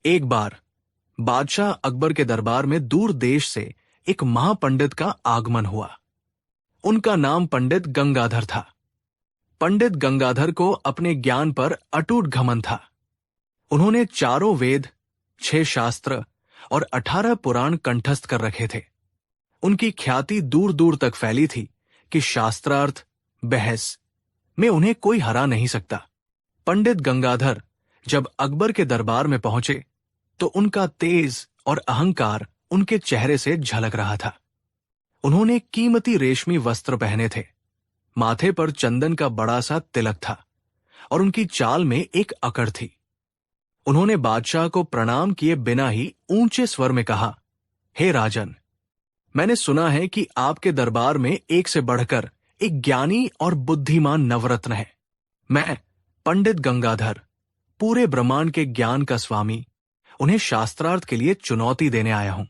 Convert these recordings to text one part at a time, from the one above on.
एक बार बादशाह अकबर के दरबार में दूर देश से एक महापंडित का आगमन हुआ। उनका नाम पंडित गंगाधर था। पंडित गंगाधर को अपने ज्ञान पर अटूट घमंड था। उन्होंने चारों वेद, 6 शास्त्र और 18 पुराण कंठस्थ कर रखे थे। उनकी ख्याति दूर दूर तक फैली थी कि शास्त्रार्थ, बहस में उन्हें कोई हरा नहीं सकता। पंडित गंगाधर जब अकबर के दरबार में पहुंचे तो उनका तेज और अहंकार उनके चेहरे से झलक रहा था। उन्होंने कीमती रेशमी वस्त्र पहने थे, माथे पर चंदन का बड़ा सा तिलक था और उनकी चाल में एक अकड़ थी। उन्होंने बादशाह को प्रणाम किए बिना ही ऊंचे स्वर में कहा, हे राजन, मैंने सुना है कि आपके दरबार में एक से बढ़कर एक ज्ञानी और बुद्धिमान नवरत्न है। मैं पंडित गंगाधर, पूरे ब्रह्मांड के ज्ञान का स्वामी, उन्हें शास्त्रार्थ के लिए चुनौती देने आया हूं।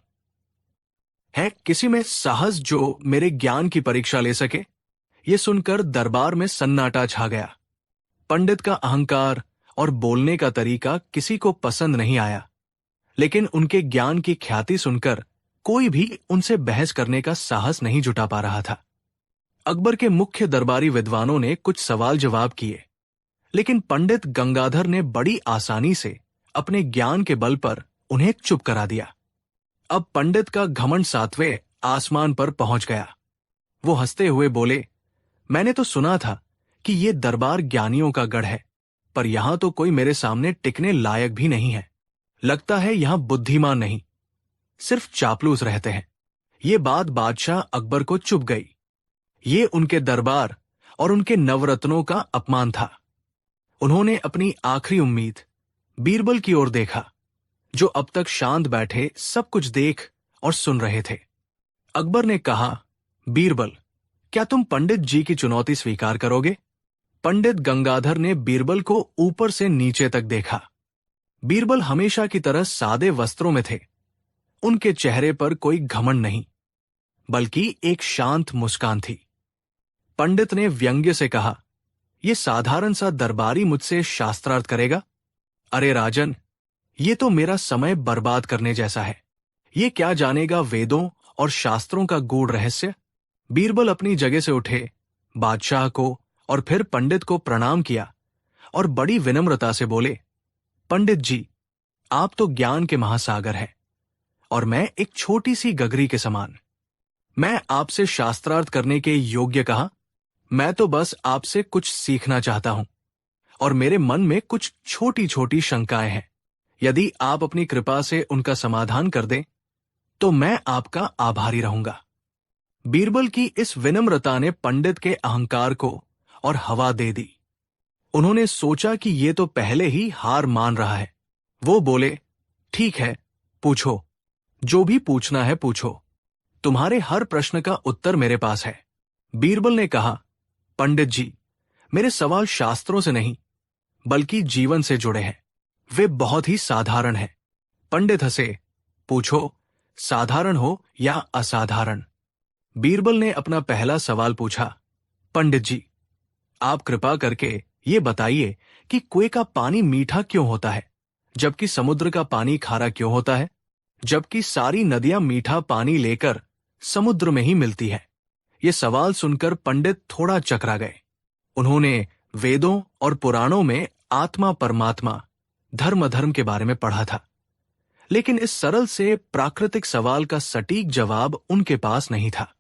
है किसी में साहस जो मेरे ज्ञान की परीक्षा ले सके? यह सुनकर दरबार में सन्नाटा छा गया। पंडित का अहंकार और बोलने का तरीका किसी को पसंद नहीं आया, लेकिन उनके ज्ञान की ख्याति सुनकर कोई भी उनसे बहस करने का साहस नहीं जुटा पा रहा था। अकबर के मुख्य दरबारी विद्वानों ने कुछ सवाल जवाब किए, लेकिन पंडित गंगाधर ने बड़ी आसानी से अपने ज्ञान के बल पर उन्हें चुप करा दिया। अब पंडित का घमंड 7वें आसमान पर पहुंच गया। वो हंसते हुए बोले, मैंने तो सुना था कि ये दरबार ज्ञानियों का गढ़ है, पर यहां तो कोई मेरे सामने टिकने लायक भी नहीं है। लगता है यहां बुद्धिमान नहीं, सिर्फ चापलूस रहते हैं। ये बात बादशाह अकबर को चुभ गई। ये उनके दरबार और उनके नवरत्नों का अपमान था। उन्होंने अपनी आखिरी उम्मीद बीरबल की ओर देखा, जो अब तक शांत बैठे सब कुछ देख और सुन रहे थे। अकबर ने कहा, बीरबल, क्या तुम पंडित जी की चुनौती स्वीकार करोगे? पंडित गंगाधर ने बीरबल को ऊपर से नीचे तक देखा। बीरबल हमेशा की तरह सादे वस्त्रों में थे। उनके चेहरे पर कोई घमंड नहीं, बल्कि एक शांत मुस्कान थी। पंडित ने व्यंग्य से कहा, यह साधारण सा दरबारी मुझसे शास्त्रार्थ करेगा? अरे राजन, ये तो मेरा समय बर्बाद करने जैसा है। ये क्या जानेगा वेदों और शास्त्रों का गूढ़ रहस्य? बीरबल अपनी जगह से उठे, बादशाह को और फिर पंडित को प्रणाम किया और बड़ी विनम्रता से बोले, पंडित जी, आप तो ज्ञान के महासागर हैं और मैं एक छोटी सी गगरी के समान। मैं आपसे शास्त्रार्थ करने के योग्य कहा? मैं तो बस आपसे कुछ सीखना चाहता हूं और मेरे मन में कुछ छोटी छोटी शंकाएं हैं। यदि आप अपनी कृपा से उनका समाधान कर दें तो मैं आपका आभारी रहूंगा। बीरबल की इस विनम्रता ने पंडित के अहंकार को और हवा दे दी। उन्होंने सोचा कि ये तो पहले ही हार मान रहा है। वो बोले, ठीक है, पूछो, जो भी पूछना है पूछो। तुम्हारे हर प्रश्न का उत्तर मेरे पास है। बीरबल ने कहा, पंडित जी, मेरे सवाल शास्त्रों से नहीं बल्कि जीवन से जुड़े हैं। वे बहुत ही साधारण हैं। पंडित हंसे, पूछो, साधारण हो या असाधारण? बीरबल ने अपना पहला सवाल पूछा, पंडित जी, आप कृपा करके ये बताइए कि कुएं का पानी मीठा क्यों होता है, जबकि समुद्र का पानी खारा क्यों होता है, जबकि सारी नदियां मीठा पानी लेकर समुद्र में ही मिलती है। ये सवाल सुनकर पंडित थोड़ा चकरा गए। उन्होंने वेदों और पुराणों में आत्मा परमात्मा, धर्म अधर्म के बारे में पढ़ा था, लेकिन इस सरल से प्राकृतिक सवाल का सटीक जवाब उनके पास नहीं था।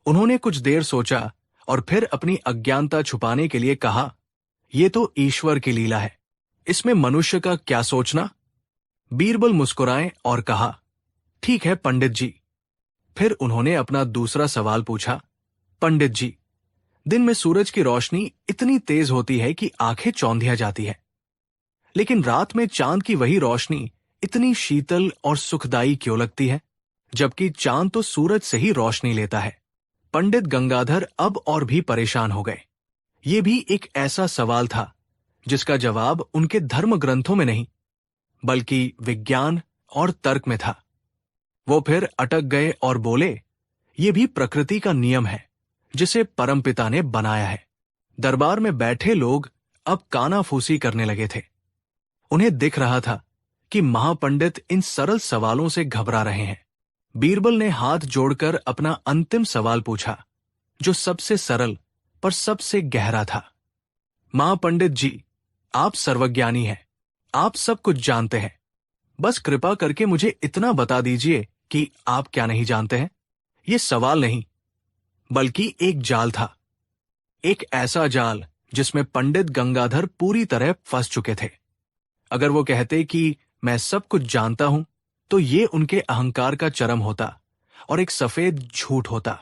उन्होंने कुछ देर सोचा और फिर अपनी अज्ञानता छुपाने के लिए कहा, यह तो ईश्वर की लीला है, इसमें मनुष्य का क्या सोचना? बीरबल मुस्कुराए और कहा, ठीक है पंडित जी। फिर उन्होंने अपना दूसरा सवाल पूछा, पंडित जी, दिन में सूरज की रोशनी इतनी तेज होती है कि आंखें चौंधिया जाती है, लेकिन रात में चांद की वही रोशनी इतनी शीतल और सुखदायी क्यों लगती है, जबकि चांद तो सूरज से ही रोशनी लेता है? पंडित गंगाधर अब और भी परेशान हो गए। ये भी एक ऐसा सवाल था जिसका जवाब उनके धर्म ग्रंथों में नहीं बल्कि विज्ञान और तर्क में था। वो फिर अटक गए और बोले, ये भी प्रकृति का नियम है जिसे परमपिता ने बनाया है। दरबार में बैठे लोग अब कानाफूसी करने लगे थे। उन्हें दिख रहा था कि महापंडित इन सरल सवालों से घबरा रहे हैं। बीरबल ने हाथ जोड़कर अपना अंतिम सवाल पूछा, जो सबसे सरल पर सबसे गहरा था। महापंडित जी, आप सर्वज्ञानी हैं, आप सब कुछ जानते हैं। बस कृपा करके मुझे इतना बता दीजिए कि आप क्या नहीं जानते हैं। ये सवाल नहीं, बल्कि एक जाल था। एक ऐसा जाल जिसमें पंडित गंगाधर पूरी तरह फंस चुके थे। अगर वो कहते कि मैं सब कुछ जानता हूं, तो ये उनके अहंकार का चरम होता और एक सफेद झूठ होता,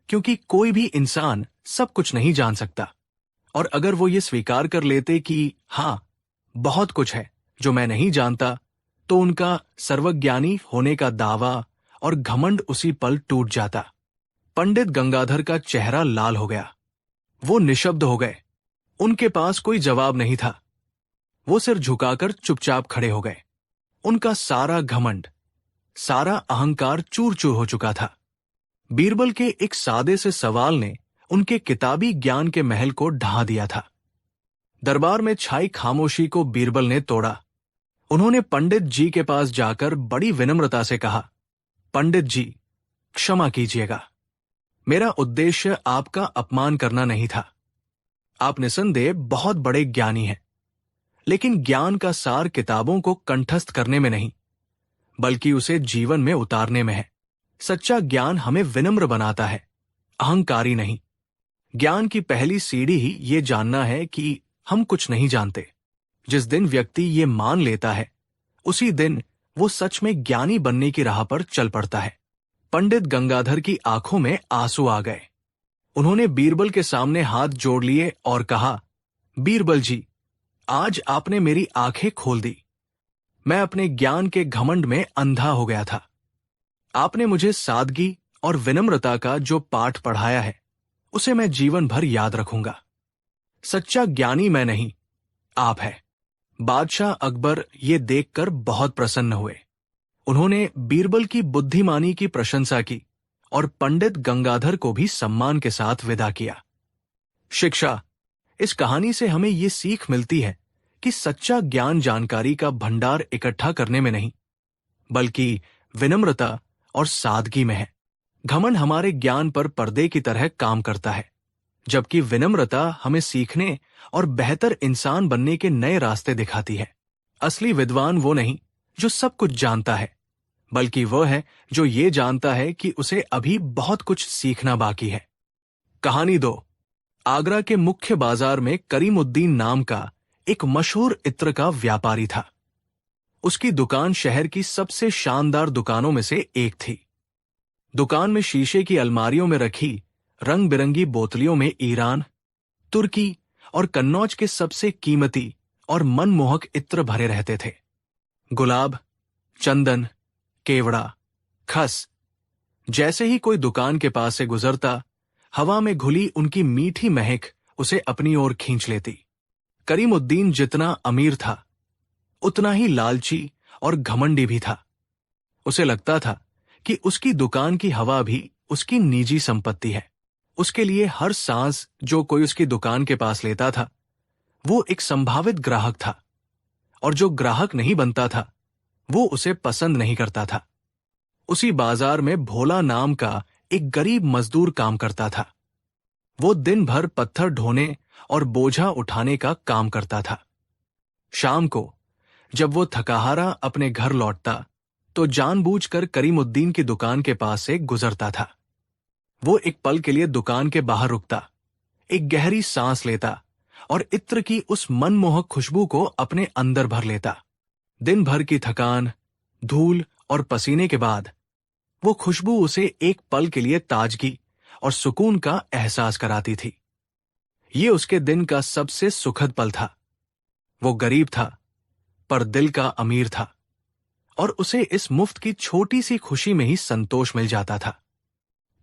क्योंकि कोई भी इंसान सब कुछ नहीं जान सकता। और अगर वो ये स्वीकार कर लेते कि हां, बहुत कुछ है जो मैं नहीं जानता, तो उनका सर्वज्ञानी होने का दावा और घमंड उसी पल टूट जाता। पंडित गंगाधर का चेहरा लाल हो गया। वो निशब्द हो गए। उनके पास कोई जवाब नहीं था। वो सिर झुकाकर चुपचाप खड़े हो गए। उनका सारा घमंड, सारा अहंकार चूर चूर हो चुका था। बीरबल के एक सादे से सवाल ने उनके किताबी ज्ञान के महल को ढहा दिया था। दरबार में छाई खामोशी को बीरबल ने तोड़ा। उन्होंने पंडित जी के पास जाकर बड़ी विनम्रता से कहा, पंडित जी, क्षमा कीजिएगा। मेरा उद्देश्य आपका अपमान करना नहीं था। आप निसंदेह बहुत बड़े ज्ञानी हैं, लेकिन ज्ञान का सार किताबों को कंठस्थ करने में नहीं, बल्कि उसे जीवन में उतारने में है। सच्चा ज्ञान हमें विनम्र बनाता है, अहंकारी नहीं। ज्ञान की पहली सीढ़ी ही ये जानना है कि हम कुछ नहीं जानते। जिस दिन व्यक्ति ये मान लेता है, उसी दिन वो सच में ज्ञानी बनने की राह पर चल पड़ता है। पंडित गंगाधर की आंखों में आंसू आ गए। उन्होंने बीरबल के सामने हाथ जोड़ लिए और कहा, बीरबल जी, आज आपने मेरी आंखें खोल दी। मैं अपने ज्ञान के घमंड में अंधा हो गया था। आपने मुझे सादगी और विनम्रता का जो पाठ पढ़ाया है, उसे मैं जीवन भर याद रखूंगा। सच्चा ज्ञानी मैं नहीं, आप है। बादशाह अकबर ये देखकर बहुत प्रसन्न हुए। उन्होंने बीरबल की बुद्धिमानी की प्रशंसा की और पंडित गंगाधर को भी सम्मान के साथ विदा किया। शिक्षा, इस कहानी से हमें ये सीख मिलती है कि सच्चा ज्ञान जानकारी का भंडार इकट्ठा करने में नहीं, बल्कि विनम्रता और सादगी में है। घमंड हमारे ज्ञान पर पर्दे की तरह काम करता है, जबकि विनम्रता हमें सीखने और बेहतर इंसान बनने के नए रास्ते दिखाती है। असली विद्वान वो नहीं जो सब कुछ जानता है, बल्कि वह है जो ये जानता है कि उसे अभी बहुत कुछ सीखना बाकी है। कहानी 2। आगरा के मुख्य बाजार में करीमुद्दीन नाम का एक मशहूर इत्र का व्यापारी था। उसकी दुकान शहर की सबसे शानदार दुकानों में से एक थी। दुकान में शीशे की अलमारियों में रखी रंग बिरंगी बोतलियों में ईरान, तुर्की और कन्नौज के सबसे कीमती और मनमोहक इत्र भरे रहते थे। गुलाब, चंदन, केवड़ा, खस। जैसे ही कोई दुकान के पास से गुजरता, हवा में घुली उनकी मीठी महक उसे अपनी ओर खींच लेती। करीमुद्दीन जितना अमीर था, उतना ही लालची और घमंडी भी था। उसे लगता था कि उसकी दुकान की हवा भी उसकी निजी संपत्ति है। उसके लिए हर सांस जो कोई उसकी दुकान के पास लेता था, वो एक संभावित ग्राहक था, और जो ग्राहक नहीं बनता था, वो उसे पसंद नहीं करता था। उसी बाजार में भोला नाम का एक गरीब मजदूर काम करता था। वो दिन भर पत्थर ढोने और बोझा उठाने का काम करता था। शाम को जब वो थकाहारा अपने घर लौटता, तो जानबूझकर करीमुद्दीन की दुकान के पास से गुजरता था। वो एक पल के लिए दुकान के बाहर रुकता, एक गहरी सांस लेता और इत्र की उस मनमोहक खुशबू को अपने अंदर भर लेता। दिन भर की थकान, धूल और पसीने के बाद वो खुशबू उसे एक पल के लिए ताजगी और सुकून का एहसास कराती थी। ये उसके दिन का सबसे सुखद पल था। वो गरीब था, पर दिल का अमीर था, और उसे इस मुफ्त की छोटी सी खुशी में ही संतोष मिल जाता था।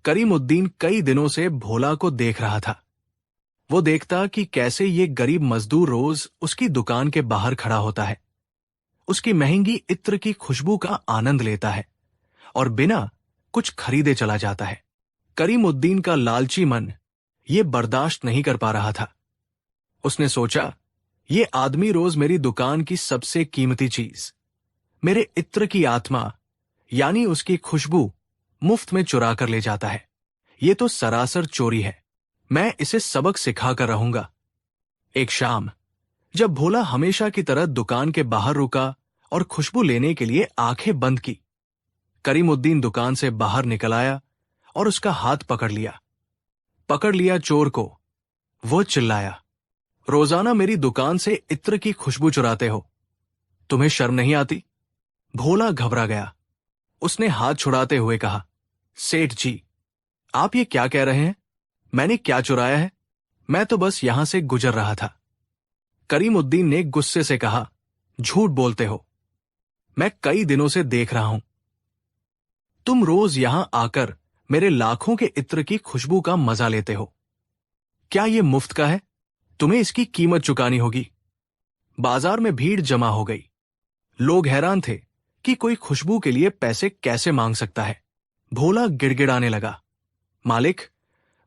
करीमुद्दीन कई दिनों से भोला को देख रहा था। वो देखता कि कैसे ये गरीब मजदूर रोज उसकी दुकान के बाहर खड़ा होता है, उसकी महंगी इत्र की खुशबू का आनंद लेता है और बिना कुछ खरीदे चला जाता है। करीमुद्दीन का लालची मन ये बर्दाश्त नहीं कर पा रहा था। उसने सोचा, ये आदमी रोज मेरी दुकान की सबसे कीमती चीज, मेरे इत्र की आत्मा यानी उसकी खुशबू मुफ्त में चुरा कर ले जाता है। ये तो सरासर चोरी है। मैं इसे सबक सिखाकर रहूंगा। एक शाम जब भोला हमेशा की तरह दुकान के बाहर रुका और खुशबू लेने के लिए आंखें बंद की, करीमुद्दीन दुकान से बाहर निकल आया और उसका हाथ पकड़ लिया। पकड़ लिया चोर को। वो चिल्लाया, रोजाना मेरी दुकान से इत्र की खुशबू चुराते हो, तुम्हें शर्म नहीं आती? भोला घबरा गया। उसने हाथ छुड़ाते हुए कहा, सेठ जी, आप ये क्या कह रहे हैं? मैंने क्या चुराया है? मैं तो बस यहां से गुजर रहा था। करीमुद्दीन ने गुस्से से कहा, झूठ बोलते हो। मैं कई दिनों से देख रहा हूं। तुम रोज यहां आकर मेरे लाखों के इत्र की खुशबू का मजा लेते हो। क्या यह मुफ्त का है? तुम्हें इसकी कीमत चुकानी होगी। बाजार में भीड़ जमा हो गई। लोग हैरान थे कि कोई खुशबू के लिए पैसे कैसे मांग सकता है। भोला गिड़गिड़ाने लगा, मालिक,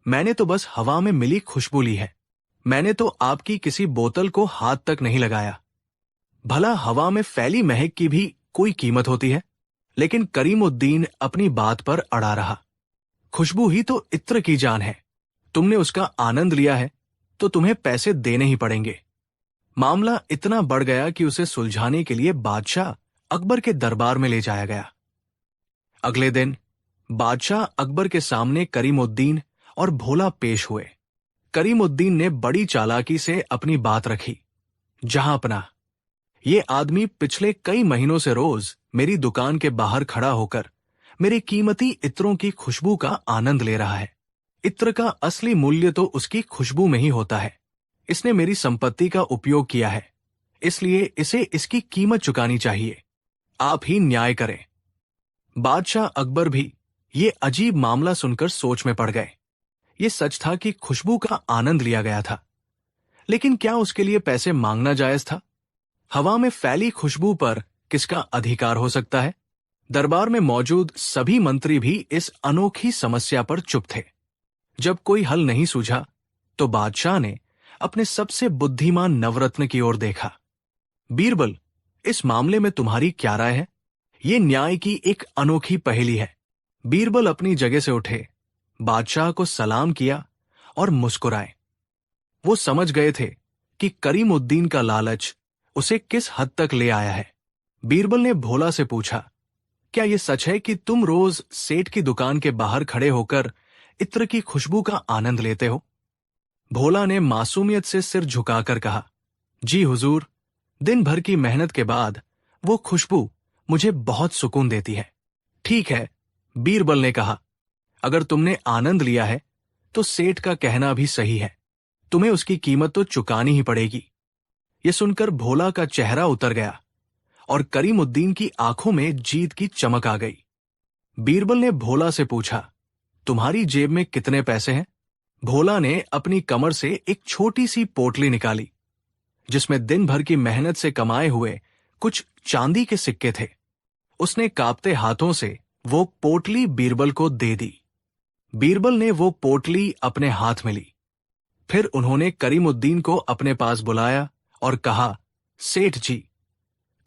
मैंने तो बस हवा में मिली खुशबू ली है। मैंने तो आपकी किसी बोतल को हाथ तक नहीं लगाया। भला हवा में फैली महक की भी कोई कीमत होती है? लेकिन करीमुद्दीन अपनी बात पर अड़ा रहा। खुशबू ही तो इत्र की जान है। तुमने उसका आनंद लिया है तो तुम्हें पैसे देने ही पड़ेंगे। मामला इतना बढ़ गया कि उसे सुलझाने के लिए बादशाह अकबर के दरबार में ले जाया गया। अगले दिन बादशाह अकबर के सामने करीमुद्दीन और भोला पेश हुए। करीमुद्दीन ने बड़ी चालाकी से अपनी बात रखी। जहांपना, ये आदमी पिछले कई महीनों से रोज मेरी दुकान के बाहर खड़ा होकर मेरे कीमती इत्रों की खुशबू का आनंद ले रहा है। इत्र का असली मूल्य तो उसकी खुशबू में ही होता है। इसने मेरी संपत्ति का उपयोग किया है, इसलिए इसे इसकी कीमत चुकानी चाहिए। आप ही न्याय करें। बादशाह अकबर भी ये अजीब मामला सुनकर सोच में पड़ गए। ये सच था कि खुशबू का आनंद लिया गया था, लेकिन क्या उसके लिए पैसे मांगना जायज था? हवा में फैली खुशबू पर किसका अधिकार हो सकता है? दरबार में मौजूद सभी मंत्री भी इस अनोखी समस्या पर चुप थे। जब कोई हल नहीं सूझा तो बादशाह ने अपने सबसे बुद्धिमान नवरत्न की ओर देखा। बीरबल, इस मामले में तुम्हारी क्या राय है? ये न्याय की एक अनोखी पहेली है। बीरबल अपनी जगह से उठे, बादशाह को सलाम किया और मुस्कुराए। वो समझ गए थे कि करीमुद्दीन का लालच उसे किस हद तक ले आया है। बीरबल ने भोला से पूछा, क्या यह सच है कि तुम रोज सेठ की दुकान के बाहर खड़े होकर इत्र की खुशबू का आनंद लेते हो? भोला ने मासूमियत से सिर झुकाकर कहा, जी हुजूर, दिन भर की मेहनत के बाद वो खुशबू मुझे बहुत सुकून देती है। ठीक है, बीरबल ने कहा, अगर तुमने आनंद लिया है तो सेठ का कहना भी सही है। तुम्हें उसकी कीमत तो चुकानी ही पड़ेगी। यह सुनकर भोला का चेहरा उतर गया और करीमुद्दीन की आंखों में जीत की चमक आ गई। बीरबल ने भोला से पूछा, तुम्हारी जेब में कितने पैसे हैं? भोला ने अपनी कमर से एक छोटी सी पोटली निकाली, जिसमें दिन भर की मेहनत से कमाए हुए कुछ चांदी के सिक्के थे। उसने कांपते हाथों से वो पोटली बीरबल को दे दी। बीरबल ने वो पोटली अपने हाथ में ली। फिर उन्होंने करीमुद्दीन को अपने पास बुलाया और कहा, सेठ जी,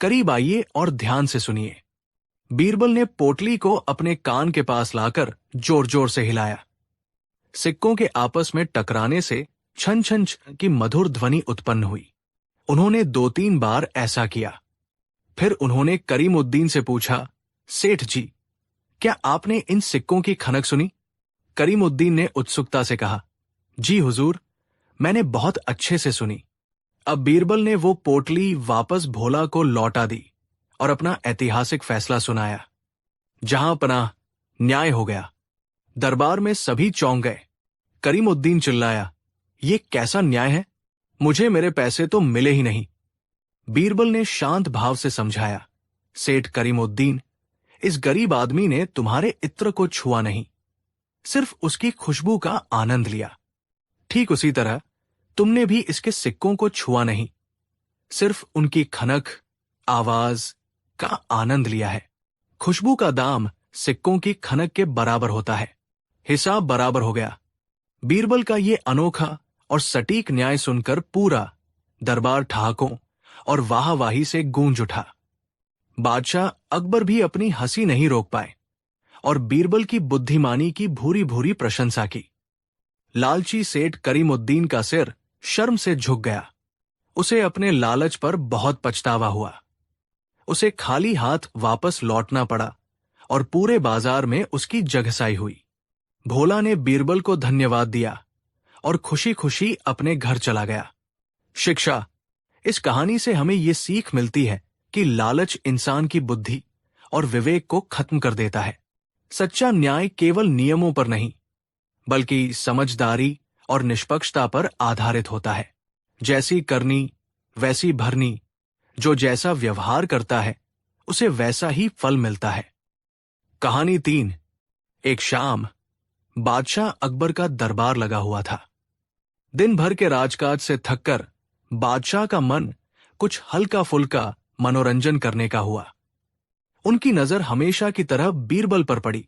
करीब आइए और ध्यान से सुनिए। बीरबल ने पोटली को अपने कान के पास लाकर जोर जोर से हिलाया। सिक्कों के आपस में टकराने से छन छन छन की मधुर ध्वनि उत्पन्न हुई। उन्होंने 2-3 बार ऐसा किया। फिर उन्होंने करीमुद्दीन से पूछा, सेठ जी, क्या आपने इन सिक्कों की खनक सुनी? करीमुद्दीन ने उत्सुकता से कहा, जी हुजूर, मैंने बहुत अच्छे से सुनी। अब बीरबल ने वो पोटली वापस भोला को लौटा दी और अपना ऐतिहासिक फैसला सुनाया। जहां पनाह, न्याय हो गया। दरबार में सभी चौंक गए। करीमुद्दीन चिल्लाया, ये कैसा न्याय है? मुझे मेरे पैसे तो मिले ही नहीं। बीरबल ने शांत भाव से समझाया, सेठ करीमुद्दीन, इस गरीब आदमी ने तुम्हारे इत्र को छुआ नहीं, सिर्फ उसकी खुशबू का आनंद लिया। ठीक उसी तरह तुमने भी इसके सिक्कों को छुआ नहीं, सिर्फ उनकी खनक, आवाज का आनंद लिया है। खुशबू का दाम सिक्कों की खनक के बराबर होता है। हिसाब बराबर हो गया। बीरबल का ये अनोखा और सटीक न्याय सुनकर पूरा दरबार ठहाकों और वाहवाही से गूंज उठा। बादशाह अकबर भी अपनी हंसी नहीं रोक पाए और बीरबल की बुद्धिमानी की भूरी भूरी प्रशंसा की। लालची सेठ करीमुद्दीन का सिर शर्म से झुक गया। उसे अपने लालच पर बहुत पछतावा हुआ। उसे खाली हाथ वापस लौटना पड़ा और पूरे बाजार में उसकी जगसाई हुई। भोला ने बीरबल को धन्यवाद दिया और खुशी खुशी अपने घर चला गया। शिक्षा: इस कहानी से हमें ये सीख मिलती है कि लालच इंसान की बुद्धि और विवेक को खत्म कर देता है। सच्चा न्याय केवल नियमों पर नहीं, बल्कि समझदारी और निष्पक्षता पर आधारित होता है। जैसी करनी वैसी भरनी। जो जैसा व्यवहार करता है उसे वैसा ही फल मिलता है। कहानी 3। एक शाम बादशाह अकबर का दरबार लगा हुआ था। दिन भर के राजकाज से थककर बादशाह का मन कुछ हल्का फुल्का मनोरंजन करने का हुआ। उनकी नजर हमेशा की तरह बीरबल पर पड़ी,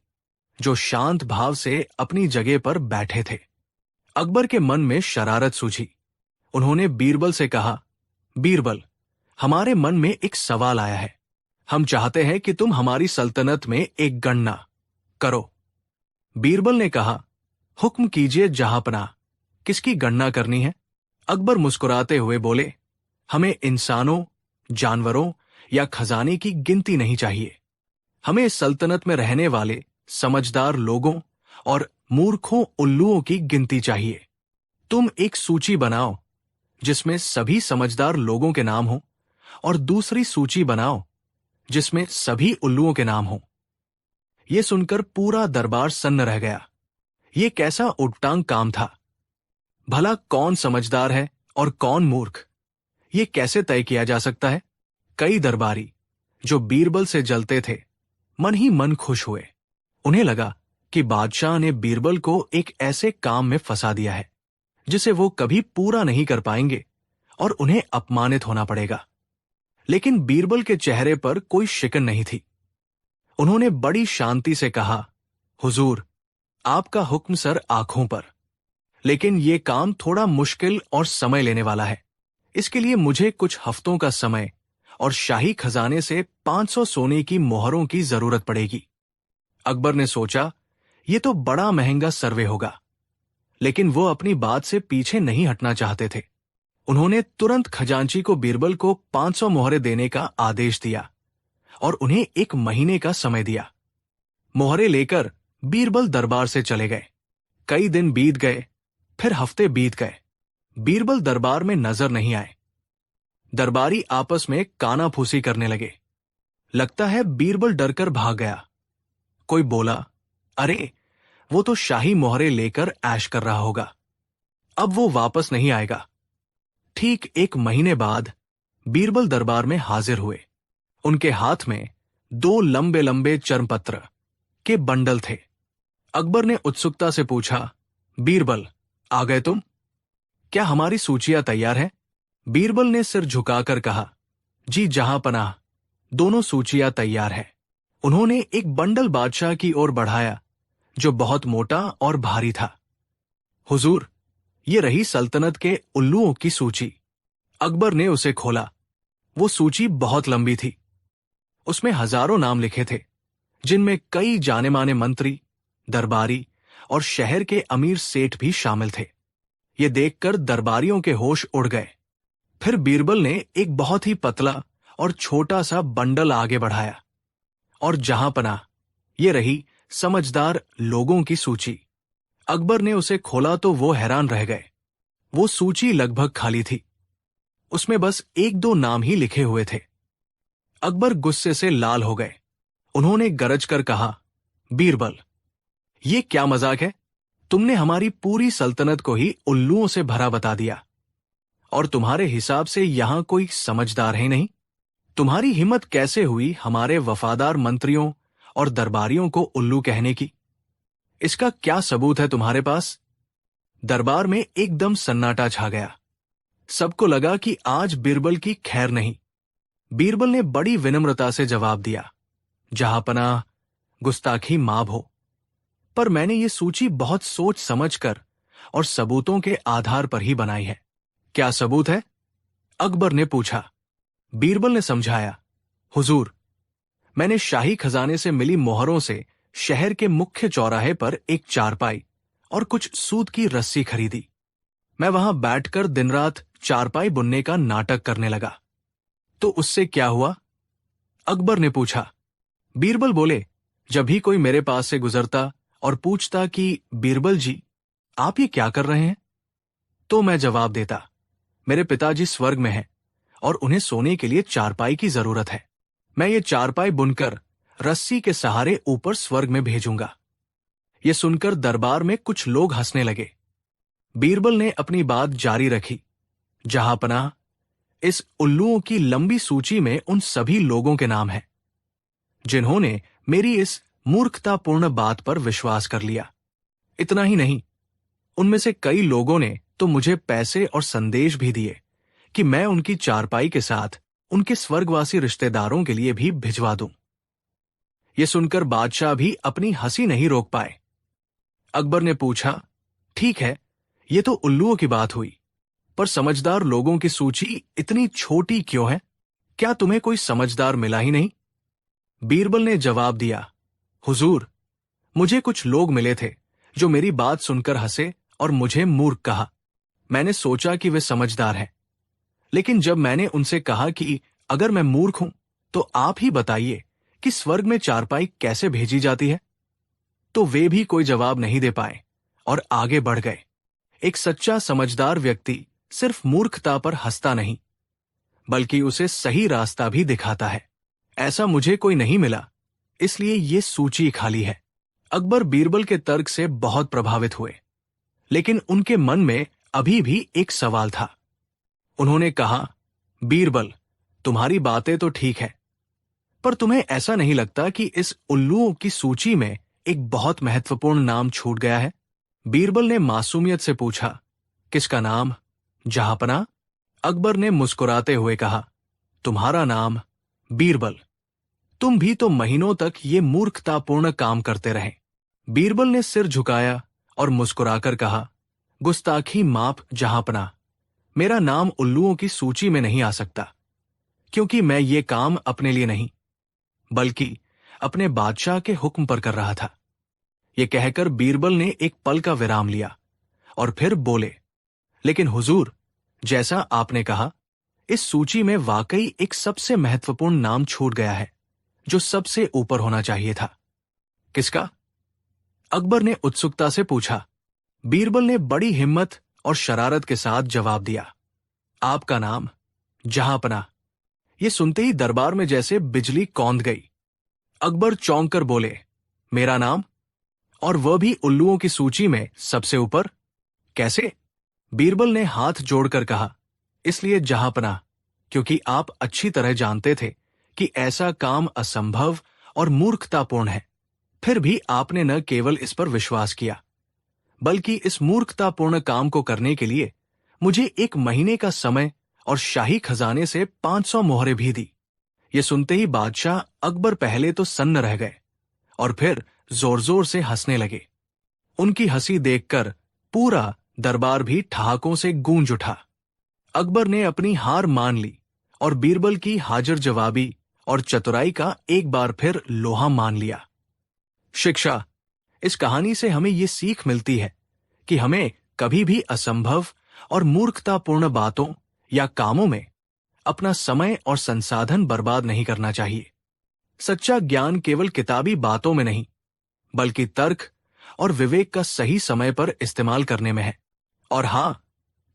जो शांत भाव से अपनी जगह पर बैठे थे। अकबर के मन में शरारत सूझी। उन्होंने बीरबल से कहा, बीरबल, हमारे मन में एक सवाल आया है। हम चाहते हैं कि तुम हमारी सल्तनत में एक गणना करो। बीरबल ने कहा, हुक्म कीजिए जहांपनाह, किसकी गणना करनी है? अकबर मुस्कुराते हुए बोले, हमें इंसानों, जानवरों या खजाने की गिनती नहीं चाहिए। हमें इस सल्तनत में रहने वाले समझदार लोगों और मूर्खों उल्लुओं की गिनती चाहिए। तुम एक सूची बनाओ जिसमें सभी समझदार लोगों के नाम हो और दूसरी सूची बनाओ जिसमें सभी उल्लुओं के नाम हो। यह सुनकर पूरा दरबार सन्न रह गया। ये कैसा उटटांग काम था? भला कौन समझदार है और कौन मूर्ख, ये कैसे तय किया जा सकता है? कई दरबारी जो बीरबल से जलते थे मन ही मन खुश हुए। उन्हें लगा कि बादशाह ने बीरबल को एक ऐसे काम में फंसा दिया है जिसे वो कभी पूरा नहीं कर पाएंगे और उन्हें अपमानित होना पड़ेगा। लेकिन बीरबल के चेहरे पर कोई शिकन नहीं थी। उन्होंने बड़ी शांति से कहा, हुजूर, आपका हुक्म सर आंखों पर, लेकिन ये काम थोड़ा मुश्किल और समय लेने वाला है। इसके लिए मुझे कुछ हफ्तों का समय और शाही खजाने से 500 सोने की मोहरों की जरूरत पड़ेगी। अकबर ने सोचा, ये तो बड़ा महंगा सर्वे होगा, लेकिन वो अपनी बात से पीछे नहीं हटना चाहते थे। उन्होंने तुरंत खजांची को बीरबल को 500 मोहरें देने का आदेश दिया और उन्हें 1 महीने का समय दिया। मोहरें लेकर बीरबल दरबार से चले गए। कई दिन बीत गए, फिर हफ्ते बीत गए। बीरबल दरबार में नजर नहीं आए। दरबारी आपस में कानाफूसी करने लगे। लगता है बीरबल डरकर भाग गया। कोई बोला, अरे, वो तो शाही मोहरें लेकर ऐश कर रहा होगा, अब वो वापस नहीं आएगा। ठीक 1 महीने बाद बीरबल दरबार में हाजिर हुए। उनके हाथ में 2 लंबे लंबे चर्मपत्र के बंडल थे। अकबर ने उत्सुकता से पूछा, बीरबल, आ गए तुम? क्या हमारी सूचियां तैयार हैं? बीरबल ने सिर झुकाकर कहा, जी जहांपनाह, दोनों सूचियां तैयार है। उन्होंने एक बंडल बादशाह की ओर बढ़ाया जो बहुत मोटा और भारी था। हुजूर, ये रही सल्तनत के उल्लुओं की सूची। अकबर ने उसे खोला। वो सूची बहुत लंबी थी। उसमें हजारों नाम लिखे थे, जिनमें कई जाने माने मंत्री, दरबारी और शहर के अमीर सेठ भी शामिल थे। ये देखकर दरबारियों के होश उड़ गए। फिर बीरबल ने एक बहुत ही पतला और छोटा सा बंडल आगे बढ़ाया और जहांपनाह, ये रही समझदार लोगों की सूची। अकबर ने उसे खोला तो वो हैरान रह गए। वो सूची लगभग खाली थी। उसमें बस 1-2 नाम ही लिखे हुए थे। अकबर गुस्से से लाल हो गए। उन्होंने गरज कर कहा, बीरबल, ये क्या मजाक है? तुमने हमारी पूरी सल्तनत को ही उल्लुओं से भरा बता दिया, और तुम्हारे हिसाब से यहां कोई समझदार है नहीं। तुम्हारी हिम्मत कैसे हुई हमारे वफादार मंत्रियों और दरबारियों को उल्लू कहने की? इसका क्या सबूत है तुम्हारे पास? दरबार में एकदम सन्नाटा छा गया। सबको लगा कि आज बीरबल की खैर नहीं। बीरबल ने बड़ी विनम्रता से जवाब दिया, जहांपनाह, गुस्ताखी माफ हो, पर मैंने ये सूची बहुत सोच समझकर और सबूतों के आधार पर ही बनाई है। क्या सबूत है? अकबर ने पूछा। बीरबल ने समझाया, हुजूर, मैंने शाही खजाने से मिली मोहरों से शहर के मुख्य चौराहे पर एक चारपाई और कुछ सूत की रस्सी खरीदी। मैं वहां बैठकर दिन रात चारपाई बुनने का नाटक करने लगा। तो उससे क्या हुआ? अकबर ने पूछा। बीरबल बोले, जब भी कोई मेरे पास से गुजरता और पूछता कि बीरबल जी, आप ये क्या कर रहे हैं, तो मैं जवाब देता, मेरे पिताजी स्वर्ग में हैं और उन्हें सोने के लिए चारपाई की जरूरत है। मैं ये चारपाई बुनकर रस्सी के सहारे ऊपर स्वर्ग में भेजूंगा। ये सुनकर दरबार में कुछ लोग हंसने लगे। बीरबल ने अपनी बात जारी रखी। जहांपनाह, इस उल्लुओं की लंबी सूची में उन सभी लोगों के नाम हैं जिन्होंने मेरी इस मूर्खतापूर्ण बात पर विश्वास कर लिया। इतना ही नहीं, उनमें से कई लोगों ने तो मुझे पैसे और संदेश भी दिए कि मैं उनकी चारपाई के साथ उनके स्वर्गवासी रिश्तेदारों के लिए भी भिजवा दूं। यह सुनकर बादशाह भी अपनी हंसी नहीं रोक पाए। अकबर ने पूछा, ठीक है, ये तो उल्लुओं की बात हुई, पर समझदार लोगों की सूची इतनी छोटी क्यों है? क्या तुम्हें कोई समझदार मिला ही नहीं? बीरबल ने जवाब दिया, हुजूर, मुझे कुछ लोग मिले थे जो मेरी बात सुनकर हंसे और मुझे मूर्ख कहा। मैंने सोचा कि वे समझदार हैं, लेकिन जब मैंने उनसे कहा कि अगर मैं मूर्ख हूं तो आप ही बताइए कि स्वर्ग में चारपाई कैसे भेजी जाती है, तो वे भी कोई जवाब नहीं दे पाए और आगे बढ़ गए। एक सच्चा समझदार व्यक्ति सिर्फ मूर्खता पर हंसता नहीं, बल्कि उसे सही रास्ता भी दिखाता है। ऐसा मुझे कोई नहीं मिला, इसलिए ये सूची खाली है। अकबर बीरबल के तर्क से बहुत प्रभावित हुए, लेकिन उनके मन में अभी भी एक सवाल था। उन्होंने कहा, बीरबल, तुम्हारी बातें तो ठीक है, पर तुम्हें ऐसा नहीं लगता कि इस उल्लुओं की सूची में एक बहुत महत्वपूर्ण नाम छूट गया है? बीरबल ने मासूमियत से पूछा, किसका नाम? जहांपनाह, अकबर ने मुस्कुराते हुए कहा, तुम्हारा नाम बीरबल। तुम भी तो महीनों तक ये मूर्खतापूर्ण काम करते रहे। बीरबल ने सिर झुकाया और मुस्कुराकर कहा, गुस्ताखी माफ जहांपनाह, मेरा नाम उल्लुओं की सूची में नहीं आ सकता, क्योंकि मैं ये काम अपने लिए नहीं, बल्कि अपने बादशाह के हुक्म पर कर रहा था। ये कहकर बीरबल ने एक पल का विराम लिया और फिर बोले, लेकिन हुजूर, जैसा आपने कहा, इस सूची में वाकई एक सबसे महत्वपूर्ण नाम छूट गया है जो सबसे ऊपर होना चाहिए था। किसका? अकबर ने उत्सुकता से पूछा। बीरबल ने बड़ी हिम्मत और शरारत के साथ जवाब दिया, आपका नाम जहांपनाह। ये सुनते ही दरबार में जैसे बिजली कौंध गई। अकबर चौंक कर बोले, मेरा नाम, और वह भी उल्लुओं की सूची में सबसे ऊपर? कैसे? बीरबल ने हाथ जोड़कर कहा, इसलिए जहांपनाह, क्योंकि आप अच्छी तरह जानते थे कि ऐसा काम असंभव और मूर्खतापूर्ण है। फिर भी आपने न केवल इस पर विश्वास किया, बल्कि इस मूर्खतापूर्ण काम को करने के लिए मुझे 1 महीने का समय और शाही खजाने से 500 मोहरें भी दी। ये सुनते ही बादशाह अकबर पहले तो सन्न रह गए और फिर जोर जोर से हंसने लगे। उनकी हंसी देखकर पूरा दरबार भी ठहाकों से गूंज उठा। अकबर ने अपनी हार मान ली और बीरबल की हाजिर जवाबी और चतुराई का एक बार फिर लोहा मान लिया। शिक्षा: इस कहानी से हमें ये सीख मिलती है कि हमें कभी भी असंभव और मूर्खतापूर्ण बातों या कामों में अपना समय और संसाधन बर्बाद नहीं करना चाहिए। सच्चा ज्ञान केवल किताबी बातों में नहीं, बल्कि तर्क और विवेक का सही समय पर इस्तेमाल करने में है। और हाँ,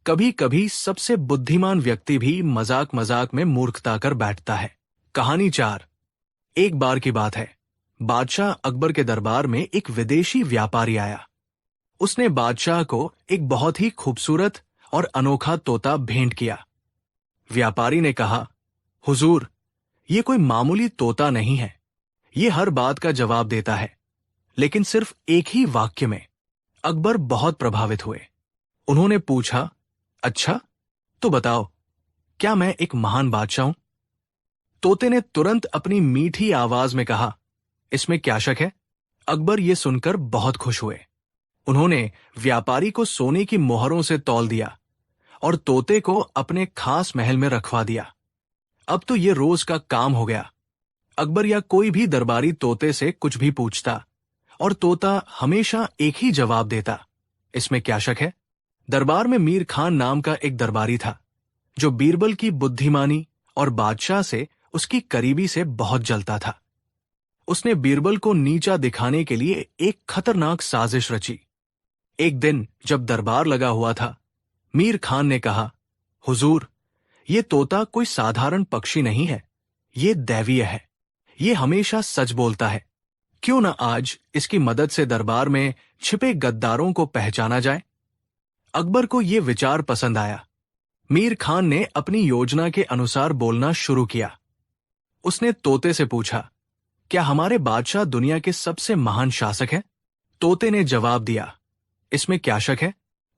कभी कभी सबसे बुद्धिमान व्यक्ति भी मजाक मजाक में मूर्खता कर बैठता है। कहानी 4। एक बार की बात है, बादशाह अकबर के दरबार में एक विदेशी व्यापारी आया। उसने बादशाह को एक बहुत ही खूबसूरत और अनोखा तोता भेंट किया। व्यापारी ने कहा, हुजूर, ये कोई मामूली तोता नहीं है। ये हर बात का जवाब देता है, लेकिन सिर्फ एक ही वाक्य में। अकबर बहुत प्रभावित हुए। उन्होंने पूछा, अच्छा, तो बताओ, क्या मैं एक महान बादशाह हूं? तोते ने तुरंत अपनी मीठी आवाज में कहा, इसमें क्या शक है? अकबर ये सुनकर बहुत खुश हुए। उन्होंने व्यापारी को सोने की मोहरों से तौल दिया और तोते को अपने खास महल में रखवा दिया। अब तो ये रोज का काम हो गया। अकबर या कोई भी दरबारी तोते से कुछ भी पूछता और तोता हमेशा एक ही जवाब देता। इसमें क्या शक है? दरबार में मीर खान नाम का एक दरबारी था जो बीरबल की बुद्धिमानी और बादशाह से उसकी करीबी से बहुत जलता था। उसने बीरबल को नीचा दिखाने के लिए एक खतरनाक साजिश रची। एक दिन जब दरबार लगा हुआ था, मीर खान ने कहा, हुजूर, ये तोता कोई साधारण पक्षी नहीं है, ये दैवीय है। ये हमेशा सच बोलता है। क्यों न आज इसकी मदद से दरबार में छिपे गद्दारों को पहचाना जाए? अकबर को यह विचार पसंद आया। मीर खान ने अपनी योजना के अनुसार बोलना शुरू किया। उसने तोते से पूछा, क्या हमारे बादशाह दुनिया के सबसे महान शासक हैं? तोते ने जवाब दिया, इसमें क्या शक है?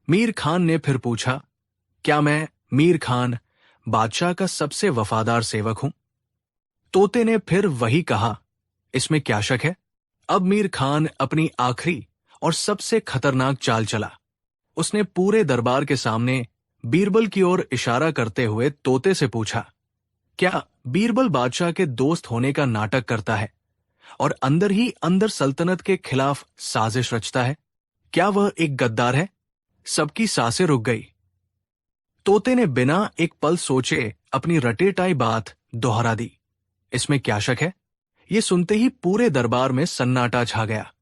मीर खान ने फिर पूछा, क्या मैं मीर खान बादशाह का सबसे वफादार सेवक हूं? तोते ने फिर वही कहा, इसमें क्या शक है? अब मीर खान अपनी आखिरी और सबसे खतरनाक चाल चला। उसने पूरे दरबार के सामने बीरबल की ओर इशारा करते हुए तोते से पूछा, क्या बीरबल बादशाह के दोस्त होने का नाटक करता है और अंदर ही अंदर सल्तनत के खिलाफ साजिश रचता है? क्या वह एक गद्दार है? सबकी सांसें रुक गई। तोते ने बिना एक पल सोचे अपनी रटेटाई बात दोहरा दी, इसमें क्या शक है? ये सुनते ही पूरे दरबार में सन्नाटा छा गया।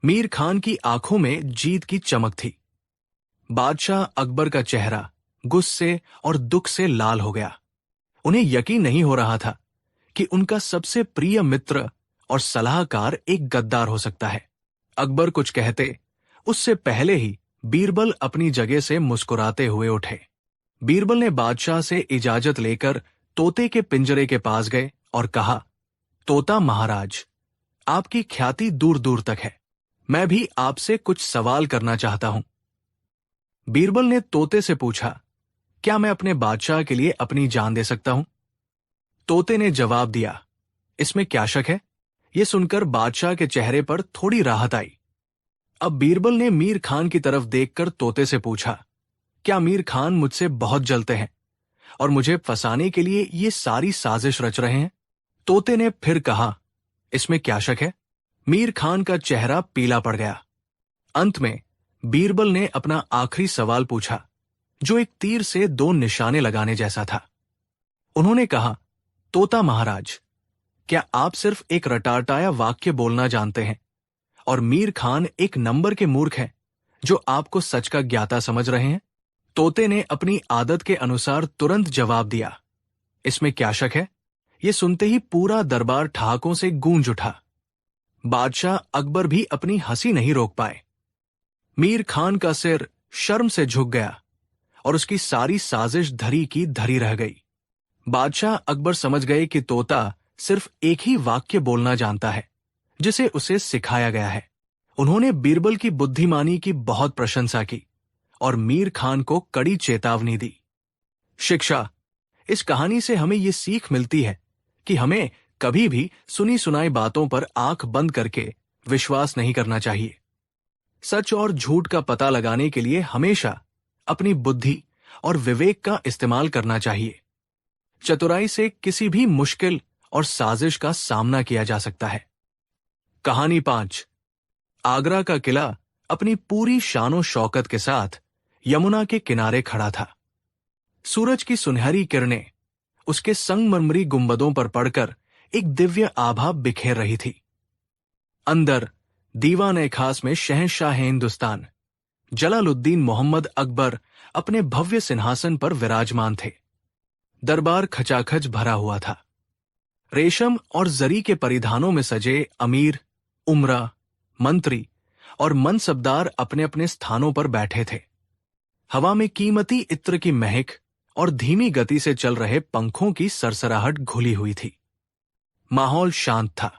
मीर खान की आंखों में जीत की चमक थी। बादशाह अकबर का चेहरा गुस्से और दुख से लाल हो गया। उन्हें यकीन नहीं हो रहा था कि उनका सबसे प्रिय मित्र और सलाहकार एक गद्दार हो सकता है। अकबर कुछ कहते उससे पहले ही बीरबल अपनी जगह से मुस्कुराते हुए उठे। बीरबल ने बादशाह से इजाजत लेकर तोते के पिंजरे के पास गए और कहा, तोता महाराज, आपकी ख्याति दूर दूर तक है। मैं भी आपसे कुछ सवाल करना चाहता हूं। बीरबल ने तोते से पूछा, क्या मैं अपने बादशाह के लिए अपनी जान दे सकता हूं? तोते ने जवाब दिया, इसमें क्या शक है? यह सुनकर बादशाह के चेहरे पर थोड़ी राहत आई। अब बीरबल ने मीर खान की तरफ देखकर तोते से पूछा, क्या मीर खान मुझसे बहुत जलते हैं और मुझे फंसाने के लिए ये सारी साजिश रच रहे हैं? तोते ने फिर कहा, इसमें क्या शक है? मीर खान का चेहरा पीला पड़ गया। अंत में बीरबल ने अपना आखिरी सवाल पूछा, जो एक तीर से दो निशाने लगाने जैसा था। उन्होंने कहा, तोता महाराज, क्या आप सिर्फ एक रटारटाया वाक्य बोलना जानते हैं और मीर खान एक नंबर के मूर्ख हैं जो आपको सच का ज्ञाता समझ रहे हैं? तोते ने अपनी आदत के अनुसार तुरंत जवाब दिया, इसमें क्या शक है? यह सुनते ही पूरा दरबार ठहाकों से गूंज उठा। बादशाह अकबर भी अपनी हंसी नहीं रोक पाए। मीर खान का सिर शर्म से झुक गया और उसकी सारी साजिश धरी की धरी रह गई। बादशाह अकबर समझ गए कि तोता सिर्फ एक ही वाक्य बोलना जानता है जिसे उसे सिखाया गया है। उन्होंने बीरबल की बुद्धिमानी की बहुत प्रशंसा की और मीर खान को कड़ी चेतावनी दी। शिक्षा: इस कहानी से हमें ये सीख मिलती है कि हमें कभी भी सुनी सुनाई बातों पर आंख बंद करके विश्वास नहीं करना चाहिए। सच और झूठ का पता लगाने के लिए हमेशा अपनी बुद्धि और विवेक का इस्तेमाल करना चाहिए। चतुराई से किसी भी मुश्किल और साजिश का सामना किया जा सकता है। कहानी 5। आगरा का किला अपनी पूरी शानो शौकत के साथ यमुना के किनारे खड़ा था। सूरज की सुनहरी किरणें उसके संगमरमरी गुंबदों पर पड़कर एक दिव्य आभा बिखेर रही थी। अंदर दीवान खास में शहंशाह हिंदुस्तान जलालुद्दीन मोहम्मद अकबर अपने भव्य सिंहासन पर विराजमान थे। दरबार खचाखच भरा हुआ था। रेशम और जरी के परिधानों में सजे अमीर, उमरा, मंत्री और मनसबदार अपने अपने स्थानों पर बैठे थे। हवा में कीमती इत्र की महक और धीमी गति से चल रहे पंखों की सरसराहट घुली हुई थी। माहौल शांत था,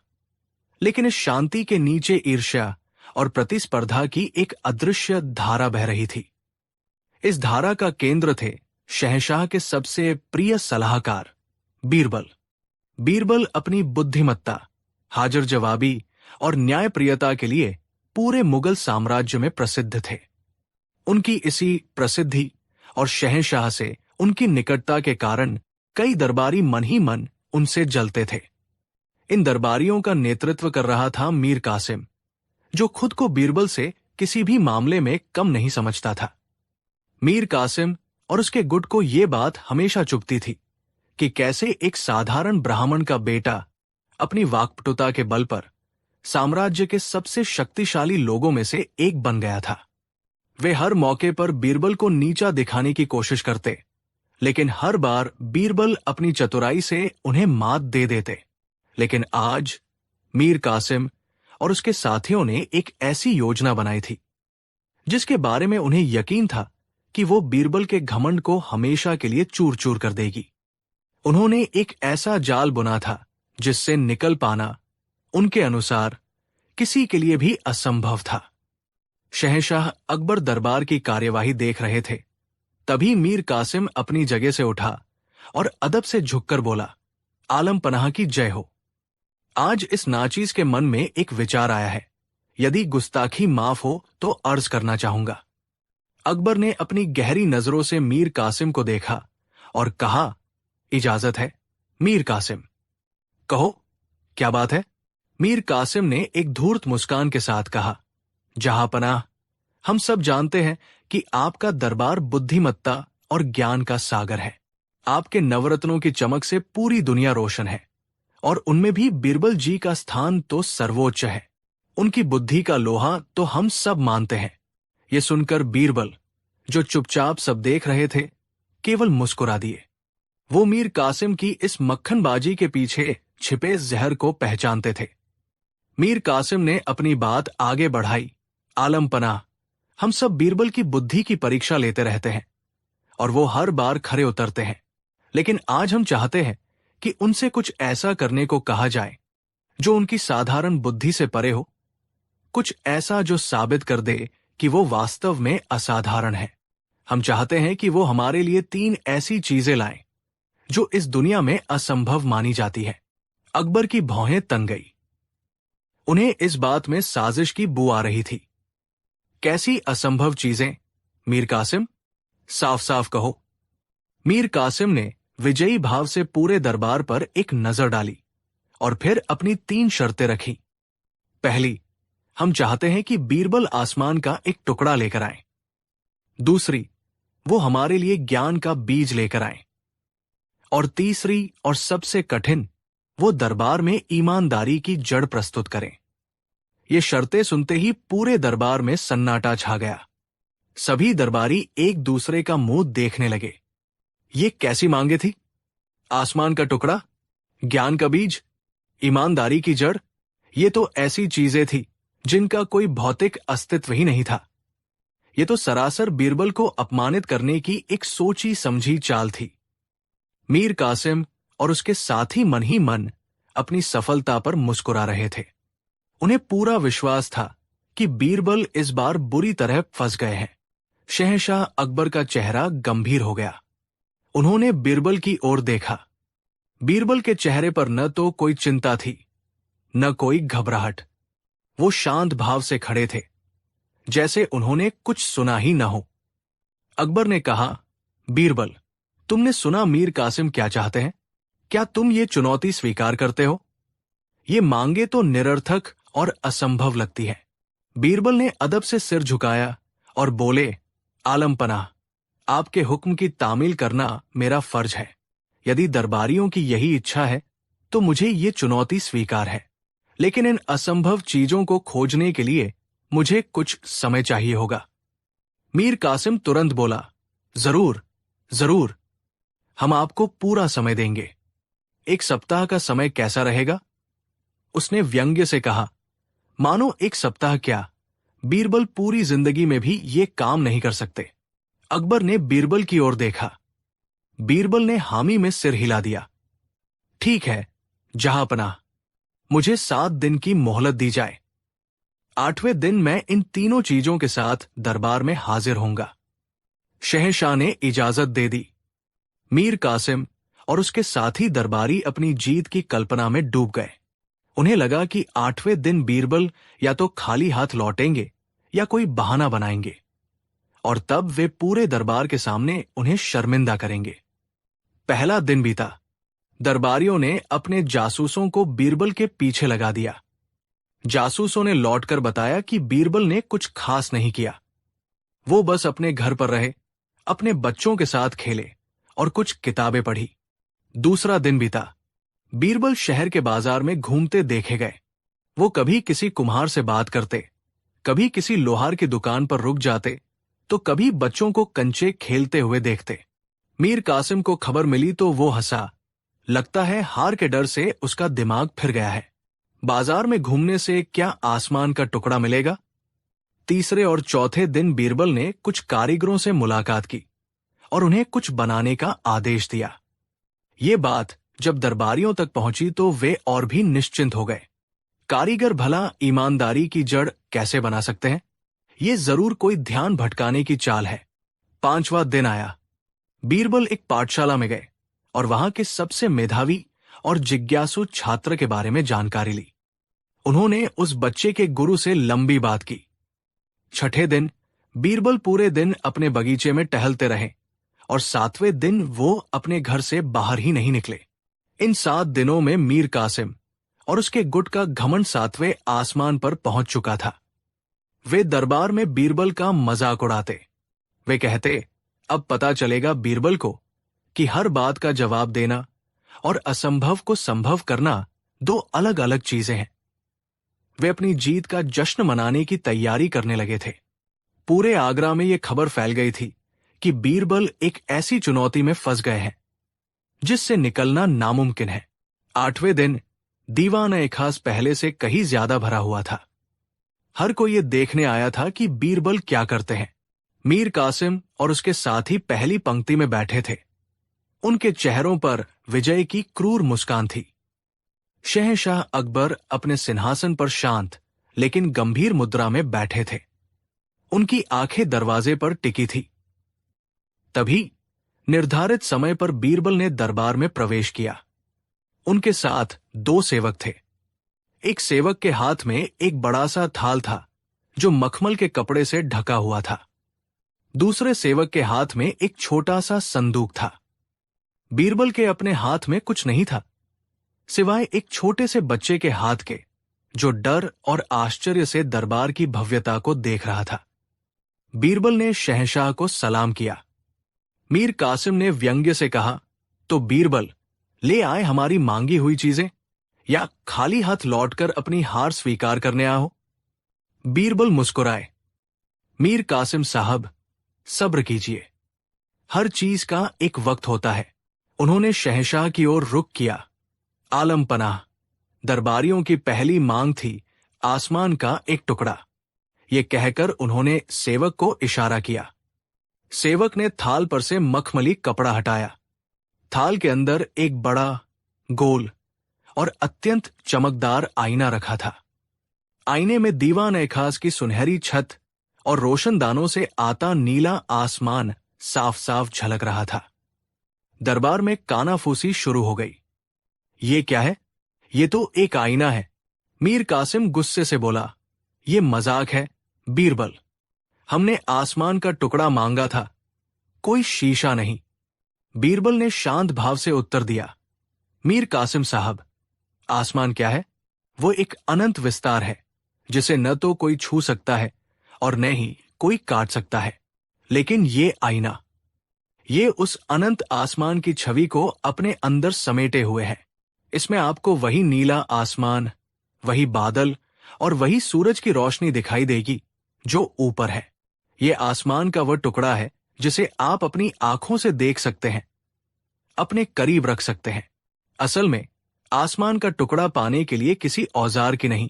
लेकिन इस शांति के नीचे ईर्ष्या और प्रतिस्पर्धा की एक अदृश्य धारा बह रही थी। इस धारा का केंद्र थे शहंशाह के सबसे प्रिय सलाहकार बीरबल। बीरबल अपनी बुद्धिमत्ता, हाजिर जवाबी और न्यायप्रियता के लिए पूरे मुगल साम्राज्य में प्रसिद्ध थे। उनकी इसी प्रसिद्धि और शहंशाह से उनकी निकटता के कारण कई दरबारी मन ही मन उनसे जलते थे। इन दरबारियों का नेतृत्व कर रहा था मीर कासिम, जो खुद को बीरबल से किसी भी मामले में कम नहीं समझता था। मीर कासिम और उसके गुट को ये बात हमेशा चुभती थी कि कैसे एक साधारण ब्राह्मण का बेटा अपनी वाक्पटुता के बल पर साम्राज्य के सबसे शक्तिशाली लोगों में से एक बन गया था। वे हर मौके पर बीरबल को नीचा दिखाने की कोशिश करते, लेकिन हर बार बीरबल अपनी चतुराई से उन्हें मात दे देते। लेकिन आज मीर कासिम और उसके साथियों ने एक ऐसी योजना बनाई थी जिसके बारे में उन्हें यकीन था कि वो बीरबल के घमंड को हमेशा के लिए चूर चूर कर देगी। उन्होंने एक ऐसा जाल बुना था जिससे निकल पाना उनके अनुसार किसी के लिए भी असंभव था। शहंशाह अकबर दरबार की कार्यवाही देख रहे थे। तभी मीर कासिम अपनी जगह से उठा और अदब से झुककर बोला, आलम पनाह की जय हो। आज इस नाचीज के मन में एक विचार आया है। यदि गुस्ताखी माफ हो तो अर्ज करना चाहूंगा। अकबर ने अपनी गहरी नजरों से मीर कासिम को देखा और कहा, इजाजत है मीर कासिम। कहो, क्या बात है? मीर कासिम ने एक धूर्त मुस्कान के साथ कहा, जहांपनाह, हम सब जानते हैं कि आपका दरबार बुद्धिमत्ता और ज्ञान का सागर है। आपके नवरत्नों की चमक से पूरी दुनिया रोशन है और उनमें भी बीरबल जी का स्थान तो सर्वोच्च है। उनकी बुद्धि का लोहा तो हम सब मानते हैं। ये सुनकर बीरबल, जो चुपचाप सब देख रहे थे, केवल मुस्कुरा दिए। वो मीर कासिम की इस मक्खनबाजी के पीछे छिपे जहर को पहचानते थे। मीर कासिम ने अपनी बात आगे बढ़ाई, आलम पनाह, हम सब बीरबल की बुद्धि की परीक्षा लेते रहते हैं और वो हर बार खरे उतरते हैं। लेकिन आज हम चाहते हैं कि उनसे कुछ ऐसा करने को कहा जाए जो उनकी साधारण बुद्धि से परे हो, कुछ ऐसा जो साबित कर दे कि वो वास्तव में असाधारण है। हम चाहते हैं कि वो हमारे लिए 3 ऐसी चीजें लाएं जो इस दुनिया में असंभव मानी जाती है। अकबर की भौहें तन गई। उन्हें इस बात में साजिश की बू आ रही थी। कैसी असंभव चीजें मीर कासिम? साफ साफ कहो। मीर कासिम ने विजयी भाव से पूरे दरबार पर एक नजर डाली और फिर अपनी 3 शर्तें रखी। पहली, हम चाहते हैं कि बीरबल आसमान का एक टुकड़ा लेकर आए। दूसरी, वो हमारे लिए ज्ञान का बीज लेकर आए। और तीसरी और सबसे कठिन, वो दरबार में ईमानदारी की जड़ प्रस्तुत करें। ये शर्तें सुनते ही पूरे दरबार में सन्नाटा छा गया। सभी दरबारी एक दूसरे का मुंह देखने लगे। ये कैसी मांगे थी? आसमान का टुकड़ा, ज्ञान का बीज, ईमानदारी की जड़, ये तो ऐसी चीजें थी जिनका कोई भौतिक अस्तित्व ही नहीं था। ये तो सरासर बीरबल को अपमानित करने की एक सोची समझी चाल थी। मीर कासिम और उसके साथी मन ही मन अपनी सफलता पर मुस्कुरा रहे थे। उन्हें पूरा विश्वास था कि बीरबल इस बार बुरी तरह फंस गए हैं। शहंशाह अकबर का चेहरा गंभीर हो गया। उन्होंने बीरबल की ओर देखा। बीरबल के चेहरे पर न तो कोई चिंता थी, न कोई घबराहट। वो शांत भाव से खड़े थे, जैसे उन्होंने कुछ सुना ही न हो। अकबर ने कहा, बीरबल, तुमने सुना मीर कासिम क्या चाहते हैं? क्या तुम ये चुनौती स्वीकार करते हो? ये मांगे तो निरर्थक और असंभव लगती है। बीरबल ने अदब से सिर झुकाया और बोले, आलम पनाह, आपके हुक्म की तामील करना मेरा फर्ज है। यदि दरबारियों की यही इच्छा है तो मुझे ये चुनौती स्वीकार है। लेकिन इन असंभव चीजों को खोजने के लिए मुझे कुछ समय चाहिए होगा। मीर कासिम तुरंत बोला, जरूर जरूर, हम आपको पूरा समय देंगे। 1 सप्ताह का समय कैसा रहेगा? उसने व्यंग्य से कहा। मानो 1 सप्ताह क्या, बीरबल पूरी जिंदगी में भी ये काम नहीं कर सकते। अकबर ने बीरबल की ओर देखा। बीरबल ने हामी में सिर हिला दिया। ठीक है जहांपनाह, मुझे 7 दिन की मोहलत दी जाए। 8वें दिन मैं इन तीनों चीजों के साथ दरबार में हाजिर होऊंगा। शहंशाह ने इजाजत दे दी। मीर कासिम और उसके साथी दरबारी अपनी जीत की कल्पना में डूब गए। उन्हें लगा कि 8वें दिन बीरबल या तो खाली हाथ लौटेंगे या कोई बहाना बनाएंगे और तब वे पूरे दरबार के सामने उन्हें शर्मिंदा करेंगे। पहला दिन बीता। दरबारियों ने अपने जासूसों को बीरबल के पीछे लगा दिया। जासूसों ने लौटकर बताया कि बीरबल ने कुछ खास नहीं किया। वो बस अपने घर पर रहे, अपने बच्चों के साथ खेले और कुछ किताबें पढ़ी। दूसरा दिन बीता। बीरबल शहर के बाजार में घूमते देखे गए। वो कभी किसी कुम्हार से बात करते, कभी किसी लोहार की दुकान पर रुक जाते, तो कभी बच्चों को कंचे खेलते हुए देखते। मीर कासिम को खबर मिली तो वो हंसा। लगता है हार के डर से उसका दिमाग फिर गया है। बाजार में घूमने से क्या आसमान का टुकड़ा मिलेगा? तीसरे और चौथे दिन बीरबल ने कुछ कारीगरों से मुलाकात की और उन्हें कुछ बनाने का आदेश दिया। ये बात जब दरबारियों तक पहुंची तो वे और भी निश्चिंत हो गए। कारीगर भला ईमानदारी की जड़ कैसे बना सकते हैं? ये जरूर कोई ध्यान भटकाने की चाल है। पांचवा दिन आया। बीरबल एक पाठशाला में गए और वहां के सबसे मेधावी और जिज्ञासु छात्र के बारे में जानकारी ली। उन्होंने उस बच्चे के गुरु से लंबी बात की। छठे दिन बीरबल पूरे दिन अपने बगीचे में टहलते रहे और सातवें दिन वो अपने घर से बाहर ही नहीं निकले। इन 7 दिनों में मीर कासिम और उसके गुट का घमंड 7वें आसमान पर पहुंच चुका था। वे दरबार में बीरबल का मजाक उड़ाते। वे कहते, अब पता चलेगा बीरबल को कि हर बात का जवाब देना और असंभव को संभव करना 2 अलग अलग चीजें हैं। वे अपनी जीत का जश्न मनाने की तैयारी करने लगे थे। पूरे आगरा में यह खबर फैल गई थी कि बीरबल एक ऐसी चुनौती में फंस गए हैं जिससे निकलना नामुमकिन है। 8वें दिन दीवान-ए-खास पहले से कहीं ज्यादा भरा हुआ था। हर कोई ये देखने आया था कि बीरबल क्या करते हैं। मीर कासिम और उसके साथी पहली पंक्ति में बैठे थे। उनके चेहरों पर विजय की क्रूर मुस्कान थी। शहंशाह अकबर अपने सिंहासन पर शांत लेकिन गंभीर मुद्रा में बैठे थे। उनकी आंखें दरवाजे पर टिकी थी। तभी निर्धारित समय पर बीरबल ने दरबार में प्रवेश किया। उनके साथ 2 सेवक थे। एक सेवक के हाथ में एक बड़ा सा थाल था जो मखमल के कपड़े से ढका हुआ था। दूसरे सेवक के हाथ में एक छोटा सा संदूक था। बीरबल के अपने हाथ में कुछ नहीं था सिवाय एक छोटे से बच्चे के हाथ के, जो डर और आश्चर्य से दरबार की भव्यता को देख रहा था। बीरबल ने शहंशाह को सलाम किया। मीर कासिम ने व्यंग्य से कहा, तो बीरबल, ले आए हमारी मांगी हुई चीजें, या खाली हाथ लौटकर अपनी हार स्वीकार करने आओ? बीरबल मुस्कुराए। मीर कासिम साहब, सब्र कीजिए, हर चीज का एक वक्त होता है। उन्होंने शहंशाह की ओर रुख किया। आलम पनाह, दरबारियों की पहली मांग थी आसमान का एक टुकड़ा। ये कहकर उन्होंने सेवक को इशारा किया। सेवक ने थाल पर से मखमली कपड़ा हटाया। थाल के अंदर एक बड़ा, गोल और अत्यंत चमकदार आईना रखा था। आईने में दीवान-ए-खास की सुनहरी छत और रोशनदानों से आता नीला आसमान साफ साफ झलक रहा था। दरबार में कानाफूसी शुरू हो गई। ये क्या है? ये तो एक आईना है। मीर कासिम गुस्से से बोला, ये मजाक है बीरबल। हमने आसमान का टुकड़ा मांगा था, कोई शीशा नहीं। बीरबल ने शांत भाव से उत्तर दिया, मीर कासिम साहब, आसमान क्या है? वो एक अनंत विस्तार है जिसे न तो कोई छू सकता है और न ही कोई काट सकता है। लेकिन ये आईना, ये उस अनंत आसमान की छवि को अपने अंदर समेटे हुए है। इसमें आपको वही नीला आसमान, वही बादल और वही सूरज की रोशनी दिखाई देगी जो ऊपर है। ये आसमान का वह टुकड़ा है जिसे आप अपनी आंखों से देख सकते हैं, अपने करीब रख सकते हैं। असल में आसमान का टुकड़ा पाने के लिए किसी औजार की नहीं,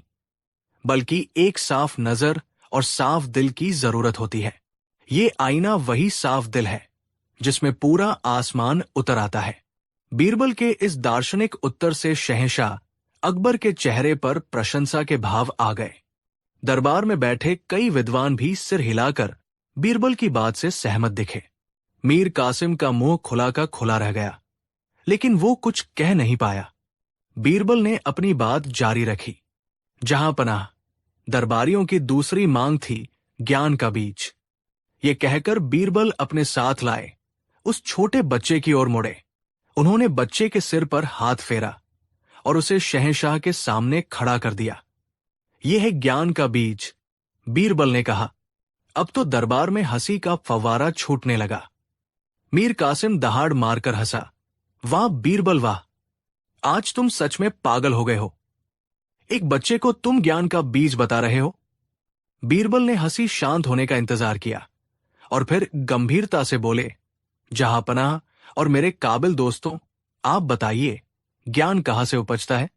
बल्कि एक साफ नजर और साफ दिल की जरूरत होती है। ये आईना वही साफ दिल है जिसमें पूरा आसमान उतर आता है। बीरबल के इस दार्शनिक उत्तर से शहंशाह अकबर के चेहरे पर प्रशंसा के भाव आ गए। दरबार में बैठे कई विद्वान भी सिर हिलाकर बीरबल की बात से सहमत दिखे। मीर कासिम का मुंह खुला का खुला रह गया, लेकिन वो कुछ कह नहीं पाया। बीरबल ने अपनी बात जारी रखी। जहां पनाह, दरबारियों की दूसरी मांग थी ज्ञान का बीज। ये कहकर बीरबल अपने साथ लाए उस छोटे बच्चे की ओर मुड़े। उन्होंने बच्चे के सिर पर हाथ फेरा और उसे शहंशाह के सामने खड़ा कर दिया। यह है ज्ञान का बीज, बीरबल ने कहा। अब तो दरबार में हंसी का फव्वारा छूटने लगा। मीर कासिम दहाड़ मारकर हंसा। वाह बीरबल वाह, आज तुम सच में पागल हो गए हो। एक बच्चे को तुम ज्ञान का बीज बता रहे हो? बीरबल ने हंसी शांत होने का इंतजार किया और फिर गंभीरता से बोले, जहांपनाह और मेरे काबिल दोस्तों, आप बताइए, ज्ञान कहां से उपजता है?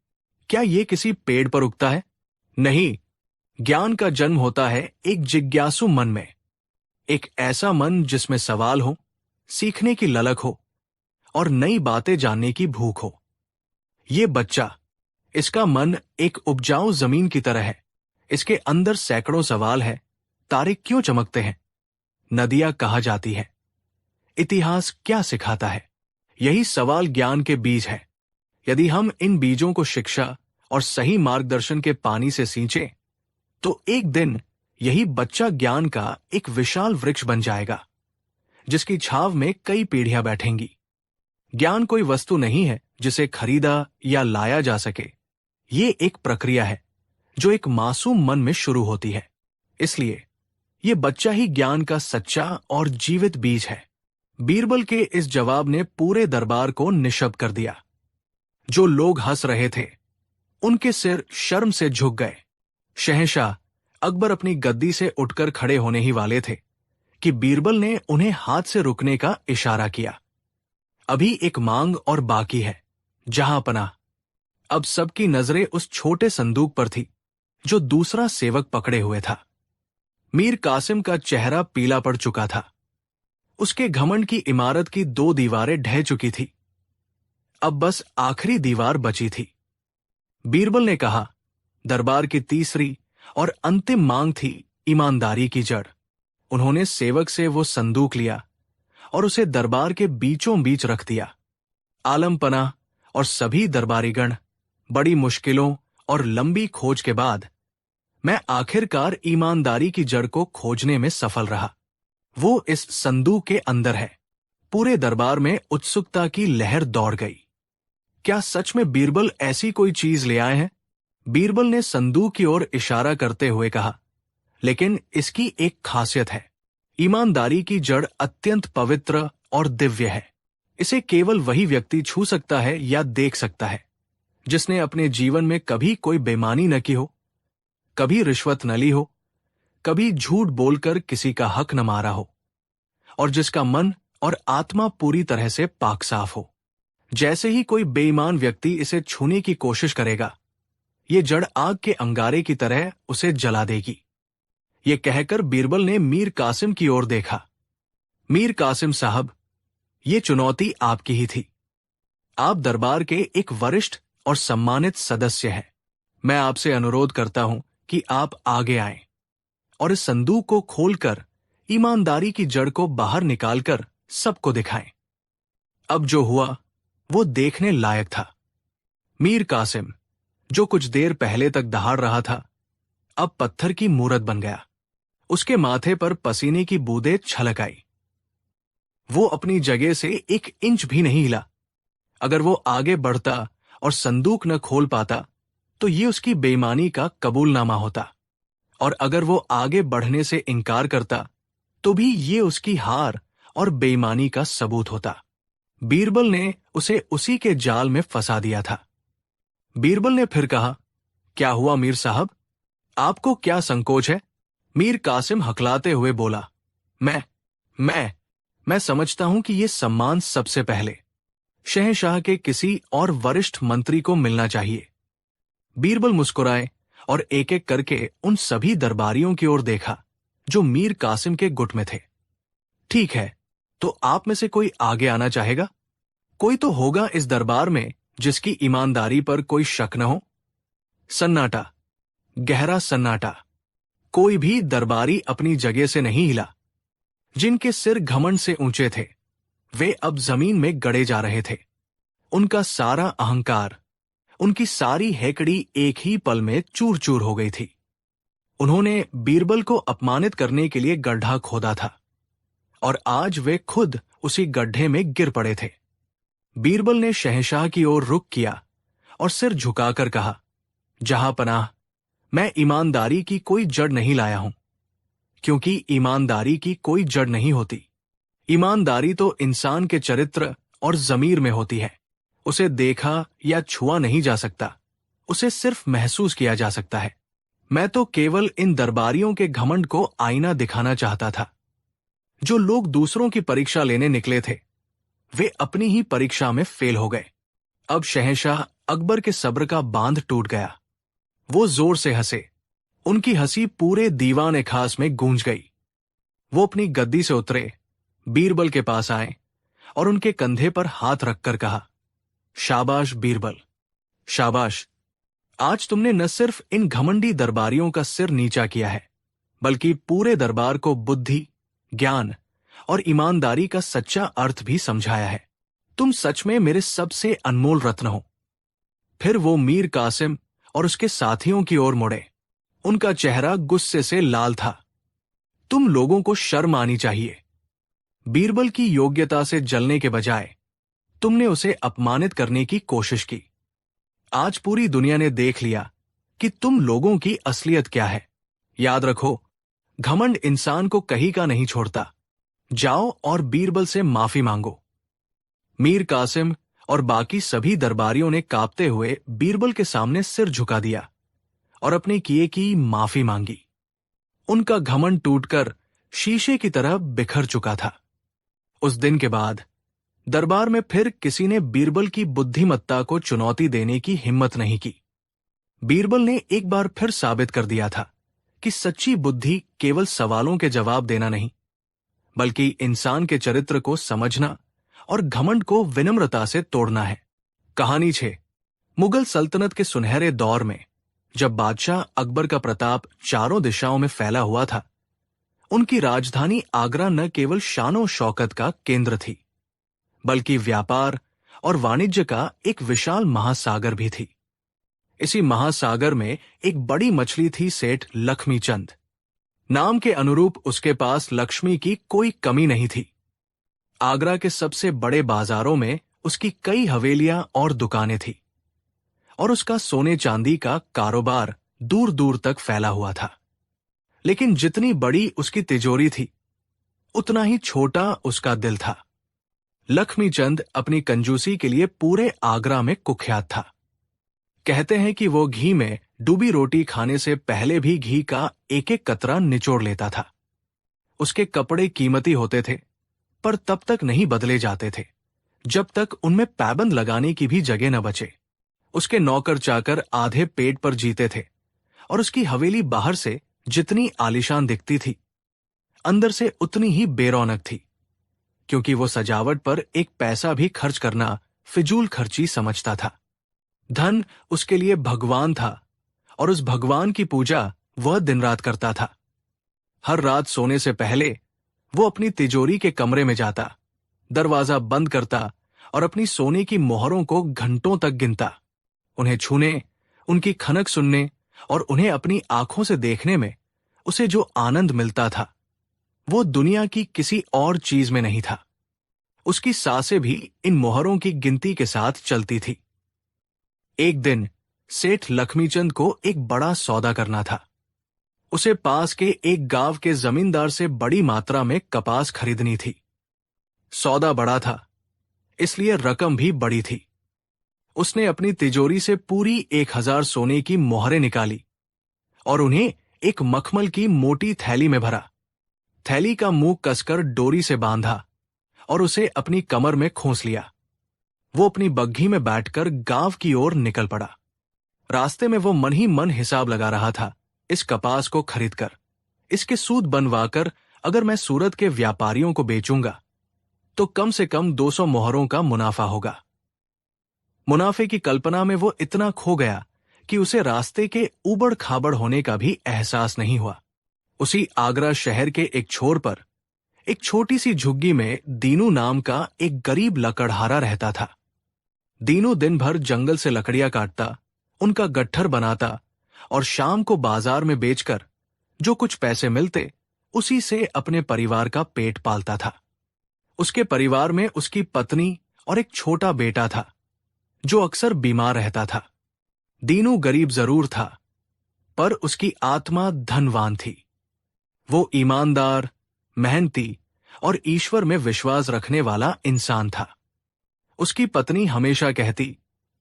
क्या यह किसी पेड़ पर उगता है? नहीं, ज्ञान का जन्म होता है एक जिज्ञासु मन में, एक ऐसा मन जिसमें सवाल हो, सीखने की ललक हो और नई बातें जानने की भूख हो। ये बच्चा, इसका मन एक उपजाऊ जमीन की तरह है। इसके अंदर सैकड़ों सवाल है। तारे क्यों चमकते हैं? नदियां कहा जाती है? इतिहास क्या सिखाता है? यही सवाल ज्ञान के बीज है। यदि हम इन बीजों को शिक्षा और सही मार्गदर्शन के पानी से सींचें, तो एक दिन यही बच्चा ज्ञान का एक विशाल वृक्ष बन जाएगा, जिसकी छाव में कई पीढ़ियां बैठेंगी। ज्ञान कोई वस्तु नहीं है जिसे खरीदा या लाया जा सके। ये एक प्रक्रिया है जो एक मासूम मन में शुरू होती है। इसलिए ये बच्चा ही ज्ञान का सच्चा और जीवित बीज है। बीरबल के इस जवाब ने पूरे दरबार को निशब्द कर दिया। जो लोग हंस रहे थे, उनके सिर शर्म से झुक गए। शहंशाह अकबर अपनी गद्दी से उठकर खड़े होने ही वाले थे कि बीरबल ने उन्हें हाथ से रुकने का इशारा किया। अभी एक मांग और बाकी है, जहांपनाह। अब सबकी नजरें उस छोटे संदूक पर थी जो दूसरा सेवक पकड़े हुए था। मीर कासिम का चेहरा पीला पड़ चुका था। उसके घमंड की इमारत की 2 दीवारें ढह चुकी थी। अब बस आखिरी दीवार बची थी। बीरबल ने कहा, दरबार की तीसरी और अंतिम मांग थी ईमानदारी की जड़। उन्होंने सेवक से वो संदूक लिया और उसे दरबार के बीचों बीच रख दिया। आलमपना और सभी दरबारीगण, बड़ी मुश्किलों और लंबी खोज के बाद मैं आखिरकार ईमानदारी की जड़ को खोजने में सफल रहा। वो इस संदूक के अंदर है। पूरे दरबार में उत्सुकता की लहर दौड़ गई। क्या सच में बीरबल ऐसी कोई चीज ले आए हैं? बीरबल ने संदूक की ओर इशारा करते हुए कहा, लेकिन इसकी एक खासियत है। ईमानदारी की जड़ अत्यंत पवित्र और दिव्य है। इसे केवल वही व्यक्ति छू सकता है या देख सकता है जिसने अपने जीवन में कभी कोई बेईमानी न की हो, कभी रिश्वत न ली हो, कभी झूठ बोलकर किसी का हक न मारा हो, और जिसका मन और आत्मा पूरी तरह से पाक साफ हो। जैसे ही कोई बेईमान व्यक्ति इसे छूने की कोशिश करेगा, ये जड़ आग के अंगारे की तरह उसे जला देगी। ये कहकर बीरबल ने मीर कासिम की ओर देखा। मीर कासिम साहब, ये चुनौती आपकी ही थी। आप दरबार के एक वरिष्ठ और सम्मानित सदस्य हैं। मैं आपसे अनुरोध करता हूं कि आप आगे आएं और इस संदूक को खोलकर ईमानदारी की जड़ को बाहर निकालकर सबको दिखाएं। अब जो हुआ वो देखने लायक था। मीर कासिम, जो कुछ देर पहले तक दहाड़ रहा था, अब पत्थर की मूरत बन गया। उसके माथे पर पसीने की बूंदें छलक आई। वो अपनी जगह से 1 इंच भी नहीं हिला। अगर वो आगे बढ़ता और संदूक न खोल पाता तो ये उसकी बेईमानी का कबूलनामा होता, और अगर वो आगे बढ़ने से इनकार करता तो भी ये उसकी हार और बेईमानी का सबूत होता। बीरबल ने उसे उसी के जाल में फंसा दिया था। बीरबल ने फिर कहा, क्या हुआ मीर साहब, आपको क्या संकोच है? मीर कासिम हकलाते हुए बोला, मैं समझता हूं कि यह सम्मान सबसे पहले शहंशाह के किसी और वरिष्ठ मंत्री को मिलना चाहिए। बीरबल मुस्कुराए और एक एक करके उन सभी दरबारियों की ओर देखा जो मीर कासिम के गुट में थे। ठीक है, तो आप में से कोई आगे आना चाहेगा? कोई तो होगा इस दरबार में जिसकी ईमानदारी पर कोई शक न हो। सन्नाटा, गहरा सन्नाटा। कोई भी दरबारी अपनी जगह से नहीं हिला। जिनके सिर घमंड से ऊंचे थे, वे अब जमीन में गड़े जा रहे थे। उनका सारा अहंकार, उनकी सारी हैकड़ी एक ही पल में चूर चूर हो गई थी। उन्होंने बीरबल को अपमानित करने के लिए गड्ढा खोदा था और आज वे खुद उसी गड्ढे में गिर पड़े थे। बीरबल ने शहंशाह की ओर रुख किया और सिर झुकाकर कहा, जहां पनाह, मैं ईमानदारी की कोई जड़ नहीं लाया हूं, क्योंकि ईमानदारी की कोई जड़ नहीं होती। ईमानदारी तो इंसान के चरित्र और ज़मीर में होती है। उसे देखा या छुआ नहीं जा सकता, उसे सिर्फ महसूस किया जा सकता है। मैं तो केवल इन दरबारियों के घमंड को आईना दिखाना चाहता था। जो लोग दूसरों की परीक्षा लेने निकले थे, वे अपनी ही परीक्षा में फेल हो गए। अब शहंशाह अकबर के सब्र का बांध टूट गया। वो जोर से हंसे। उनकी हंसी पूरे दीवान खास में गूंज गई। वो अपनी गद्दी से उतरे, बीरबल के पास आए और उनके कंधे पर हाथ रखकर कहा, शाबाश बीरबल, शाबाश। आज तुमने न सिर्फ इन घमंडी दरबारियों का सिर नीचा किया है, बल्कि पूरे दरबार को बुद्धि, ज्ञान और ईमानदारी का सच्चा अर्थ भी समझाया है। तुम सच में मेरे सबसे अनमोल रत्न हो। फिर वो मीर कासिम और उसके साथियों की ओर मुड़े। उनका चेहरा गुस्से से लाल था। तुम लोगों को शर्म आनी चाहिए। बीरबल की योग्यता से जलने के बजाय तुमने उसे अपमानित करने की कोशिश की। आज पूरी दुनिया ने देख लिया कि तुम लोगों की असलियत क्या है। याद रखो, घमंड इंसान को कहीं का नहीं छोड़ता। जाओ और बीरबल से माफी मांगो। मीर कासिम और बाकी सभी दरबारियों ने कांपते हुए बीरबल के सामने सिर झुका दिया और अपने किए की माफी मांगी। उनका घमंड टूटकर शीशे की तरह बिखर चुका था। उस दिन के बाद दरबार में फिर किसी ने बीरबल की बुद्धिमत्ता को चुनौती देने की हिम्मत नहीं की। बीरबल ने एक बार फिर साबित कर दिया था कि सच्ची बुद्धि केवल सवालों के जवाब देना नहीं, बल्कि इंसान के चरित्र को समझना और घमंड को विनम्रता से तोड़ना है। कहानी 6। मुगल सल्तनत के सुनहरे दौर में, जब बादशाह अकबर का प्रताप चारों दिशाओं में फैला हुआ था, उनकी राजधानी आगरा न केवल शानो शौकत का केंद्र थी, बल्कि व्यापार और वाणिज्य का एक विशाल महासागर भी थी। इसी महासागर में एक बड़ी मछली थी सेठ लक्ष्मीचंद। नाम के अनुरूप उसके पास लक्ष्मी की कोई कमी नहीं थी। आगरा के सबसे बड़े बाजारों में उसकी कई हवेलियां और दुकानें थी, और उसका सोने चांदी का कारोबार दूर दूर तक फैला हुआ था। लेकिन जितनी बड़ी उसकी तिजोरी थी, उतना ही छोटा उसका दिल था। लक्ष्मीचंद अपनी कंजूसी के लिए पूरे आगरा में कुख्यात था। कहते हैं कि वो घी में डूबी रोटी खाने से पहले भी घी का एक एक कतरा निचोड़ लेता था। उसके कपड़े कीमती होते थे, पर तब तक नहीं बदले जाते थे जब तक उनमें पैबंद लगाने की भी जगह न बचे। उसके नौकर चाकर आधे पेट पर जीते थे, और उसकी हवेली बाहर से जितनी आलीशान दिखती थी, अंदर से उतनी ही बेरौनक थी, क्योंकि वो सजावट पर एक पैसा भी खर्च करना फिजूल खर्ची समझता था। धन उसके लिए भगवान था, और उस भगवान की पूजा वह दिन रात करता था। हर रात सोने से पहले वो अपनी तिजोरी के कमरे में जाता, दरवाजा बंद करता और अपनी सोने की मोहरों को घंटों तक गिनता। उन्हें छूने, उनकी खनक सुनने और उन्हें अपनी आंखों से देखने में उसे जो आनंद मिलता था, वो दुनिया की किसी और चीज में नहीं था। उसकी सांसें भी इन मोहरों की गिनती के साथ चलती थी। एक दिन सेठ लक्ष्मीचंद को एक बड़ा सौदा करना था। उसे पास के एक गांव के जमींदार से बड़ी मात्रा में कपास खरीदनी थी। सौदा बड़ा था, इसलिए रकम भी बड़ी थी। उसने अपनी तिजोरी से पूरी 1000 सोने की मोहरें निकाली और उन्हें एक मखमल की मोटी थैली में भरा। थैली का मुंह कसकर डोरी से बांधा और उसे अपनी कमर में खोस लिया। वो अपनी बग्घी में बैठकर गांव की ओर निकल पड़ा। रास्ते में वो मन ही मन हिसाब लगा रहा था, इस कपास को खरीदकर, इसके सूद बनवाकर अगर मैं सूरत के व्यापारियों को बेचूंगा तो कम से कम 200 मोहरों का मुनाफा होगा। मुनाफे की कल्पना में वो इतना खो गया कि उसे रास्ते के उबड़ खाबड़ होने का भी एहसास नहीं हुआ। उसी आगरा शहर के एक छोर पर एक छोटी सी झुग्गी में दीनू नाम का एक गरीब लकड़हारा रहता था। दीनू दिन भर जंगल से लकड़ियां काटता, उनका गट्ठर बनाता और शाम को बाजार में बेचकर जो कुछ पैसे मिलते, उसी से अपने परिवार का पेट पालता था। उसके परिवार में उसकी पत्नी और एक छोटा बेटा था जो अक्सर बीमार रहता था। दीनू गरीब जरूर था, पर उसकी आत्मा धनवान थी। वो ईमानदार, मेहनती और ईश्वर में विश्वास रखने वाला इंसान था। उसकी पत्नी हमेशा कहती,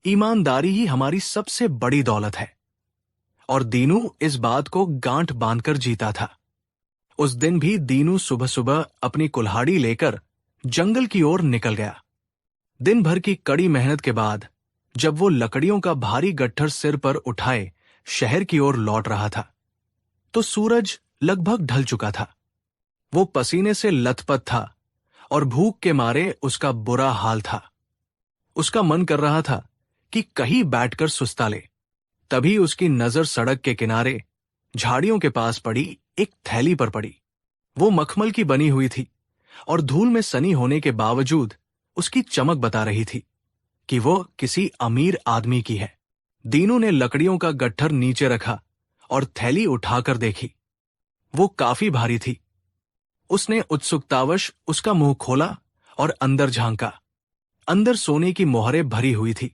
ईमानदारी ही हमारी सबसे बड़ी दौलत है, और दीनू इस बात को गांठ बांधकर जीता था। उस दिन भी दीनू सुबह सुबह अपनी कुल्हाड़ी लेकर जंगल की ओर निकल गया। दिन भर की कड़ी मेहनत के बाद जब वो लकड़ियों का भारी गट्ठर सिर पर उठाए शहर की ओर लौट रहा था, तो सूरज लगभग ढल चुका था। वो पसीने से लथपथ था और भूख के मारे उसका बुरा हाल था। उसका मन कर रहा था कि कहीं बैठकर सुस्ता ले। तभी उसकी नजर सड़क के किनारे झाड़ियों के पास पड़ी एक थैली पर पड़ी। वो मखमल की बनी हुई थी और धूल में सनी होने के बावजूद उसकी चमक बता रही थी कि वो किसी अमीर आदमी की है। दीनू ने लकड़ियों का गट्ठर नीचे रखा और थैली उठाकर देखी। वो काफी भारी थी। उसने उत्सुकतावश उसका मुंह खोला और अंदर झांका। अंदर सोने की मोहरें भरी हुई थी,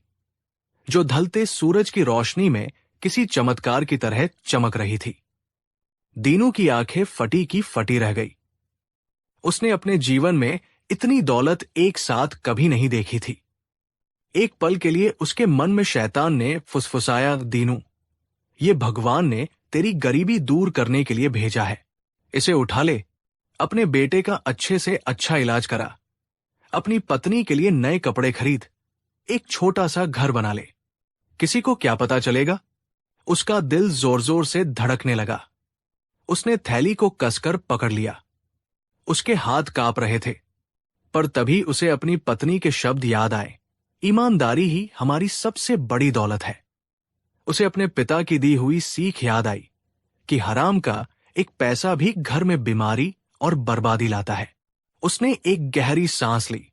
जो ढलते सूरज की रोशनी में किसी चमत्कार की तरह चमक रही थी। दीनू की आंखें फटी की फटी रह गई। उसने अपने जीवन में इतनी दौलत एक साथ कभी नहीं देखी थी। एक पल के लिए उसके मन में शैतान ने फुसफुसाया, दीनू, ये भगवान ने तेरी गरीबी दूर करने के लिए भेजा है। इसे उठा ले, अपने बेटे का अच्छे से अच्छा इलाज करा, अपनी पत्नी के लिए नए कपड़े खरीद, एक छोटा सा घर बना ले। किसी को क्या पता चलेगा? उसका दिल जोर जोर से धड़कने लगा। उसने थैली को कसकर पकड़ लिया। उसके हाथ कांप रहे थे, पर तभी उसे अपनी पत्नी के शब्द याद आए, ईमानदारी ही हमारी सबसे बड़ी दौलत है। उसे अपने पिता की दी हुई सीख याद आई कि हराम का एक पैसा भी घर में बीमारी और बर्बादी लाता है। उसने एक गहरी सांस ली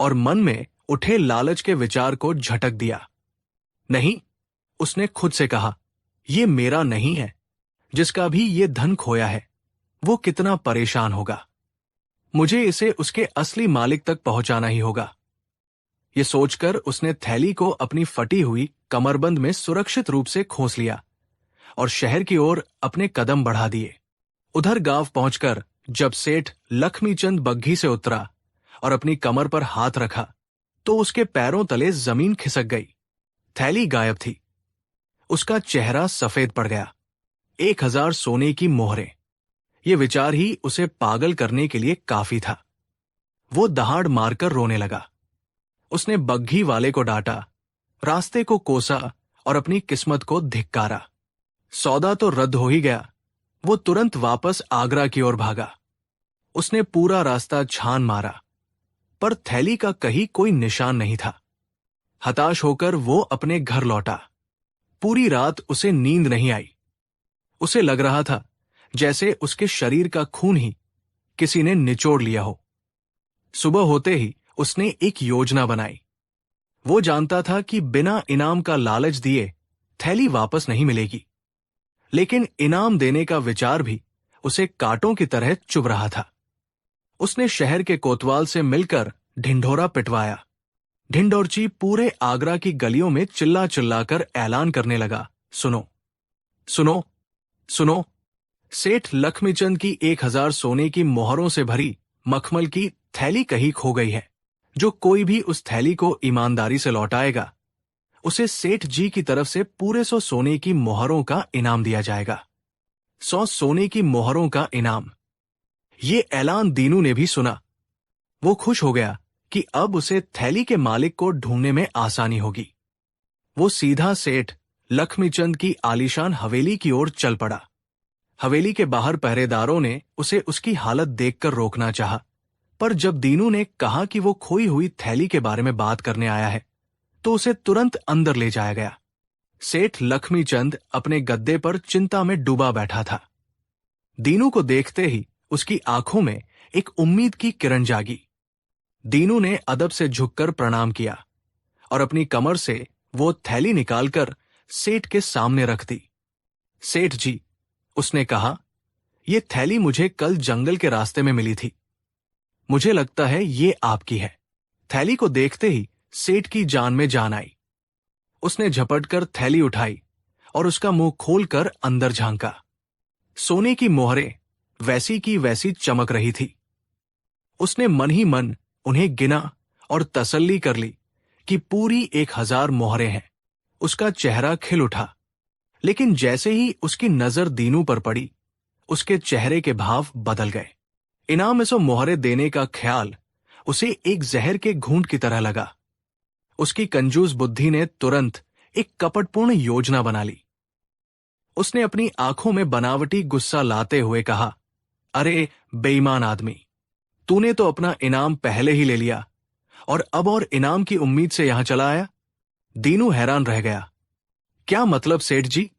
और मन में उठे लालच के विचार को झटक दिया। नहीं, उसने खुद से कहा, ये मेरा नहीं है। जिसका भी ये धन खोया है, वो कितना परेशान होगा। मुझे इसे उसके असली मालिक तक पहुंचाना ही होगा। ये सोचकर उसने थैली को अपनी फटी हुई कमरबंद में सुरक्षित रूप से खोस लिया और शहर की ओर अपने कदम बढ़ा दिए। उधर गांव पहुंचकर जब सेठ लक्ष्मीचंद बग्घी से उतरा और अपनी कमर पर हाथ रखा, तो उसके पैरों तले जमीन खिसक गई। थैली गायब थी। उसका चेहरा सफेद पड़ गया। 1000 सोने की मोहरें। ये विचार ही उसे पागल करने के लिए काफी था। वो दहाड़ मारकर रोने लगा। उसने बग्घी वाले को डांटा, रास्ते को कोसा और अपनी किस्मत को धिक्कारा। सौदा तो रद्द हो ही गया। वो तुरंत वापस आगरा की ओर भागा। उसने पूरा रास्ता छान मारा, पर थैली का कहीं कोई निशान नहीं था। हताश होकर वो अपने घर लौटा। पूरी रात उसे नींद नहीं आई। उसे लग रहा था जैसे उसके शरीर का खून ही किसी ने निचोड़ लिया हो। सुबह होते ही उसने एक योजना बनाई। वो जानता था कि बिना इनाम का लालच दिए थैली वापस नहीं मिलेगी, लेकिन इनाम देने का विचार भी उसे कांटों की तरह चुभ रहा था। उसने शहर के कोतवाल से मिलकर ढिंढोरा पिटवाया। ढिंडोरची पूरे आगरा की गलियों में चिल्ला चिल्लाकर ऐलान करने लगा, सुनो, सुनो, सुनो, सेठ लक्ष्मीचंद की 1000 सोने की मोहरों से भरी मखमल की थैली कहीं खो गई है। जो कोई भी उस थैली को ईमानदारी से लौटाएगा, उसे सेठ जी की तरफ से पूरे 100 सोने की मोहरों का इनाम दिया जाएगा। 100 सोने की मोहरों का इनाम। ये ऐलान दीनू ने भी सुना। वो खुश हो गया कि अब उसे थैली के मालिक को ढूंढने में आसानी होगी। वो सीधा सेठ लक्ष्मीचंद की आलीशान हवेली की ओर चल पड़ा। हवेली के बाहर पहरेदारों ने उसे उसकी हालत देखकर रोकना चाहा, पर जब दीनू ने कहा कि वो खोई हुई थैली के बारे में बात करने आया है, तो उसे तुरंत अंदर ले जाया गया। सेठ लक्ष्मीचंद अपने गद्दे पर चिंता में डूबा बैठा था। दीनू को देखते ही उसकी आंखों में एक उम्मीद की किरण जागी। दीनू ने अदब से झुककर प्रणाम किया और अपनी कमर से वो थैली निकालकर सेठ के सामने रख दी। सेठ जी, उसने कहा, ये थैली मुझे कल जंगल के रास्ते में मिली थी। मुझे लगता है ये आपकी है। थैली को देखते ही सेठ की जान में जान आई। उसने झपटकर थैली उठाई और उसका मुंह खोलकर अंदर झांका। सोने की मोहरें वैसी की वैसी चमक रही थी। उसने मन ही मन उन्हें गिना और तसल्ली कर ली कि पूरी 1000 मोहरें हैं। उसका चेहरा खिल उठा, लेकिन जैसे ही उसकी नजर दीनू पर पड़ी, उसके चेहरे के भाव बदल गए। इनाम में 100 मोहरें देने का ख्याल उसे एक जहर के घूंट की तरह लगा। उसकी कंजूस बुद्धि ने तुरंत एक कपटपूर्ण योजना बना ली। उसने अपनी आंखों में बनावटी गुस्सा लाते हुए कहा, अरे बेईमान आदमी, तूने तो अपना इनाम पहले ही ले लिया और अब और इनाम की उम्मीद से यहां चला आया। दीनू हैरान रह गया। क्या मतलब सेठ जी?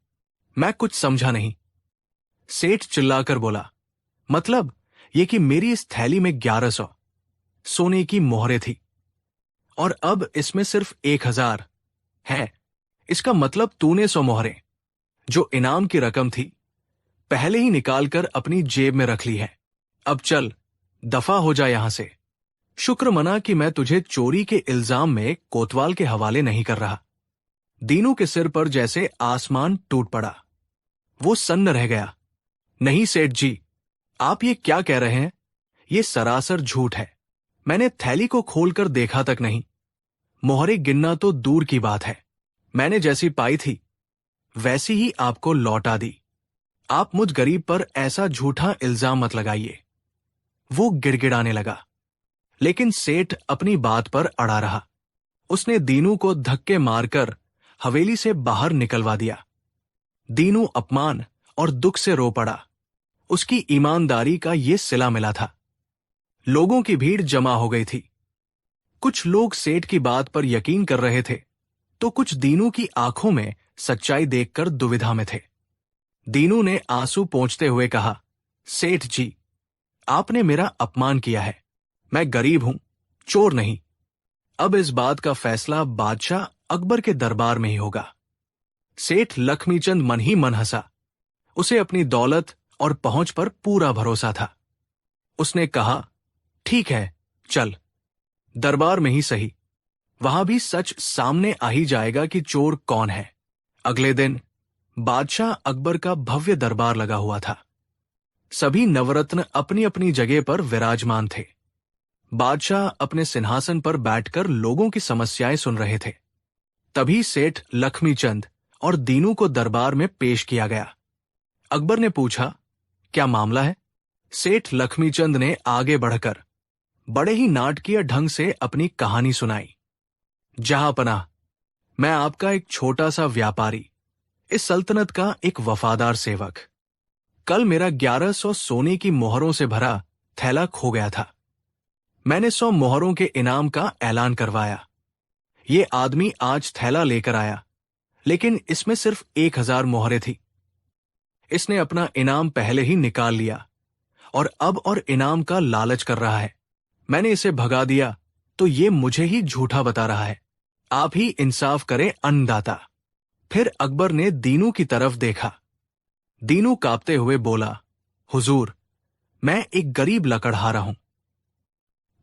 मैं कुछ समझा नहीं। सेठ चिल्लाकर बोला, मतलब ये कि मेरी इस थैली में 1100 सोने की मोहरें थी और अब इसमें सिर्फ 1000 है। इसका मतलब तूने 100 मोहरें, जो इनाम की रकम थी, पहले ही निकालकर अपनी जेब में रख ली है। अब चल, दफा हो जा यहां से। शुक्र मना कि मैं तुझे चोरी के इल्जाम में कोतवाल के हवाले नहीं कर रहा। दीनू के सिर पर जैसे आसमान टूट पड़ा। वो सन्न रह गया। नहीं सेठ जी, आप ये क्या कह रहे हैं? ये सरासर झूठ है। मैंने थैली को खोलकर देखा तक नहीं। मोहरें गिनना तो दूर की बात है। मैंने जैसी पाई थी वैसी ही आपको लौटा दी। आप मुझ गरीब पर ऐसा झूठा इल्जाम मत लगाइए। वो गिड़गिड़ाने लगा, लेकिन सेठ अपनी बात पर अड़ा रहा। उसने दीनू को धक्के मारकर हवेली से बाहर निकलवा दिया। दीनू अपमान और दुख से रो पड़ा। उसकी ईमानदारी का ये सिला मिला था। लोगों की भीड़ जमा हो गई थी। कुछ लोग सेठ की बात पर यकीन कर रहे थे, तो कुछ दीनू की आंखों में सच्चाई देखकर दुविधा में थे। दीनू ने आंसू पोंछते हुए कहा, सेठ जी, आपने मेरा अपमान किया है। मैं गरीब हूं, चोर नहीं। अब इस बात का फैसला बादशाह अकबर के दरबार में ही होगा। सेठ लक्ष्मीचंद मन ही मन हंसा। उसे अपनी दौलत और पहुंच पर पूरा भरोसा था। उसने कहा, ठीक है, चल, दरबार में ही सही। वहां भी सच सामने आ ही जाएगा कि चोर कौन है। अगले दिन बादशाह अकबर का भव्य दरबार लगा हुआ था। सभी नवरत्न अपनी अपनी जगह पर विराजमान थे। बादशाह अपने सिंहासन पर बैठकर लोगों की समस्याएं सुन रहे थे। तभी सेठ लक्ष्मीचंद और दीनू को दरबार में पेश किया गया। अकबर ने पूछा, क्या मामला है? सेठ लक्ष्मीचंद ने आगे बढ़कर बड़े ही नाटकीय ढंग से अपनी कहानी सुनाई। जहांपनाह, मैं आपका एक छोटा सा व्यापारी, इस सल्तनत का एक वफादार सेवक। कल मेरा 1100 सोने की मोहरों से भरा थैला खो गया था। मैंने 100 मोहरों के इनाम का ऐलान करवाया। ये आदमी आज थैला लेकर आया, लेकिन इसमें सिर्फ 1000 मोहरें थी। इसने अपना इनाम पहले ही निकाल लिया और अब और इनाम का लालच कर रहा है। मैंने इसे भगा दिया तो ये मुझे ही झूठा बता रहा है। आप ही इंसाफ करें अन्नदाता। फिर अकबर ने दीनू की तरफ देखा। दीनू कांपते हुए बोला, हुजूर, मैं एक गरीब लकड़हारा हूं।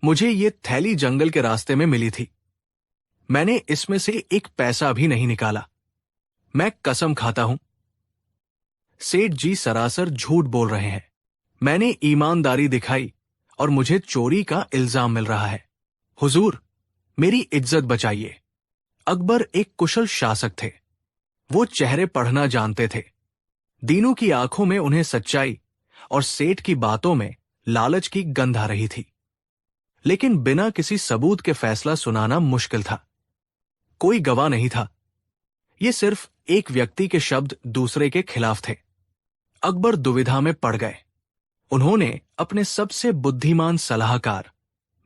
मुझे ये थैली जंगल के रास्ते में मिली थी। मैंने इसमें से एक पैसा भी नहीं निकाला। मैं कसम खाता हूं। सेठ जी सरासर झूठ बोल रहे हैं। मैंने ईमानदारी दिखाई और मुझे चोरी का इल्जाम मिल रहा है। हुजूर, मेरी इज्जत बचाइए। अकबर एक कुशल शासक थे। वो चेहरे पढ़ना जानते थे। दीनू की आंखों में उन्हें सच्चाई और सेठ की बातों में लालच की गंध आ रही थी। लेकिन बिना किसी सबूत के फैसला सुनाना मुश्किल था। कोई गवाह नहीं था। ये सिर्फ एक व्यक्ति के शब्द दूसरे के खिलाफ थे। अकबर दुविधा में पड़ गए। उन्होंने अपने सबसे बुद्धिमान सलाहकार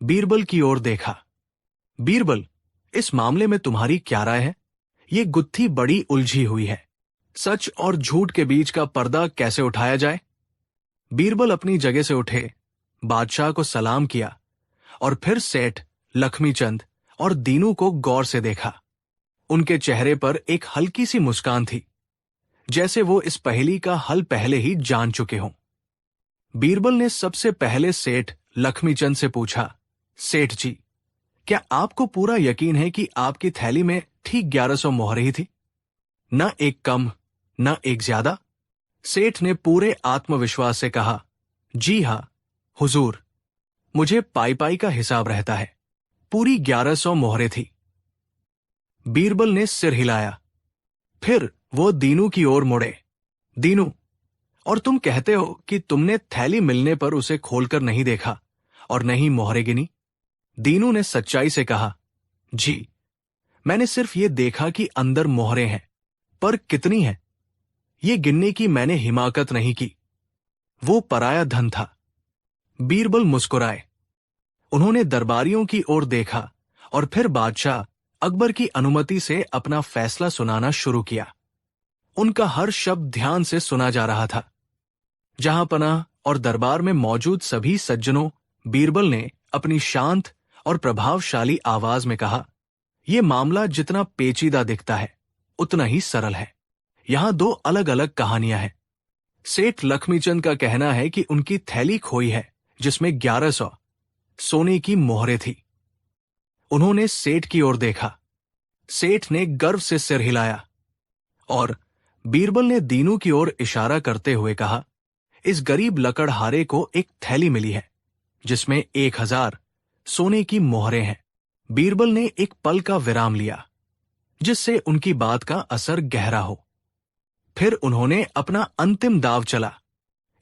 बीरबल की ओर देखा। बीरबल, इस मामले में तुम्हारी क्या राय है? ये गुत्थी बड़ी उलझी हुई है। सच और झूठ के बीच का पर्दा कैसे उठाया जाए? बीरबल अपनी जगह से उठे, बादशाह को सलाम किया और फिर सेठ लक्ष्मीचंद और दीनू को गौर से देखा। उनके चेहरे पर एक हल्की सी मुस्कान थी, जैसे वो इस पहेली का हल पहले ही जान चुके हों। बीरबल ने सबसे पहले सेठ लक्ष्मीचंद से पूछा, सेठ जी, क्या आपको पूरा यकीन है कि आपकी थैली में ठीक 1100 मोहरें ही थी? न एक कम, न एक ज्यादा। सेठ ने पूरे आत्मविश्वास से कहा, जी हां हुजूर, मुझे पाई पाई का हिसाब रहता है। पूरी 1100 मोहरें थी। बीरबल ने सिर हिलाया। फिर वो दीनू की ओर मुड़े। दीनू, और तुम कहते हो कि तुमने थैली मिलने पर उसे खोलकर नहीं देखा और नहीं मोहरें गिनी? दीनू ने सच्चाई से कहा, जी, मैंने सिर्फ ये देखा कि अंदर मोहरें हैं, पर कितनी हैं ये गिनने की मैंने हिमाकत नहीं की। वो पराया धन था। बीरबल मुस्कुराए। उन्होंने दरबारियों की ओर देखा और फिर बादशाह अकबर की अनुमति से अपना फैसला सुनाना शुरू किया। उनका हर शब्द ध्यान से सुना जा रहा था। जहां पनाह और दरबार में मौजूद सभी सज्जनों, बीरबल ने अपनी शांत और प्रभावशाली आवाज में कहा, यह मामला जितना पेचीदा दिखता है उतना ही सरल है। यहां दो अलग अलग कहानियां हैं। सेठ लक्ष्मीचंद का कहना है कि उनकी थैली खोई है जिसमें 1100 सोने की मोहरें थी। उन्होंने सेठ की ओर देखा। सेठ ने गर्व से सिर हिलाया और बीरबल ने दीनू की ओर इशारा करते हुए कहा, इस गरीब लकड़हारे को एक थैली मिली है जिसमें 1000 सोने की मोहरें हैं। बीरबल ने एक पल का विराम लिया जिससे उनकी बात का असर गहरा हो। फिर उन्होंने अपना अंतिम दाव चला।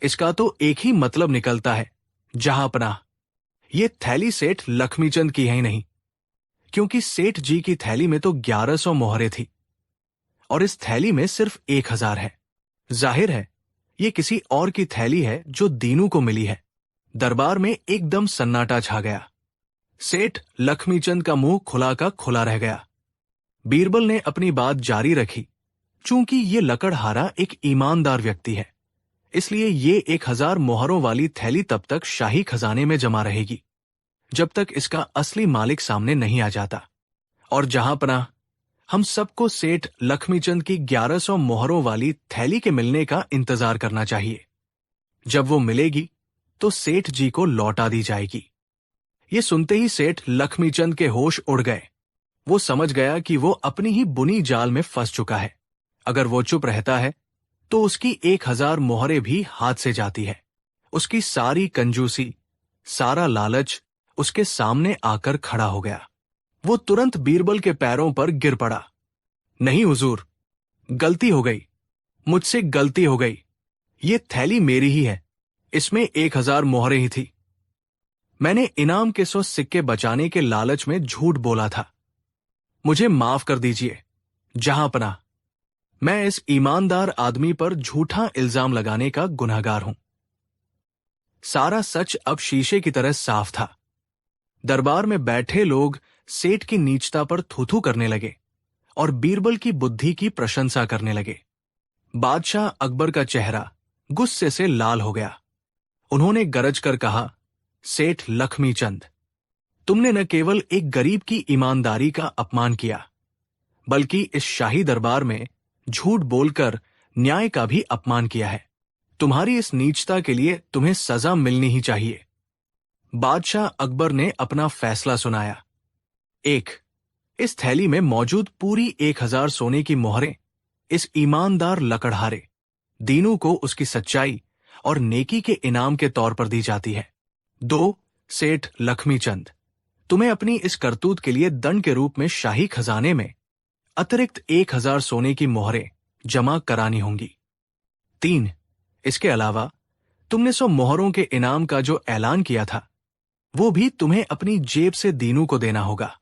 इसका तो एक ही मतलब निकलता है, जहां पनाह, ये थैली सेठ लक्ष्मीचंद की है ही नहीं, क्योंकि सेठ जी की थैली में तो 1100 मोहरें थी और इस थैली में सिर्फ 1000 है। जाहिर है ये किसी और की थैली है जो दीनू को मिली है। दरबार में एकदम सन्नाटा छा गया। सेठ लक्ष्मीचंद का मुंह खुला का खुला रह गया। बीरबल ने अपनी बात जारी रखी, चूंकि ये लकड़हारा एक ईमानदार व्यक्ति है, इसलिए ये 1000 मोहरों वाली थैली तब तक शाही खजाने में जमा रहेगी जब तक इसका असली मालिक सामने नहीं आ जाता। और जहां पनाह, हम सबको सेठ लक्ष्मीचंद की 1100 मोहरों वाली थैली के मिलने का इंतजार करना चाहिए। जब वो मिलेगी तो सेठ जी को लौटा दी जाएगी। ये सुनते ही सेठ लक्ष्मीचंद के होश उड़ गए। वो समझ गया कि वो अपनी ही बुनी जाल में फंस चुका है। अगर वो चुप रहता है तो उसकी 1000 मोहरें भी हाथ से जाती है। उसकी सारी कंजूसी, सारा लालच उसके सामने आकर खड़ा हो गया। वो तुरंत बीरबल के पैरों पर गिर पड़ा। नहीं हुजूर, गलती हो गई, मुझसे गलती हो गई। ये थैली मेरी ही है, इसमें 1000 मोहरें ही थी। मैंने इनाम के 100 सिक्के बचाने के लालच में झूठ बोला था। मुझे माफ कर दीजिए जहां पनाह। मैं इस ईमानदार आदमी पर झूठा इल्जाम लगाने का गुनहगार हूं। सारा सच अब शीशे की तरह साफ था। दरबार में बैठे लोग सेठ की नीचता पर थूथू करने लगे और बीरबल की बुद्धि की प्रशंसा करने लगे। बादशाह अकबर का चेहरा गुस्से से लाल हो गया। उन्होंने गरज कर कहा, सेठ लक्ष्मीचंद, तुमने न केवल एक गरीब की ईमानदारी का अपमान किया, बल्कि इस शाही दरबार में झूठ बोलकर न्याय का भी अपमान किया है। तुम्हारी इस नीचता के लिए तुम्हें सजा मिलनी ही चाहिए। बादशाह अकबर ने अपना फैसला सुनाया। 1. इस थैली में मौजूद पूरी 1000 सोने की मोहरें इस ईमानदार लकड़हारे दीनू को उसकी सच्चाई और नेकी के इनाम के तौर पर दी जाती है। 2. सेठ लक्ष्मीचंद, तुम्हें अपनी इस करतूत के लिए दंड के रूप में शाही खजाने में अतिरिक्त 1000 सोने की मोहरें जमा करानी होंगी। 3. इसके अलावा तुमने 100 मोहरों के इनाम का जो ऐलान किया था वो भी तुम्हें अपनी जेब से दीनू को देना होगा।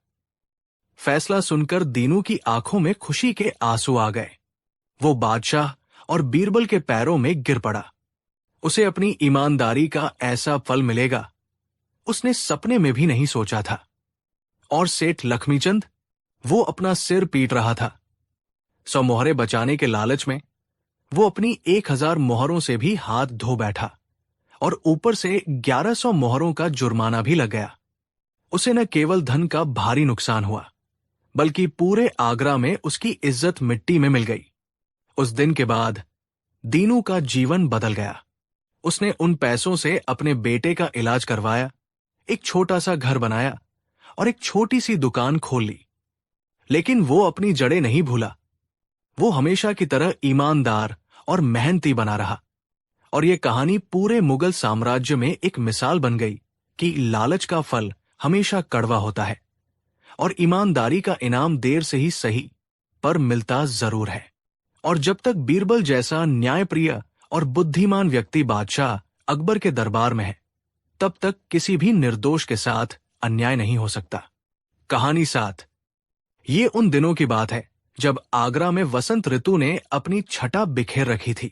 फैसला सुनकर दीनू की आंखों में खुशी के आंसू आ गए। वो बादशाह और बीरबल के पैरों में गिर पड़ा। उसे अपनी ईमानदारी का ऐसा फल मिलेगा उसने सपने में भी नहीं सोचा था। और सेठ लक्ष्मीचंद, वो अपना सिर पीट रहा था। 100 मोहरें बचाने के लालच में वो अपनी 1000 मोहरों से भी हाथ धो बैठा और ऊपर से 1100 मोहरों का जुर्माना भी लग गया। उसे न केवल धन का भारी नुकसान हुआ, बल्कि पूरे आगरा में उसकी इज्जत मिट्टी में मिल गई। उस दिन के बाद दीनू का जीवन बदल गया। उसने उन पैसों से अपने बेटे का इलाज करवाया, एक छोटा सा घर बनाया और एक छोटी सी दुकान खोल ली। लेकिन वो अपनी जड़ें नहीं भूला। वो हमेशा की तरह ईमानदार और मेहनती बना रहा। और ये कहानी पूरे मुगल साम्राज्य में एक मिसाल बन गई कि लालच का फल हमेशा कड़वा होता है और ईमानदारी का इनाम देर से ही सही पर मिलता जरूर है। और जब तक बीरबल जैसा न्यायप्रिय और बुद्धिमान व्यक्ति बादशाह अकबर के दरबार में है, तब तक किसी भी निर्दोष के साथ अन्याय नहीं हो सकता। कहानी 7। ये उन दिनों की बात है जब आगरा में वसंत ऋतु ने अपनी छटा बिखेर रखी थी।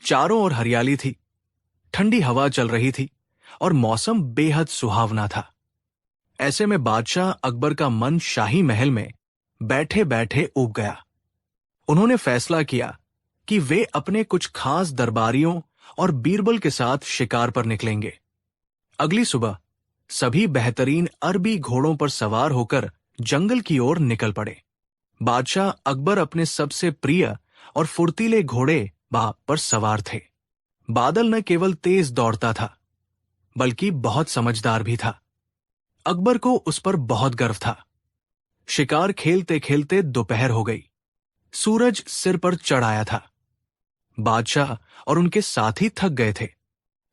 चारों ओर हरियाली थी, ठंडी हवा चल रही थी और मौसम बेहद सुहावना था। ऐसे में बादशाह अकबर का मन शाही महल में बैठे बैठे ऊब गया। उन्होंने फैसला किया कि वे अपने कुछ खास दरबारियों और बीरबल के साथ शिकार पर निकलेंगे। अगली सुबह सभी बेहतरीन अरबी घोड़ों पर सवार होकर जंगल की ओर निकल पड़े। बादशाह अकबर अपने सबसे प्रिय और फुर्तीले घोड़े बाघ पर सवार थे। बादल न केवल तेज दौड़ता था, बल्कि बहुत समझदार भी था। अकबर को उस पर बहुत गर्व था। शिकार खेलते खेलते दोपहर हो गई। सूरज सिर पर चढ़ आया था। बादशाह और उनके साथी थक गए थे।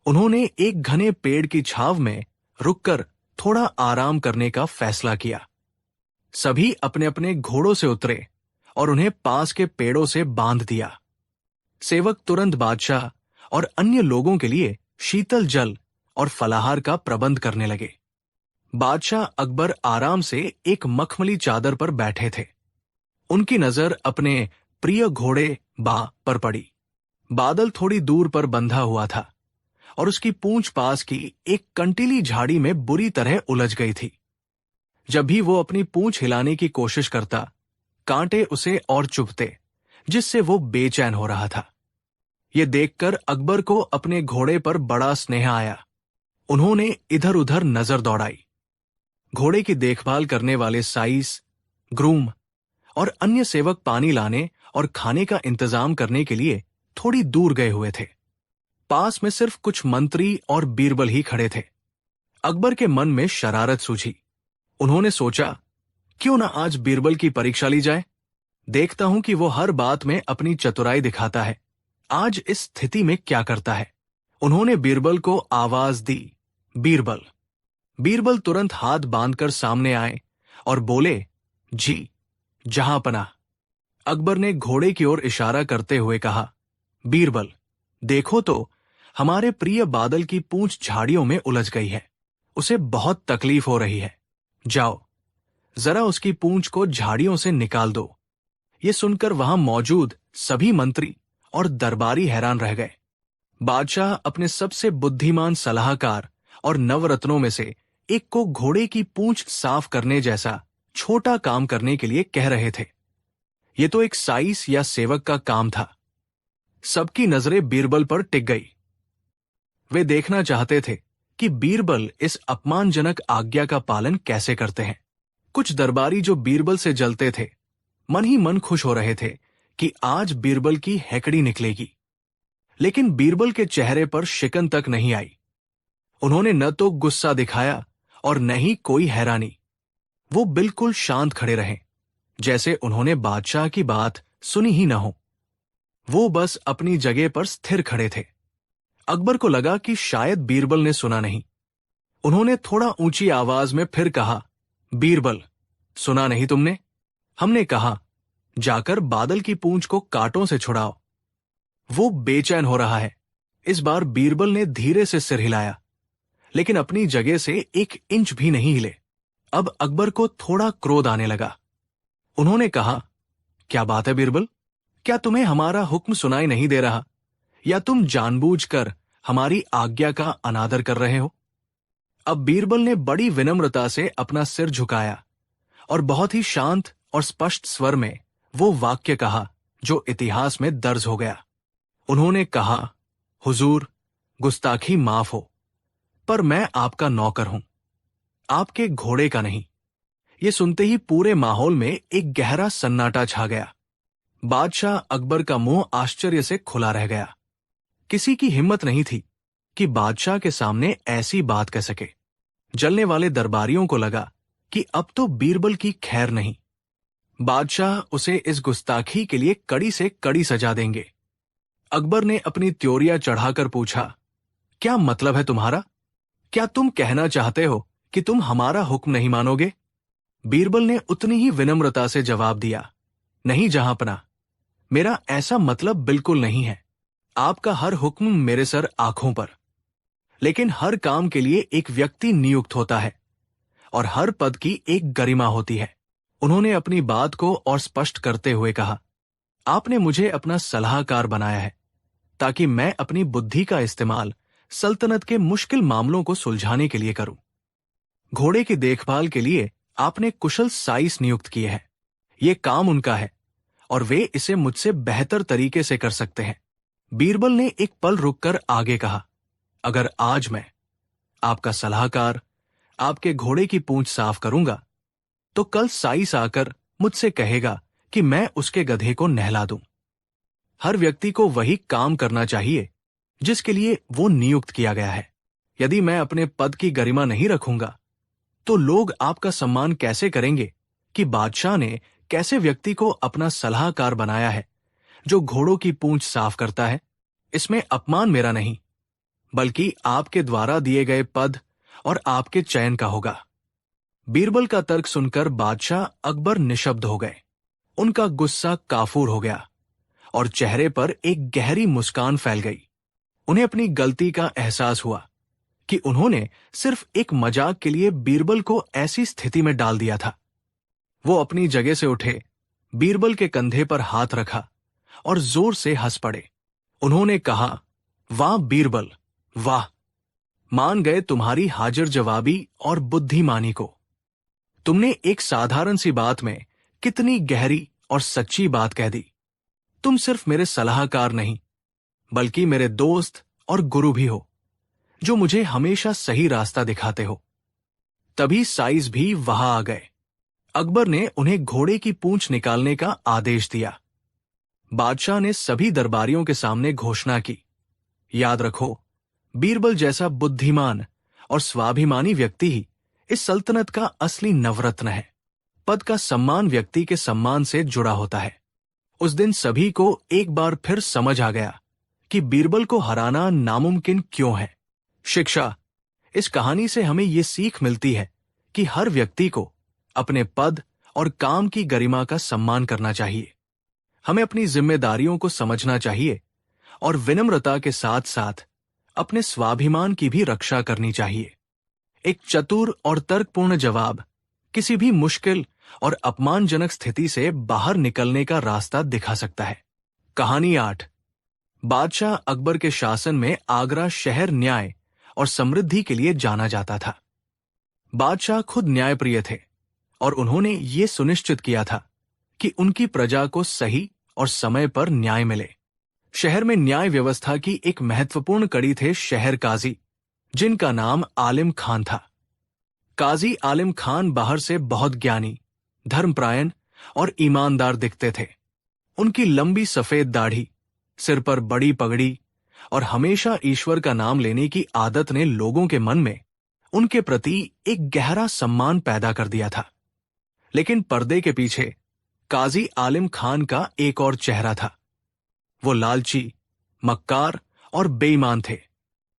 उन्होंने एक घने पेड़ की छांव में रुककर थोड़ा आराम करने का फैसला किया। सभी अपने अपने घोड़ों से उतरे और उन्हें पास के पेड़ों से बांध दिया। सेवक तुरंत बादशाह और अन्य लोगों के लिए शीतल जल और फलाहार का प्रबंध करने लगे। बादशाह अकबर आराम से एक मखमली चादर पर बैठे थे। उनकी नजर अपने प्रिय घोड़े बा पर पड़ी। बादल थोड़ी दूर पर बंधा हुआ था और उसकी पूंछ पास की एक कंटीली झाड़ी में बुरी तरह उलझ गई थी। जब भी वो अपनी पूंछ हिलाने की कोशिश करता, कांटे उसे और चुभते, जिससे वो बेचैन हो रहा था। ये देखकर अकबर को अपने घोड़े पर बड़ा स्नेह आया। उन्होंने इधर उधर नजर दौड़ाई। घोड़े की देखभाल करने वाले साइस, ग्रूम और अन्य सेवक पानी लाने और खाने का इंतजाम करने के लिए थोड़ी दूर गए हुए थे। पास में सिर्फ कुछ मंत्री और बीरबल ही खड़े थे। अकबर के मन में शरारत सूझी। उन्होंने सोचा, क्यों ना आज बीरबल की परीक्षा ली जाए। देखता हूं कि वो हर बात में अपनी चतुराई दिखाता है। आज इस स्थिति में क्या करता है। उन्होंने बीरबल को आवाज दी, बीरबल। बीरबल तुरंत हाथ बांधकर सामने आए और बोले, जी जहांपनाह। अकबर ने घोड़े की ओर इशारा करते हुए कहा, बीरबल, देखो तो हमारे प्रिय बादल की पूंछ झाड़ियों में उलझ गई है। उसे बहुत तकलीफ हो रही है। जाओ, जरा उसकी पूंछ को झाड़ियों से निकाल दो। ये सुनकर वहां मौजूद सभी मंत्री और दरबारी हैरान रह गए। बादशाह अपने सबसे बुद्धिमान सलाहकार और नवरत्नों में से एक को घोड़े की पूंछ साफ करने जैसा छोटा काम करने के लिए कह रहे थे। ये तो एक साइस या सेवक का काम था। सबकी नजरें बीरबल पर टिक गई। वे देखना चाहते थे कि बीरबल इस अपमानजनक आज्ञा का पालन कैसे करते हैं। कुछ दरबारी जो बीरबल से जलते थे, मन ही मन खुश हो रहे थे कि आज बीरबल की हैकड़ी निकलेगी। लेकिन बीरबल के चेहरे पर शिकन तक नहीं आई। उन्होंने न तो गुस्सा दिखाया और न ही कोई हैरानी। वो बिल्कुल शांत खड़े रहे, जैसे उन्होंने बादशाह की बात सुनी ही न हो। वो बस अपनी जगह पर स्थिर खड़े थे। अकबर को लगा कि शायद बीरबल ने सुना नहीं। उन्होंने थोड़ा ऊंची आवाज में फिर कहा, बीरबल, सुना नहीं तुमने? हमने कहा, जाकर बादल की पूंछ को कांटों से छुड़ाओ। वो बेचैन हो रहा है। इस बार बीरबल ने धीरे से सिर हिलाया, लेकिन अपनी जगह से 1 इंच भी नहीं हिले। अब अकबर को थोड़ा क्रोध आने लगा। उन्होंने कहा, क्या बात है बीरबल? क्या तुम्हें हमारा हुक्म सुनाई नहीं दे रहा, या तुम जानबूझकर हमारी आज्ञा का अनादर कर रहे हो? अब बीरबल ने बड़ी विनम्रता से अपना सिर झुकाया और बहुत ही शांत और स्पष्ट स्वर में वो वाक्य कहा जो इतिहास में दर्ज हो गया। उन्होंने कहा, हुजूर, गुस्ताखी माफ हो, पर मैं आपका नौकर हूं, आपके घोड़े का नहीं। ये सुनते ही पूरे माहौल में एक गहरा सन्नाटा छा गया। बादशाह अकबर का मुंह आश्चर्य से खुला रह गया। किसी की हिम्मत नहीं थी कि बादशाह के सामने ऐसी बात कह सके। जलने वाले दरबारियों को लगा कि अब तो बीरबल की खैर नहीं। बादशाह उसे इस गुस्ताखी के लिए कड़ी से कड़ी सजा देंगे। अकबर ने अपनी त्योरियां चढ़ाकर पूछा, क्या मतलब है तुम्हारा? क्या तुम कहना चाहते हो कि तुम हमारा हुक्म नहीं मानोगे? बीरबल ने उतनी ही विनम्रता से जवाब दिया, नहीं जहांपना, मेरा ऐसा मतलब बिल्कुल नहीं है। आपका हर हुक्म मेरे सर आंखों पर। लेकिन हर काम के लिए एक व्यक्ति नियुक्त होता है और हर पद की एक गरिमा होती है। उन्होंने अपनी बात को और स्पष्ट करते हुए कहा, आपने मुझे अपना सलाहकार बनाया है ताकि मैं अपनी बुद्धि का इस्तेमाल सल्तनत के मुश्किल मामलों को सुलझाने के लिए करूं। घोड़े की देखभाल के लिए आपने कुशल साइस नियुक्त किए हैं। यह काम उनका है और वे इसे मुझसे बेहतर तरीके से कर सकते हैं। बीरबल ने एक पल रुककर आगे कहा, अगर आज मैं, आपका सलाहकार, आपके घोड़े की पूंछ साफ करूंगा, तो कल साइस आकर मुझसे कहेगा कि मैं उसके गधे को नहला दूं। हर व्यक्ति को वही काम करना चाहिए जिसके लिए वो नियुक्त किया गया है। यदि मैं अपने पद की गरिमा नहीं रखूंगा, तो लोग आपका सम्मान कैसे करेंगे कि बादशाह ने कैसे व्यक्ति को अपना सलाहकार बनाया है जो घोड़ों की पूंछ साफ करता है? इसमें अपमान मेरा नहीं, बल्कि आपके द्वारा दिए गए पद और आपके चयन का होगा। बीरबल का तर्क सुनकर बादशाह अकबर निशब्द हो गए। उनका गुस्सा काफूर हो गया और चेहरे पर एक गहरी मुस्कान फैल गई। उन्हें अपनी गलती का एहसास हुआ कि उन्होंने सिर्फ एक मजाक के लिए बीरबल को ऐसी स्थिति में डाल दिया था। वो अपनी जगह से उठे, बीरबल के कंधे पर हाथ रखा और जोर से हंस पड़े। उन्होंने कहा, वाह बीरबल, वाह! मान गए तुम्हारी हाजिर जवाबी और बुद्धिमानी को। तुमने एक साधारण सी बात में कितनी गहरी और सच्ची बात कह दी। तुम सिर्फ मेरे सलाहकार नहीं, बल्कि मेरे दोस्त और गुरु भी हो, जो मुझे हमेशा सही रास्ता दिखाते हो। तभी साइस भी वहां आ गए। अकबर ने उन्हें घोड़े की पूंछ निकालने का आदेश दिया। बादशाह ने सभी दरबारियों के सामने घोषणा की, याद रखो, बीरबल जैसा बुद्धिमान और स्वाभिमानी व्यक्ति ही इस सल्तनत का असली नवरत्न है। पद का सम्मान व्यक्ति के सम्मान से जुड़ा होता है। उस दिन सभी को एक बार फिर समझ आ गया कि बीरबल को हराना नामुमकिन क्यों है। शिक्षा: इस कहानी से हमें ये सीख मिलती है कि हर व्यक्ति को अपने पद और काम की गरिमा का सम्मान करना चाहिए। हमें अपनी जिम्मेदारियों को समझना चाहिए और विनम्रता के साथ साथ अपने स्वाभिमान की भी रक्षा करनी चाहिए। एक चतुर और तर्कपूर्ण जवाब किसी भी मुश्किल और अपमानजनक स्थिति से बाहर निकलने का रास्ता दिखा सकता है। कहानी 8। बादशाह अकबर के शासन में आगरा शहर न्याय और समृद्धि के लिए जाना जाता था। बादशाह खुद न्यायप्रिय थे और उन्होंने ये सुनिश्चित किया था कि उनकी प्रजा को सही और समय पर न्याय मिले। शहर में न्याय व्यवस्था की एक महत्वपूर्ण कड़ी थे शहर काजी, जिनका नाम आलिम खान था। काजी आलिम खान बाहर से बहुत ज्ञानी, धर्मपरायण और ईमानदार दिखते थे। उनकी लंबी सफेद दाढ़ी, सिर पर बड़ी पगड़ी और हमेशा ईश्वर का नाम लेने की आदत ने लोगों के मन में उनके प्रति एक गहरा सम्मान पैदा कर दिया था। लेकिन पर्दे के पीछे काजी आलिम खान का एक और चेहरा था। वो लालची, मक्कार और बेईमान थे।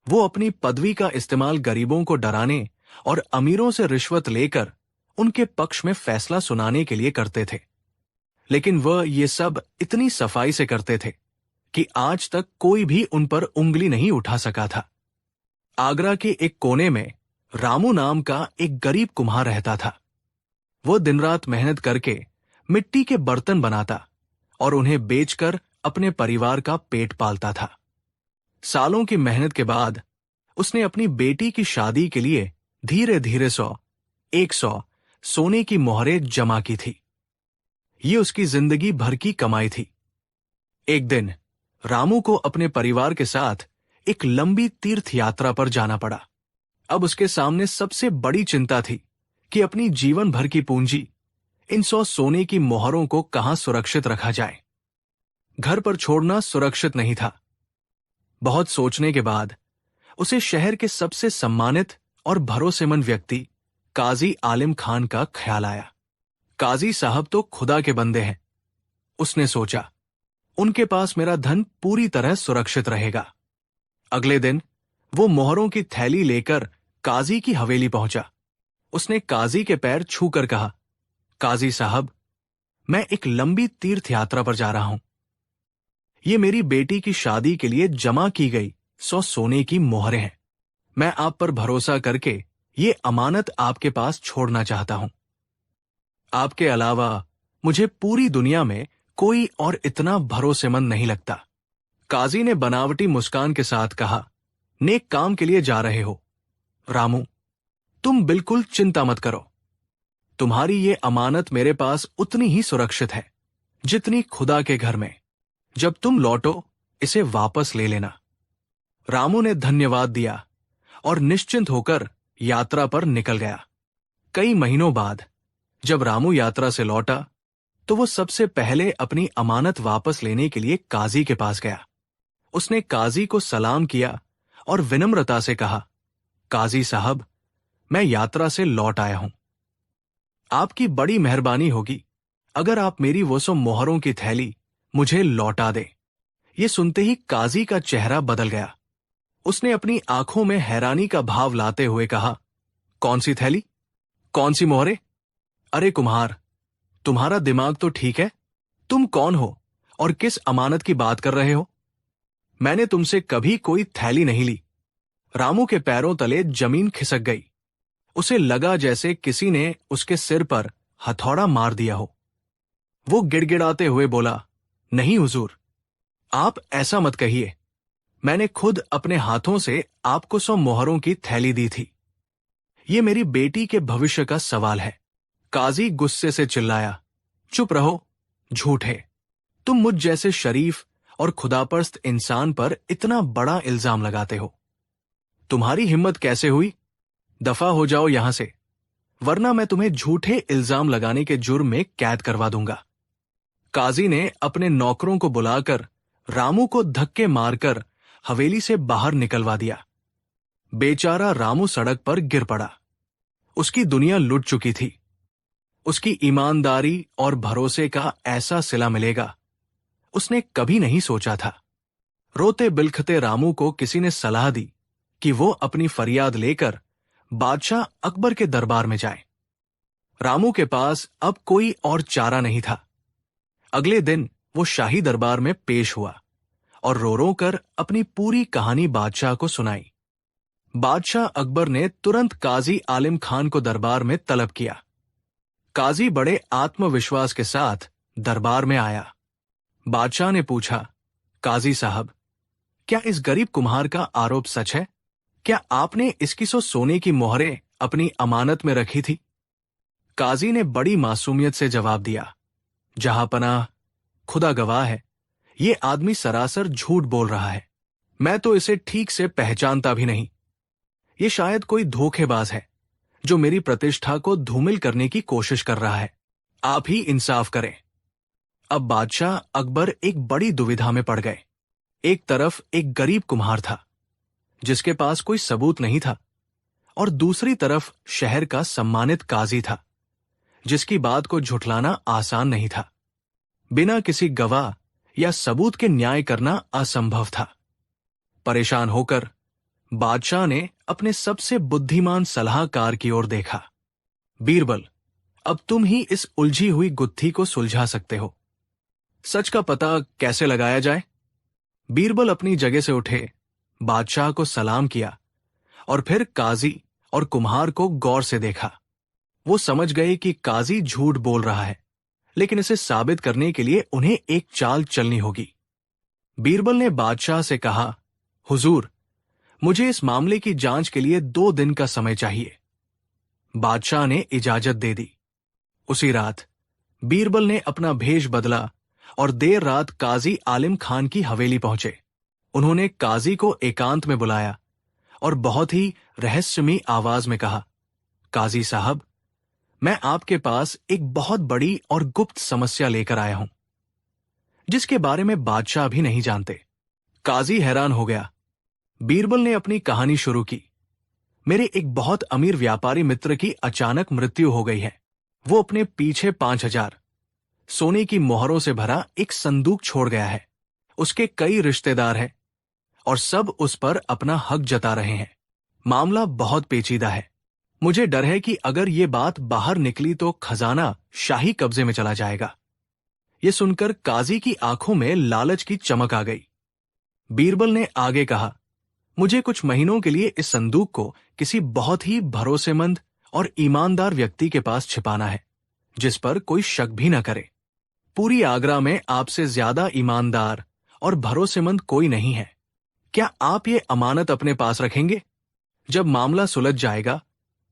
वो अपनी पदवी का इस्तेमाल गरीबों को डराने और अमीरों से रिश्वत लेकर उनके पक्ष में फैसला सुनाने के लिए करते थे। लेकिन वह ये सब इतनी सफाई से करते थे कि आज तक कोई भी उन पर उंगली नहीं उठा सका था। आगरा के एक कोने में रामू नाम का एक गरीब कुम्हार रहता था। वो दिन रात मेहनत करके मिट्टी के बर्तन बनाता और उन्हें बेचकर अपने परिवार का पेट पालता था। सालों की मेहनत के बाद उसने अपनी बेटी की शादी के लिए धीरे धीरे 100 सोने की मोहरें जमा की थी। ये उसकी जिंदगी भर की कमाई थी। एक दिन रामू को अपने परिवार के साथ एक लंबी तीर्थ यात्रा पर जाना पड़ा। अब उसके सामने सबसे बड़ी चिंता थी कि अपनी जीवन भर की पूंजी, इन 100 सोने की मोहरों को कहां सुरक्षित रखा जाए। घर पर छोड़ना सुरक्षित नहीं था। बहुत सोचने के बाद उसे शहर के सबसे सम्मानित और भरोसेमंद व्यक्ति काजी आलिम खान का ख्याल आया। काजी साहब तो खुदा के बंदे हैं, उसने सोचा। उनके पास मेरा धन पूरी तरह सुरक्षित रहेगा। अगले दिन वो मोहरों की थैली लेकर काजी की हवेली पहुंचा। उसने काजी के पैर छूकर कहा, काजी साहब, मैं एक लंबी तीर्थ यात्रा पर जा रहा हूं। ये मेरी बेटी की शादी के लिए जमा की गई 100 सोने की मोहरें हैं। मैं आप पर भरोसा करके ये अमानत आपके पास छोड़ना चाहता हूं। आपके अलावा मुझे पूरी दुनिया में कोई और इतना भरोसेमंद नहीं लगता। काजी ने बनावटी मुस्कान के साथ कहा, नेक काम के लिए जा रहे हो रामू, तुम बिल्कुल चिंता मत करो। तुम्हारी ये अमानत मेरे पास उतनी ही सुरक्षित है जितनी खुदा के घर में। जब तुम लौटो इसे वापस ले लेना। रामू ने धन्यवाद दिया और निश्चिंत होकर यात्रा पर निकल गया। कई महीनों बाद जब रामू यात्रा से लौटा तो वो सबसे पहले अपनी अमानत वापस लेने के लिए काजी के पास गया। उसने काजी को सलाम किया और विनम्रता से कहा, काजी साहब, मैं यात्रा से लौट आया हूं। आपकी बड़ी मेहरबानी होगी अगर आप मेरी वो 100 मोहरों की थैली मुझे लौटा दे। ये सुनते ही काजी का चेहरा बदल गया। उसने अपनी आंखों में हैरानी का भाव लाते हुए कहा, कौन सी थैली, कौन सी मोहरें? अरे कुम्हार, तुम्हारा दिमाग तो ठीक है? तुम कौन हो और किस अमानत की बात कर रहे हो? मैंने तुमसे कभी कोई थैली नहीं ली। रामू के पैरों तले जमीन खिसक गई। उसे लगा जैसे किसी ने उसके सिर पर हथौड़ा मार दिया हो। वो गिड़गिड़ाते हुए बोला, नहीं हुजूर, आप ऐसा मत कहिए। मैंने खुद अपने हाथों से आपको 100 मोहरों की थैली दी थी। ये मेरी बेटी के भविष्य का सवाल है। काजी गुस्से से चिल्लाया, चुप रहो, झूठे। तुम मुझ जैसे शरीफ और खुदापरस्त इंसान पर इतना बड़ा इल्जाम लगाते हो। तुम्हारी हिम्मत कैसे हुई? दफा हो जाओ यहां से, वरना मैं तुम्हें झूठे इल्जाम लगाने के जुर्म में कैद करवा दूंगा। काजी ने अपने नौकरों को बुलाकर रामू को धक्के मारकर हवेली से बाहर निकलवा दिया। बेचारा रामू सड़क पर गिर पड़ा। उसकी दुनिया लुट चुकी थी। उसकी ईमानदारी और भरोसे का ऐसा सिला मिलेगा, उसने कभी नहीं सोचा था। रोते बिलखते रामू को किसी ने सलाह दी कि वो अपनी फरियाद लेकर बादशाह अकबर के दरबार में जाए। रामू के पास अब कोई और चारा नहीं था। अगले दिन वो शाही दरबार में पेश हुआ और रो रो कर अपनी पूरी कहानी बादशाह को सुनाई। बादशाह अकबर ने तुरंत काजी आलिम खान को दरबार में तलब किया। काजी बड़े आत्मविश्वास के साथ दरबार में आया। बादशाह ने पूछा, काजी साहब, क्या इस गरीब कुम्हार का आरोप सच है? क्या आपने इसकी 100 सोने की मोहरें अपनी अमानत में रखी थी? काजी ने बड़ी मासूमियत से जवाब दिया, जहांपनाह, खुदा गवाह है, ये आदमी सरासर झूठ बोल रहा है। मैं तो इसे ठीक से पहचानता भी नहीं। ये शायद कोई धोखेबाज है जो मेरी प्रतिष्ठा को धूमिल करने की कोशिश कर रहा है। आप ही इंसाफ करें। अब बादशाह अकबर एक बड़ी दुविधा में पड़ गए। एक तरफ एक गरीब कुम्हार था जिसके पास कोई सबूत नहीं था, और दूसरी तरफ शहर का सम्मानित काजी था जिसकी बात को झुठलाना आसान नहीं था। बिना किसी गवाह या सबूत के न्याय करना असंभव था। परेशान होकर बादशाह ने अपने सबसे बुद्धिमान सलाहकार की ओर देखा। बीरबल, अब तुम ही इस उलझी हुई गुत्थी को सुलझा सकते हो। सच का पता कैसे लगाया जाए? बीरबल अपनी जगह से उठे, बादशाह को सलाम किया और फिर काजी और कुम्हार को गौर से देखा। वो समझ गए कि काजी झूठ बोल रहा है, लेकिन इसे साबित करने के लिए उन्हें एक चाल चलनी होगी। बीरबल ने बादशाह से कहा, हुजूर, मुझे इस मामले की जांच के लिए 2 दिन का समय चाहिए। बादशाह ने इजाजत दे दी। उसी रात बीरबल ने अपना भेष बदला और देर रात काजी आलिम खान की हवेली पहुंचे। उन्होंने काजी को एकांत में बुलाया और बहुत ही रहस्यमयी आवाज में कहा, काजी साहब, मैं आपके पास एक बहुत बड़ी और गुप्त समस्या लेकर आया हूं जिसके बारे में बादशाह भी नहीं जानते। काजी हैरान हो गया। बीरबल ने अपनी कहानी शुरू की। मेरे एक बहुत अमीर व्यापारी मित्र की अचानक मृत्यु हो गई है। वो अपने पीछे 5,000 सोने की मोहरों से भरा एक संदूक छोड़ गया है। उसके कई रिश्तेदार हैं और सब उस पर अपना हक जता रहे हैं। मामला बहुत पेचीदा है। मुझे डर है कि अगर ये बात बाहर निकली तो खजाना शाही कब्जे में चला जाएगा। ये सुनकर काजी की आंखों में लालच की चमक आ गई। बीरबल ने आगे कहा, मुझे कुछ महीनों के लिए इस संदूक को किसी बहुत ही भरोसेमंद और ईमानदार व्यक्ति के पास छिपाना है, जिस पर कोई शक भी न करे। पूरी आगरा में आपसे ज्यादा ईमानदार और भरोसेमंद कोई नहीं है। क्या आप ये अमानत अपने पास रखेंगे? जब मामला सुलझ जाएगा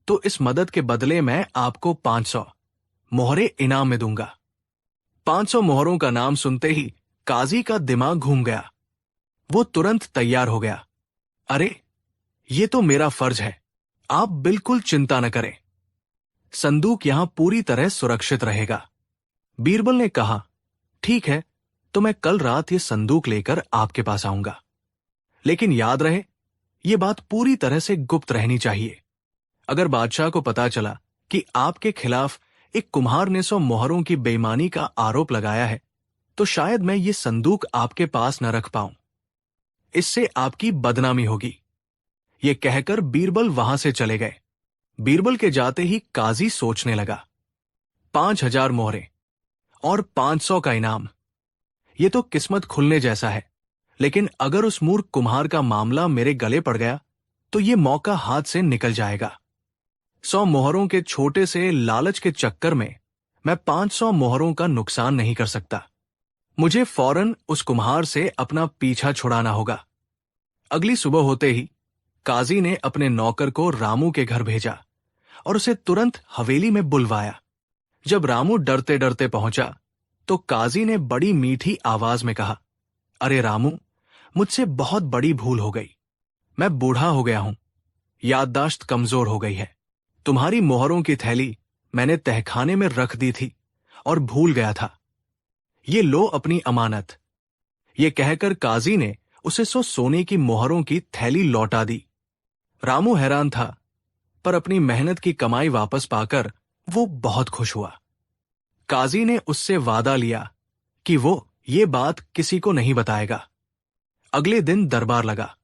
तो इस मदद के बदले मैं आपको 500 मोहरें इनाम में दूंगा। 500 मोहरों का नाम सुनते ही काजी का दिमाग घूम गया। वो तुरंत तैयार हो गया। अरे, ये तो मेरा फर्ज है। आप बिल्कुल चिंता न करें। संदूक यहां पूरी तरह सुरक्षित रहेगा। बीरबल ने कहा, ठीक है, तो मैं कल रात ये संदूक लेकर आपके पास आऊंगा। लेकिन याद रहे, ये बात पूरी तरह से गुप्त रहनी चाहिए। अगर बादशाह को पता चला कि आपके खिलाफ एक कुम्हार ने 100 मोहरों की बेईमानी का आरोप लगाया है, तो शायद मैं ये संदूक आपके पास न रख पाऊं। इससे आपकी बदनामी होगी। ये कहकर बीरबल वहां से चले गए। बीरबल के जाते ही काजी सोचने लगा, 5,000 मोहरें और 500 का इनाम, ये तो किस्मत खुलने जैसा है। लेकिन अगर उस मूर्ख कुम्हार का मामला मेरे गले पड़ गया तो ये मौका हाथ से निकल जाएगा। 100 मोहरों के छोटे से लालच के चक्कर में मैं 500 मोहरों का नुकसान नहीं कर सकता। मुझे फौरन उस कुम्हार से अपना पीछा छुड़ाना होगा। अगली सुबह होते ही काजी ने अपने नौकर को रामू के घर भेजा और उसे तुरंत हवेली में बुलवाया। जब रामू डरते डरते पहुंचा तो काजी ने बड़ी मीठी आवाज में कहा, अरे रामू, मुझसे बहुत बड़ी भूल हो गई। मैं बूढ़ा हो गया हूं, याददाश्त कमजोर हो गई है। तुम्हारी मोहरों की थैली मैंने तहखाने में रख दी थी और भूल गया था। ये लो अपनी अमानत। ये कहकर काजी ने उसे 100 सोने की मोहरों की थैली लौटा दी। रामू हैरान था, पर अपनी मेहनत की कमाई वापस पाकर वो बहुत खुश हुआ। काजी ने उससे वादा लिया कि वो ये बात किसी को नहीं बताएगा। अगले दिन दरबार लगा।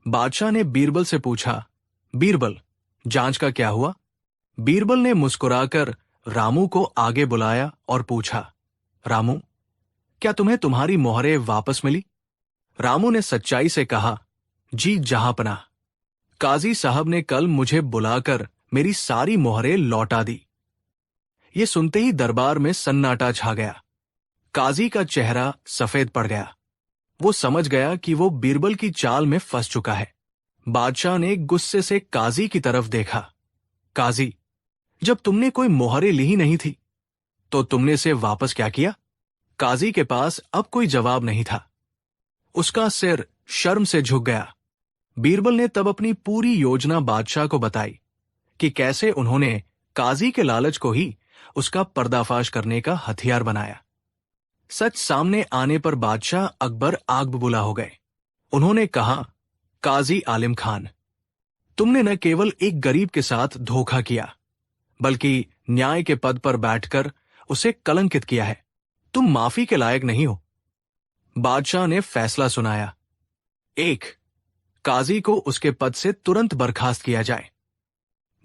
बादशाह ने बीरबल से पूछा, बीरबल, जांच का क्या हुआ? बीरबल ने मुस्कुराकर रामू को आगे बुलाया और पूछा, रामू, क्या तुम्हें तुम्हारी मोहरें वापस मिली? रामू ने सच्चाई से कहा, जी जहांपनाह, काजी साहब ने कल मुझे बुलाकर मेरी सारी मोहरें लौटा दी। ये सुनते ही दरबार में सन्नाटा छा गया। काजी का चेहरा सफेद पड़ गया। वो समझ गया कि वो बीरबल की चाल में फंस चुका है। बादशाह ने गुस्से से काजी की तरफ देखा। काजी, जब तुमने कोई मोहरें ली ही नहीं थी तो तुमने इसे वापस क्या किया? काजी के पास अब कोई जवाब नहीं था। उसका सिर शर्म से झुक गया। बीरबल ने तब अपनी पूरी योजना बादशाह को बताई कि कैसे उन्होंने काजी के लालच को ही उसका पर्दाफाश करने का हथियार बनाया। सच सामने आने पर बादशाह अकबर आग बबूला हो गए। उन्होंने कहा, काजी आलिम खान, तुमने न केवल एक गरीब के साथ धोखा किया, बल्कि न्याय के पद पर बैठकर उसे कलंकित किया है। तुम माफी के लायक नहीं हो। बादशाह ने फैसला सुनाया, 1, काजी को उसके पद से तुरंत बर्खास्त किया जाए।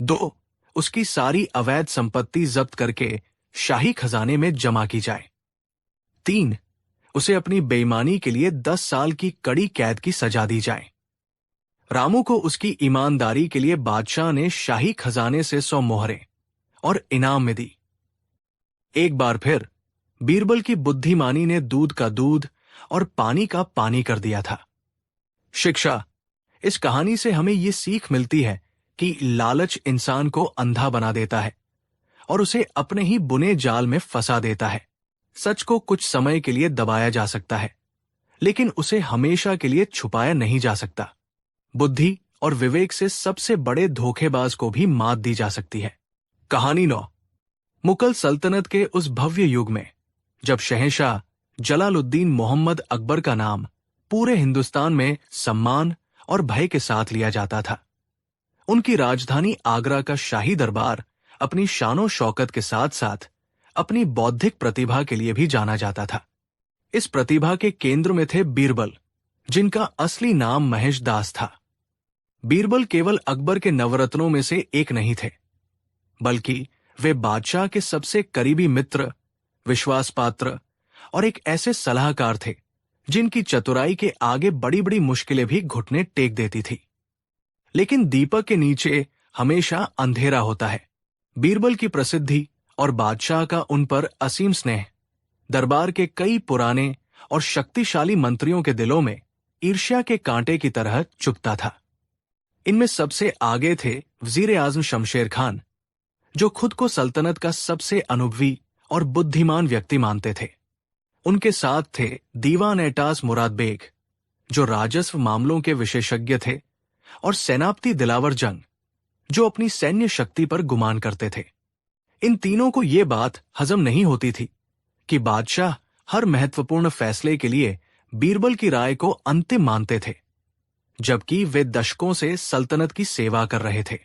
2, उसकी सारी अवैध संपत्ति जब्त करके शाही खजाने में जमा की जाए। 3, उसे अपनी बेईमानी के लिए 10 साल की कड़ी कैद की सजा दी जाए। रामू को उसकी ईमानदारी के लिए बादशाह ने शाही खजाने से 100 मोहरें और इनाम में दी। एक बार फिर बीरबल की बुद्धिमानी ने दूध का दूध और पानी का पानी कर दिया था। शिक्षा, इस कहानी से हमें ये सीख मिलती है कि लालच इंसान को अंधा बना देता है और उसे अपने ही बुने जाल में फंसा देता है। सच को कुछ समय के लिए दबाया जा सकता है, लेकिन उसे हमेशा के लिए छुपाया नहीं जा सकता। बुद्धि और विवेक से सबसे बड़े धोखेबाज को भी मात दी जा सकती है। कहानी 9। मुगल सल्तनत के उस भव्य युग में जब शहंशाह जलालुद्दीन मोहम्मद अकबर का नाम पूरे हिंदुस्तान में सम्मान और भय के साथ लिया जाता था, उनकी राजधानी आगरा का शाही दरबार अपनी शानो शौकत के साथ साथ अपनी बौद्धिक प्रतिभा के लिए भी जाना जाता था। इस प्रतिभा के केंद्र में थे बीरबल, जिनका असली नाम महेश दास था। बीरबल केवल अकबर के नवरत्नों में से एक नहीं थे, बल्कि वे बादशाह के सबसे करीबी मित्र, विश्वासपात्र और एक ऐसे सलाहकार थे जिनकी चतुराई के आगे बड़ी बड़ी मुश्किलें भी घुटने टेक देती थी। लेकिन दीपक के नीचे हमेशा अंधेरा होता है। बीरबल की प्रसिद्धि और बादशाह का उन पर असीम स्नेह दरबार के कई पुराने और शक्तिशाली मंत्रियों के दिलों में ईर्ष्या के कांटे की तरह चुभता था। इनमें सबसे आगे थे वजीर आजम शमशेर खान, जो खुद को सल्तनत का सबसे अनुभवी और बुद्धिमान व्यक्ति मानते थे। उनके साथ थे दीवान एटाज मुराद बेग, जो राजस्व मामलों के विशेषज्ञ थे, और सेनापति दिलावर जंग, जो अपनी सैन्य शक्ति पर गुमान करते थे। इन तीनों को ये बात हजम नहीं होती थी कि बादशाह हर महत्वपूर्ण फैसले के लिए बीरबल की राय को अंतिम मानते थे, जबकि वे दशकों से सल्तनत की सेवा कर रहे थे।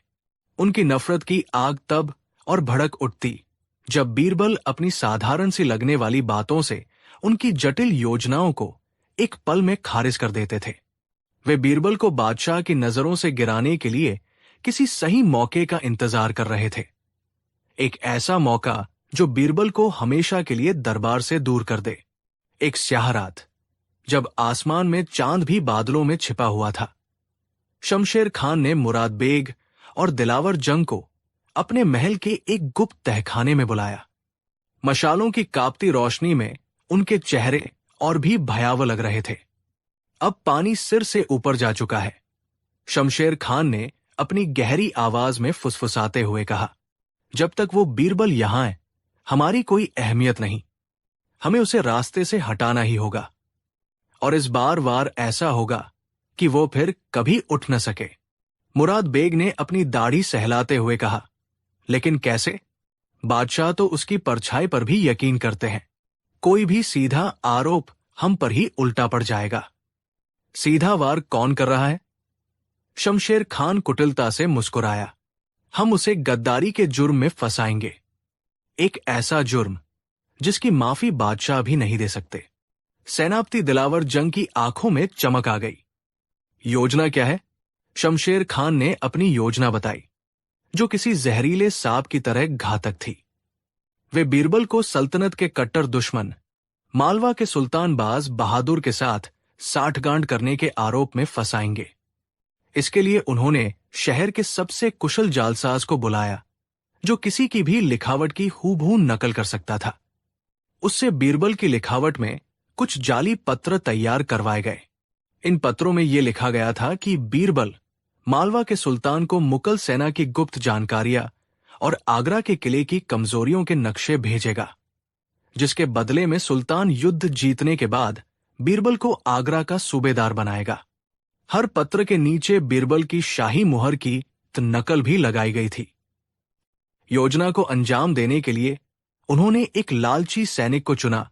उनकी नफरत की आग तब और भड़क उठती जब बीरबल अपनी साधारण सी लगने वाली बातों से उनकी जटिल योजनाओं को एक पल में खारिज कर देते थे। वे बीरबल को बादशाह की नजरों से गिराने के लिए किसी सही मौके का इंतजार कर रहे थे, एक ऐसा मौका जो बीरबल को हमेशा के लिए दरबार से दूर कर दे। एक स्याह रात, जब आसमान में चांद भी बादलों में छिपा हुआ था, शमशेर खान ने मुराद बेग और दिलावर जंग को अपने महल के एक गुप्त तहखाने में बुलाया। मशालों की कांपती रोशनी में उनके चेहरे और भी भयावह लग रहे थे। अब पानी सिर से ऊपर जा चुका है। शमशेर खान ने अपनी गहरी आवाज में फुसफुसाते हुए कहा, जब तक वो बीरबल यहां है, हमारी कोई अहमियत नहीं। हमें उसे रास्ते से हटाना ही होगा, और इस बार ऐसा होगा कि वो फिर कभी उठ न सके। मुराद बेग ने अपनी दाढ़ी सहलाते हुए कहा, लेकिन कैसे? बादशाह तो उसकी परछाई पर भी यकीन करते हैं। कोई भी सीधा आरोप हम पर ही उल्टा पड़ जाएगा। सीधा वार कौन कर रहा है? शमशेर खान कुटिलता से मुस्कुराया। हम उसे गद्दारी के जुर्म में फंसाएंगे, एक ऐसा जुर्म जिसकी माफी बादशाह भी नहीं दे सकते। सेनापति दिलावर जंग की आंखों में चमक आ गई। योजना क्या है? शमशेर खान ने अपनी योजना बताई, जो किसी जहरीले सांप की तरह घातक थी। वे बीरबल को सल्तनत के कट्टर दुश्मन मालवा के सुल्तानबाज बहादुर के साथ साठगांठ करने के आरोप में फंसाएंगे। इसके लिए उन्होंने शहर के सबसे कुशल जालसाज को बुलाया, जो किसी की भी लिखावट की हूबहू नकल कर सकता था। उससे बीरबल की लिखावट में कुछ जाली पत्र तैयार करवाए गए। इन पत्रों में यह लिखा गया था कि बीरबल मालवा के सुल्तान को मुगल सेना की गुप्त जानकारियां और आगरा के किले की कमजोरियों के नक्शे भेजेगा, जिसके बदले में सुल्तान युद्ध जीतने के बाद बीरबल को आगरा का सूबेदार बनाएगा। हर पत्र के नीचे बीरबल की शाही मुहर की नकल भी लगाई गई थी। योजना को अंजाम देने के लिए उन्होंने एक लालची सैनिक को चुना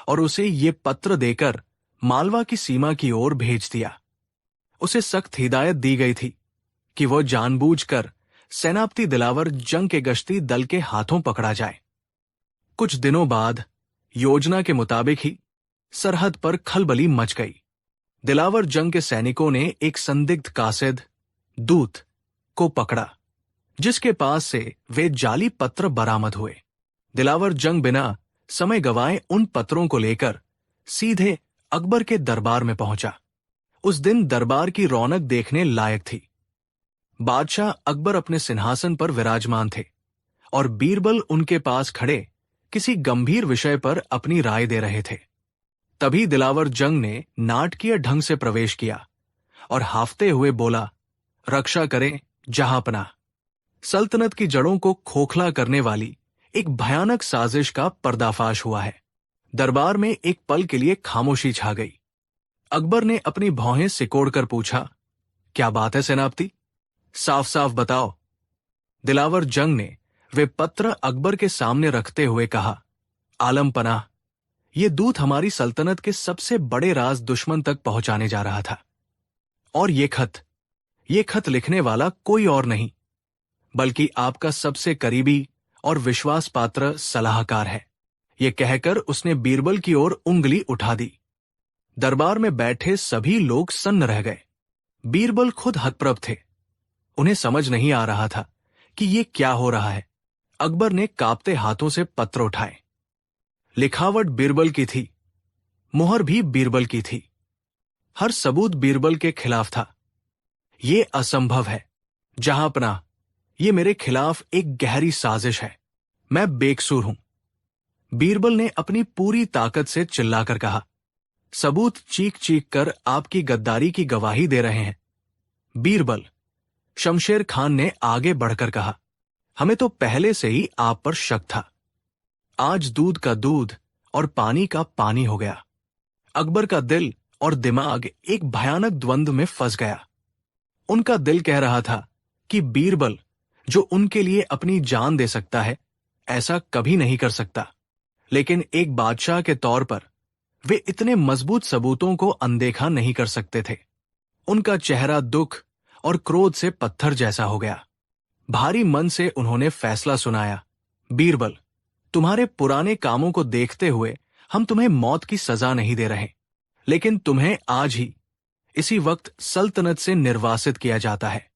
और उसे ये पत्र देकर मालवा की सीमा की ओर भेज दिया। उसे सख्त हिदायत दी गई थी कि वह जानबूझकर सेनापति दिलावर जंग के गश्ती दल के हाथों पकड़ा जाए। कुछ दिनों बाद योजना के मुताबिक ही सरहद पर खलबली मच गई। दिलावर जंग के सैनिकों ने एक संदिग्ध कासिद दूत को पकड़ा, जिसके पास से वे जाली पत्र बरामद हुए। दिलावर जंग बिना समय गवाए उन पत्रों को लेकर सीधे अकबर के दरबार में पहुंचा। उस दिन दरबार की रौनक देखने लायक थी। बादशाह अकबर अपने सिंहासन पर विराजमान थे और बीरबल उनके पास खड़े किसी गंभीर विषय पर अपनी राय दे रहे थे। तभी दिलावर जंग ने नाटकीय ढंग से प्रवेश किया और हाफते हुए बोला, रक्षा करें जहांपनाह। सल्तनत की जड़ों को खोखला करने वाली एक भयानक साजिश का पर्दाफाश हुआ है। दरबार में एक पल के लिए खामोशी छा गई। अकबर ने अपनी भौहें सिकोड़कर पूछा, क्या बात है सेनापति? साफ साफ बताओ। दिलावर जंग ने वे पत्र अकबर के सामने रखते हुए कहा, आलम पनाह, ये दूत हमारी सल्तनत के सबसे बड़े राज दुश्मन तक पहुंचाने जा रहा था। और ये खत ये खत लिखने वाला कोई और नहीं बल्कि आपका सबसे करीबी और विश्वास पात्र सलाहकार है। ये कहकर उसने बीरबल की ओर उंगली उठा दी। दरबार में बैठे सभी लोग सन्न रह गए। बीरबल खुद हतप्रभ थे। उन्हें समझ नहीं आ रहा था कि ये क्या हो रहा है। अकबर ने कांपते हाथों से पत्र उठाए। लिखावट बीरबल की थी, मुहर भी बीरबल की थी। हर सबूत बीरबल के खिलाफ था। ये असंभव है, जहांपनाह, ये मेरे खिलाफ एक गहरी साजिश है। मैं बेकसूर हूं। बीरबल ने अपनी पूरी ताकत से चिल्लाकर कहा। सबूत चीख चीख कर आपकी गद्दारी की गवाही दे रहे हैं। बीरबल, शमशेर खान ने आगे बढ़कर कहा, हमें तो पहले से ही आप पर शक था। आज दूध का दूध और पानी का पानी हो गया। अकबर का दिल और दिमाग एक भयानक द्वंद्व में फंस गया। उनका दिल कह रहा था कि बीरबल, जो उनके लिए अपनी जान दे सकता है, ऐसा कभी नहीं कर सकता। लेकिन एक बादशाह के तौर पर वे इतने मजबूत सबूतों को अनदेखा नहीं कर सकते थे। उनका चेहरा दुख और क्रोध से पत्थर जैसा हो गया। भारी मन से उन्होंने फैसला सुनाया, बीरबल, तुम्हारे पुराने कामों को देखते हुए हम तुम्हें मौत की सजा नहीं दे रहे, लेकिन तुम्हें आज ही इसी वक्त सल्तनत से निर्वासित किया जाता है।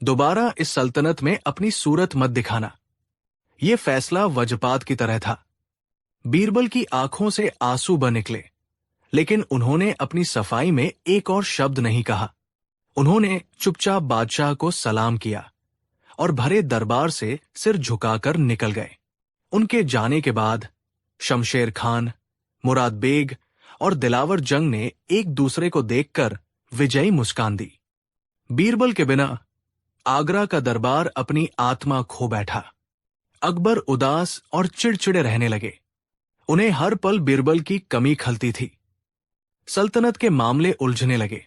दोबारा इस सल्तनत में अपनी सूरत मत दिखाना। यह फैसला वज्रपात की तरह था। बीरबल की आंखों से आंसू बह निकले, लेकिन उन्होंने अपनी सफाई में एक और शब्द नहीं कहा। उन्होंने चुपचाप बादशाह को सलाम किया और भरे दरबार से सिर झुकाकर निकल गए। उनके जाने के बाद शमशेर खान, मुराद बेग और दिलावर जंग ने एक दूसरे को देखकर विजयी मुस्कान दी। बीरबल के बिना आगरा का दरबार अपनी आत्मा खो बैठा। अकबर उदास और चिड़चिड़े रहने लगे। उन्हें हर पल बीरबल की कमी खलती थी। सल्तनत के मामले उलझने लगे,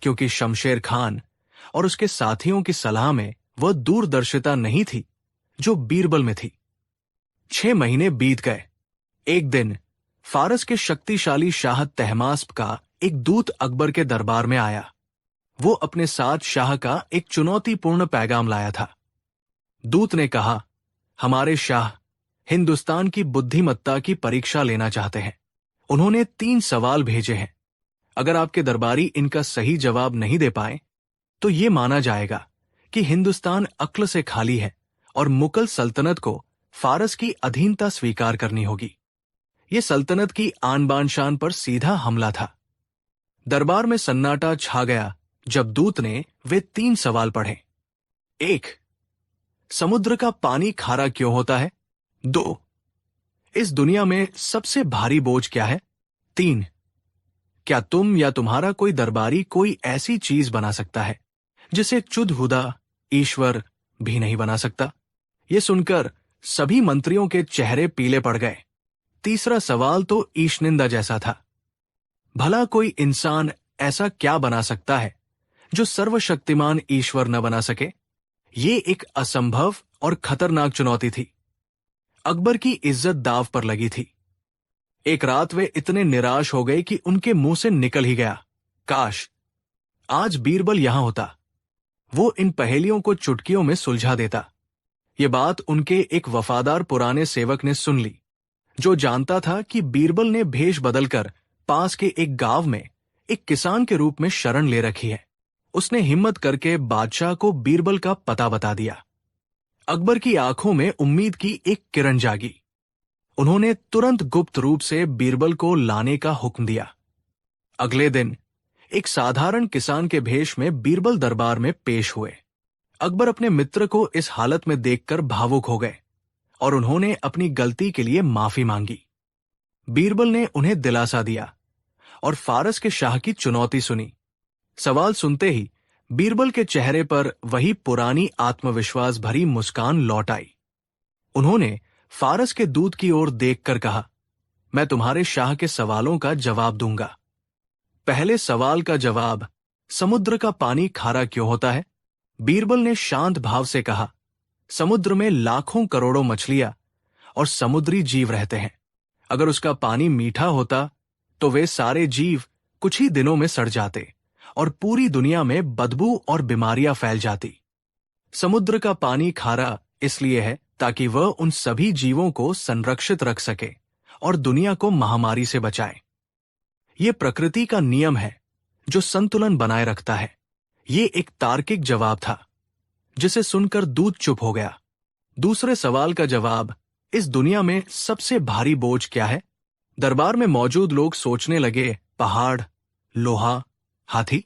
क्योंकि शमशेर खान और उसके साथियों की सलाह में वह दूरदर्शिता नहीं थी जो बीरबल में थी। 6 महीने बीत गए। एक दिन फारस के शक्तिशाली शाह तहमास्प का एक दूत अकबर के दरबार में आया। वो अपने साथ शाह का एक चुनौतीपूर्ण पैगाम लाया था। दूत ने कहा, हमारे शाह हिंदुस्तान की बुद्धिमत्ता की परीक्षा लेना चाहते हैं। उन्होंने 3 सवाल भेजे हैं। अगर आपके दरबारी इनका सही जवाब नहीं दे पाए तो ये माना जाएगा कि हिंदुस्तान अक्ल से खाली है और मुगल सल्तनत को फारस की अधीनता स्वीकार करनी होगी। ये सल्तनत की आन बान शान पर सीधा हमला था। दरबार में सन्नाटा छा गया जब दूत ने वे 3 सवाल पढ़े। 1. समुद्र का पानी खारा क्यों होता है? 2. इस दुनिया में सबसे भारी बोझ क्या है? 3. क्या तुम या तुम्हारा कोई दरबारी कोई ऐसी चीज बना सकता है जिसे चुदहुदा ईश्वर भी नहीं बना सकता? ये सुनकर सभी मंत्रियों के चेहरे पीले पड़ गए। तीसरा सवाल तो ईशनिंदा जैसा था। भला कोई इंसान ऐसा क्या बना सकता है जो सर्वशक्तिमान ईश्वर न बना सके? ये एक असंभव और खतरनाक चुनौती थी। अकबर की इज्जत दांव पर लगी थी। एक रात वे इतने निराश हो गए कि उनके मुंह से निकल ही गया, काश आज बीरबल यहां होता। वो इन पहेलियों को चुटकियों में सुलझा देता। ये बात उनके एक वफादार पुराने सेवक ने सुन ली, जो जानता था कि बीरबल ने भेष बदलकर पास के एक गांव में एक किसान के रूप में शरण ले रखी है। उसने हिम्मत करके बादशाह को बीरबल का पता बता दिया। अकबर की आंखों में उम्मीद की एक किरण जागी। उन्होंने तुरंत गुप्त रूप से बीरबल को लाने का हुक्म दिया। अगले दिन एक साधारण किसान के भेष में बीरबल दरबार में पेश हुए। अकबर अपने मित्र को इस हालत में देखकर भावुक हो गए और उन्होंने अपनी गलती के लिए माफी मांगी। बीरबल ने उन्हें दिलासा दिया और फारस के शाह की चुनौती सुनी। सवाल सुनते ही बीरबल के चेहरे पर वही पुरानी आत्मविश्वास भरी मुस्कान लौट आई। उन्होंने फारस के दूत की ओर देखकर कहा, मैं तुम्हारे शाह के सवालों का जवाब दूंगा। पहले सवाल का जवाब, समुद्र का पानी खारा क्यों होता है? बीरबल ने शांत भाव से कहा, समुद्र में लाखों करोड़ों मछलियां और समुद्री जीव रहते हैं। अगर उसका पानी मीठा होता तो वे सारे जीव कुछ ही दिनों में सड़ जाते और पूरी दुनिया में बदबू और बीमारियां फैल जाती। समुद्र का पानी खारा इसलिए है ताकि वह उन सभी जीवों को संरक्षित रख सके और दुनिया को महामारी से बचाए। ये प्रकृति का नियम है जो संतुलन बनाए रखता है। ये एक तार्किक जवाब था जिसे सुनकर दूत चुप हो गया। दूसरे सवाल का जवाब, इस दुनिया में सबसे भारी बोझ क्या है? दरबार में मौजूद लोग सोचने लगे, पहाड़, लोहा, हाथी।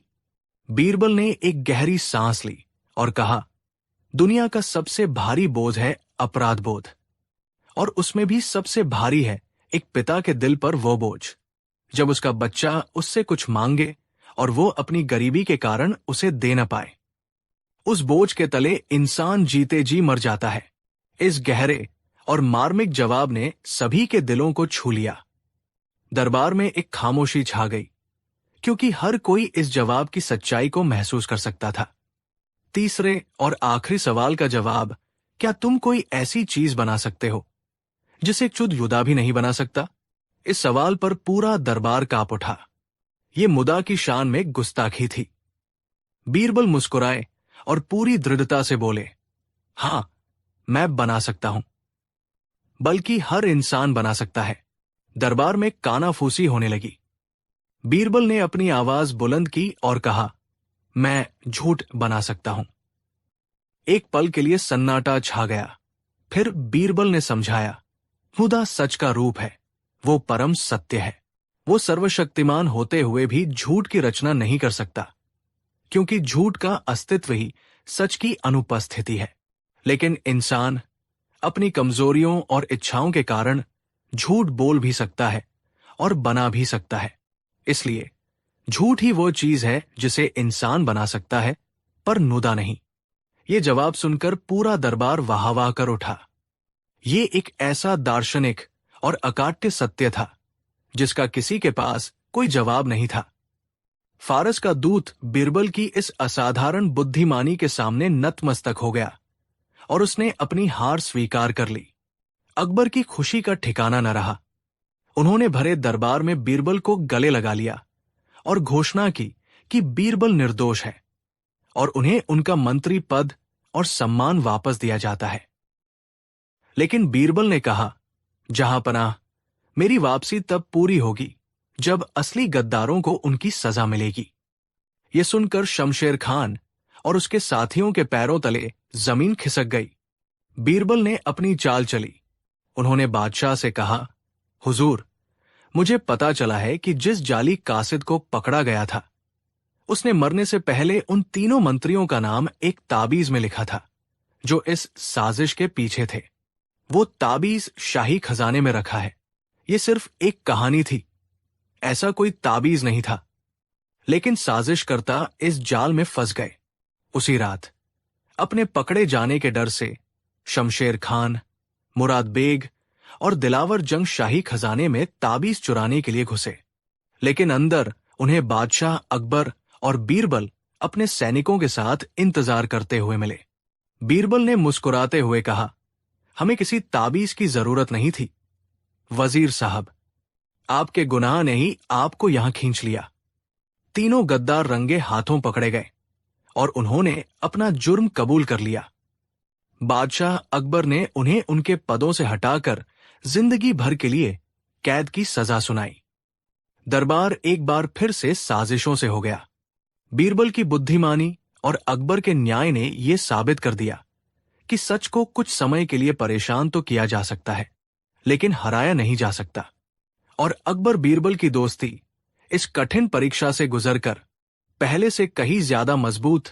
बीरबल ने एक गहरी सांस ली और कहा, दुनिया का सबसे भारी बोझ है अपराध बोध, और उसमें भी सबसे भारी है एक पिता के दिल पर वो बोझ जब उसका बच्चा उससे कुछ मांगे और वो अपनी गरीबी के कारण उसे दे न पाए। उस बोझ के तले इंसान जीते जी मर जाता है। इस गहरे और मार्मिक जवाब ने सभी के दिलों को छू लिया। दरबार में एक खामोशी छा गई, क्योंकि हर कोई इस जवाब की सच्चाई को महसूस कर सकता था। तीसरे और आखिरी सवाल का जवाब, क्या तुम कोई ऐसी चीज बना सकते हो जिसे चुद युदा भी नहीं बना सकता? इस सवाल पर पूरा दरबार कांप उठा। ये मुदा की शान में गुस्ताखी थी। बीरबल मुस्कुराए और पूरी दृढ़ता से बोले, हां, मैं बना सकता हूं, बल्कि हर इंसान बना सकता है। दरबार में कानाफूसी होने लगी। बीरबल ने अपनी आवाज बुलंद की और कहा, मैं झूठ बना सकता हूं। एक पल के लिए सन्नाटा छा गया। फिर बीरबल ने समझाया, मुदा सच का रूप है, वो परम सत्य है। वो सर्वशक्तिमान होते हुए भी झूठ की रचना नहीं कर सकता, क्योंकि झूठ का अस्तित्व ही सच की अनुपस्थिति है। लेकिन इंसान अपनी कमजोरियों और इच्छाओं के कारण झूठ बोल भी सकता है और बना भी सकता है। इसलिए झूठ ही वो चीज है जिसे इंसान बना सकता है, पर नुदा नहीं। ये जवाब सुनकर पूरा दरबार वाह वाह कर उठा। ये एक ऐसा दार्शनिक और अकाट्य सत्य था जिसका किसी के पास कोई जवाब नहीं था। फारस का दूत बीरबल की इस असाधारण बुद्धिमानी के सामने नतमस्तक हो गया और उसने अपनी हार स्वीकार कर ली। अकबर की खुशी का ठिकाना न रहा। उन्होंने भरे दरबार में बीरबल को गले लगा लिया और घोषणा की कि बीरबल निर्दोष है और उन्हें उनका मंत्री पद और सम्मान वापस दिया जाता है। लेकिन बीरबल ने कहा, जहांपनाह, मेरी वापसी तब पूरी होगी जब असली गद्दारों को उनकी सजा मिलेगी। यह सुनकर शमशेर खान और उसके साथियों के पैरों तले जमीन खिसक गई। बीरबल ने अपनी चाल चली। उन्होंने बादशाह से कहा, हुजूर, मुझे पता चला है कि जिस जाली कासिद को पकड़ा गया था, उसने मरने से पहले उन तीनों मंत्रियों का नाम एक ताबीज में लिखा था जो इस साजिश के पीछे थे। वो ताबीज शाही खजाने में रखा है। ये सिर्फ एक कहानी थी, ऐसा कोई ताबीज नहीं था। लेकिन साजिशकर्ता इस जाल में फंस गए। उसी रात अपने पकड़े जाने के डर से शमशेर खान, मुराद बेग और दिलावर जंग शाही खजाने में ताबीज चुराने के लिए घुसे। लेकिन अंदर उन्हें बादशाह अकबर और बीरबल अपने सैनिकों के साथ इंतजार करते हुए मिले। बीरबल ने मुस्कुराते हुए कहा, हमें किसी ताबीज की जरूरत नहीं थी। वजीर साहब, आपके गुनाह ने ही आपको यहां खींच लिया। तीनों गद्दार रंगे हाथों पकड़े गए और उन्होंने अपना जुर्म कबूल कर लिया। बादशाह अकबर ने उन्हें उनके पदों से हटाकर जिंदगी भर के लिए कैद की सजा सुनाई। दरबार एक बार फिर से साजिशों से हो गया। बीरबल की बुद्धिमानी और अकबर के न्याय ने यह साबित कर दिया कि सच को कुछ समय के लिए परेशान तो किया जा सकता है, लेकिन हराया नहीं जा सकता। और अकबर बीरबल की दोस्ती इस कठिन परीक्षा से गुजरकर पहले से कहीं ज्यादा मजबूत